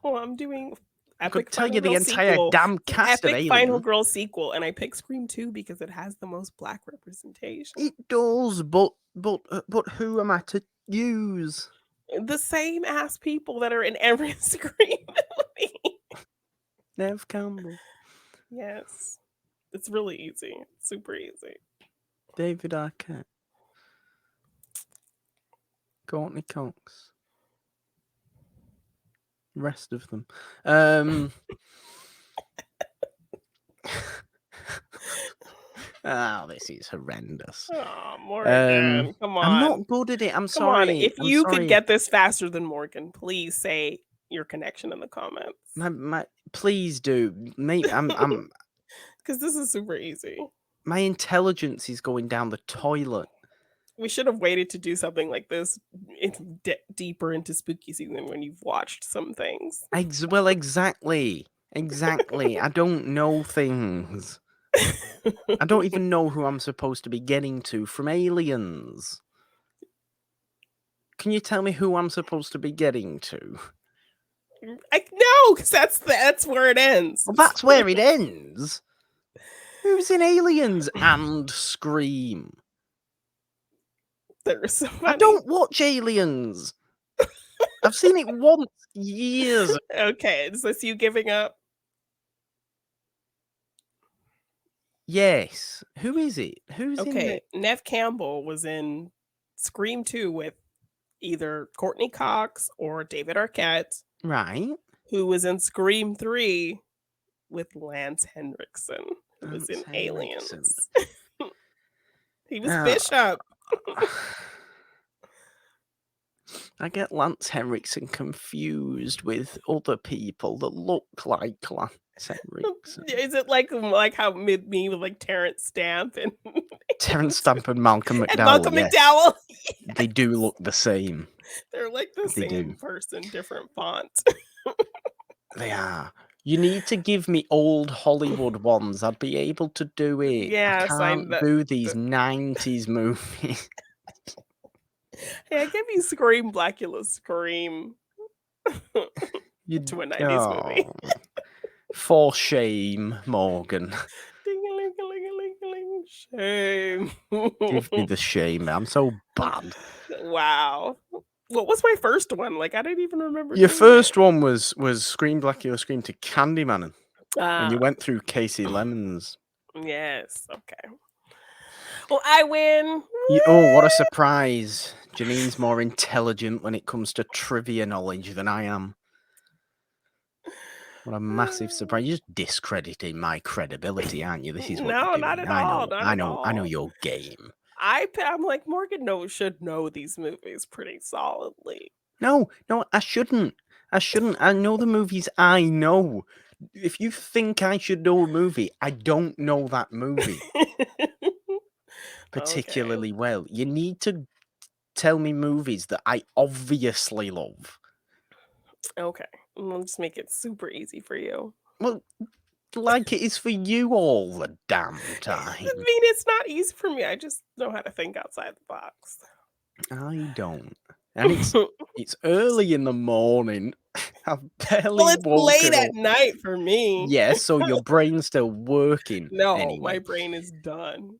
Well, I'm doing I could Epic tell Final you the Girl entire sequel. damn cast of Epic Final Alien. Girl sequel, and I picked Scream 2 because it has the most Black representation. It does, but who am I to use? The same ass people that are in every Scream movie. Nev Campbell, Yes. It's really easy. Super easy. David Arquette, Courtney Cox, rest of them. Oh, this is horrendous. Oh, Morgan, come on. I'm not good at it. I'm Come on. sorry. If I'm you sorry. could get this faster than Morgan, please say your connection in the comments. Please do. Mate, I'm because this is super easy. My intelligence is going down the toilet. We should have waited to do something like this deeper into spooky season when you've watched some things. Well, exactly. I don't know things. I don't even know who I'm supposed to be getting to from Aliens. Can you tell me who I'm supposed to be getting to? No, because that's where it ends. Well, that's where it ends. Who's in Aliens and Scream? There's somebody. I don't watch Aliens. I've seen it once years. Okay, is this you giving up? Yes. Who is it? Who's in it? Nev Campbell was in Scream 2 with either Courtney Cox or David Arquette. Right. Who was in Scream 3 with Lance Henriksen, who was in Aliens. He was Bishop. I get Lance Henriksen confused with other people that look like Lance. Cedric's Is it like how me with like Terrence Stamp and Terence Stamp and Malcolm and McDowell. Malcolm Yes, McDowell? they do look the same. They're like the They do. same person, different font. They are. You need to give me old Hollywood ones. I'd be able to do it. I Yes, I can't do these the 90s movies. hey, I give you Scream, Blackula Scream You to a 90s movie. oh, for shame, Morgan. Ding-a-ling-a-ling-a-ling-a-ling. Shame. Give me the shame. I'm so bad. Wow. What was my first one? Like, I didn't even remember Your doing it. first one was Scream Blackula Scream to Candyman, and you Ah, went through Casey Lemons. yes. Okay. Well, I win. Oh, what a Woo! surprise. Jannine's more intelligent when it comes to trivia knowledge than I am. What a massive surprise. You're just discrediting my credibility, aren't you? This is what No, you're not doing. at I all. know, Not I at know, I know all. your game. I'm like Morgan should know these movies pretty solidly. No, I shouldn't. I know the movies I know. If you think I should know a movie, I don't know that movie Okay. particularly well. You need to tell me movies that I obviously love. Okay. I'll just make it super easy for you. Well, like it is for you all the damn I time. mean, it's not easy for me. I just know how to think outside the box. I don't. And it's early in the morning. I've Well, barely it's late woken at up. night for me. Yes, so your brain's still working No, my anyway. brain is done.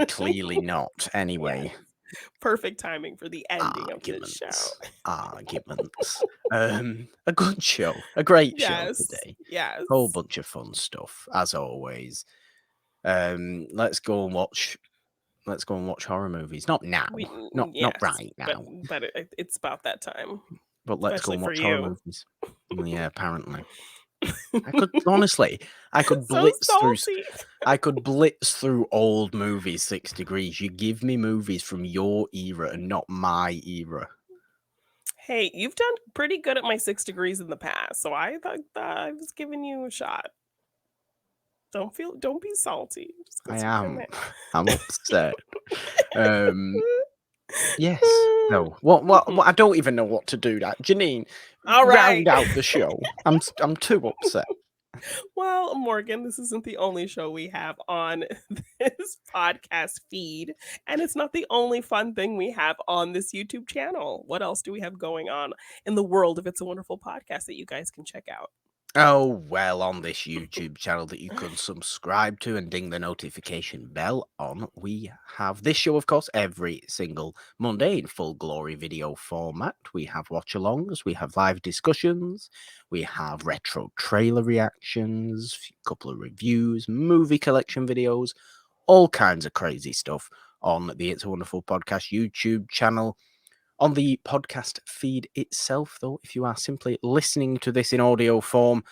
Clearly not. Yes. Anyway, Perfect timing for the ending of this show. arguments. A good show, a great show Yes. today. Whole Yes. bunch of fun stuff as always. Let's go and watch. Let's go and watch horror movies. Not now, not Yes, right but now. it's about that time, But let's go especially and for watch horror you. movies. Yeah, apparently. I could honestly, I could So blitz through. salty. I could blitz through old movies 6 degrees. You give me movies from your era and not my era. Hey, you've done pretty good at my 6 degrees in the past, so I thought that I was giving you a shot. Don't be salty just I because you've been am. I'm upset. Um. Yes. there. No. What? I don't even know what to do. That Jeannine, All right. round out the show. I'm too upset. Well, Morgan, this isn't the only show we have on this podcast feed, and it's not the only fun thing we have on this YouTube channel. What else do we have going on in the world of It's a Wonderful Podcast that you guys can check out? Oh, well, on this YouTube channel that you can subscribe to and ding the notification bell on, we have this show, of course, every single Monday in full glory video format. We have watch alongs, we have live discussions, we have retro trailer reactions, a couple of reviews, movie collection videos, all kinds of crazy stuff on the It's a Wonderful Podcast YouTube channel. On the podcast feed itself, though, if you are simply listening to this in audio form,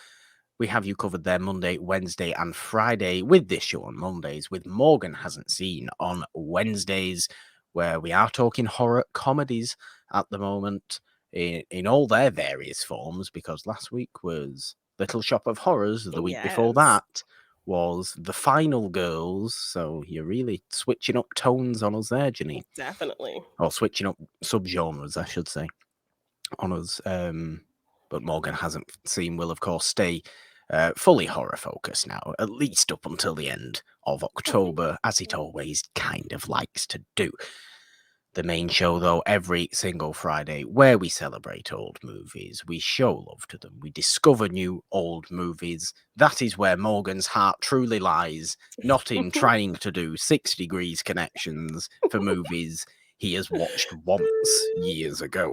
we have you covered there Monday, Wednesday, and Friday with this show on Mondays, with Morgan Hasn't Seen on Wednesdays, where we are talking horror comedies at the moment in all their various forms, because last week was Little Shop of Horrors, the week before Yes, that was The Final Girls, so you're really switching up tones on us there, Janine. definitely. Or switching up subgenres, I should say, on us. But Morgan Hasn't Seen will, of course, stay fully horror focused now, at least up until the end of October, as it always kind of likes to do. The main show, though, every single Friday, where we celebrate old movies, we show love to them, we discover new old movies. That is where Morgan's heart truly lies, not in trying to do 6 degrees connections for movies he has watched once years ago.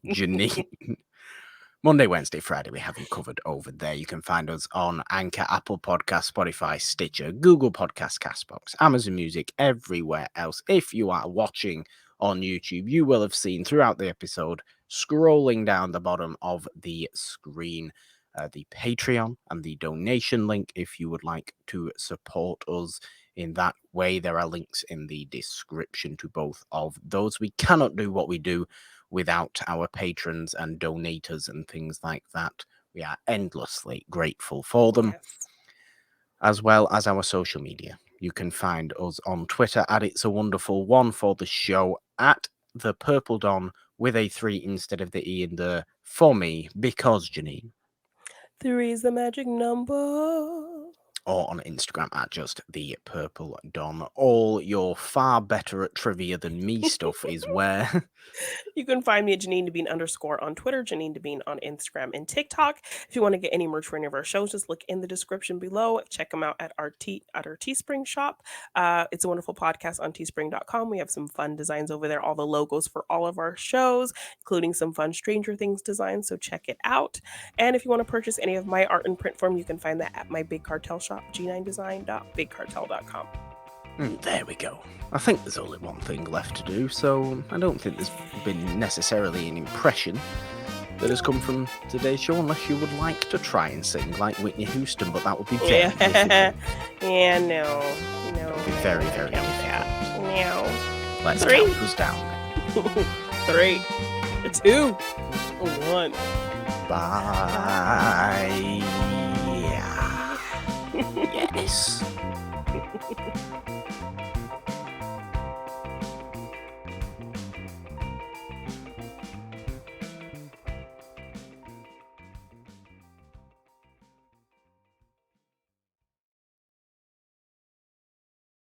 Janine. Monday, Wednesday, Friday, we have you covered over there. You can find us on Anchor, Apple Podcasts, Spotify, Stitcher, Google Podcasts, Castbox, Amazon Music, everywhere else. If you are watching on YouTube, you will have seen throughout the episode, scrolling down the bottom of the screen, the Patreon and the donation link if you would like to support us in that way. There are links in the description to both of those. We cannot do what we do without our patrons and donators and things like that. We are endlessly grateful for them, Yes. as well as our social media. You can find us on Twitter at It's a Wonderful One for the show, at the Purple Dawn with a 3 instead of the E in the for me, because Jeannine. 3 is the magic number. Or on Instagram at just the Purple Dawn. All your far better at trivia than me stuff is where. You can find me at Janine Devine _ on Twitter, Janine Devine on Instagram and TikTok. If you want to get any merch for any of our shows, just look in the description below. Check them out at our Teespring shop. It's a wonderful podcast on teespring.com. We have some fun designs over there, all the logos for all of our shows, including some fun Stranger Things designs. So check it out. And if you want to purchase any of my art in print form, you can find that at my Big Cartel shop, g9design.bigcartel.com. There we go. I think there's only one thing left to do, so I don't think there's been necessarily an impression that has come from today's show, unless you would like to try and sing like Whitney Houston, but that would be very difficult. Yeah, no. That would be very, very difficult. No. Let's 3. count us down. 3, 2, 1. Bye. Yes.